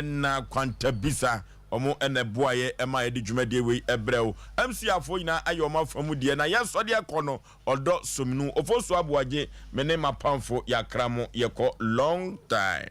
na kwantabisa omo ene boaye ema yedi dwumadi we ebrew MC afo nyina ayoma famu die na yesode akono odo somnu Oforisuo Aboagye mene mapamfo yakramo yeko long time.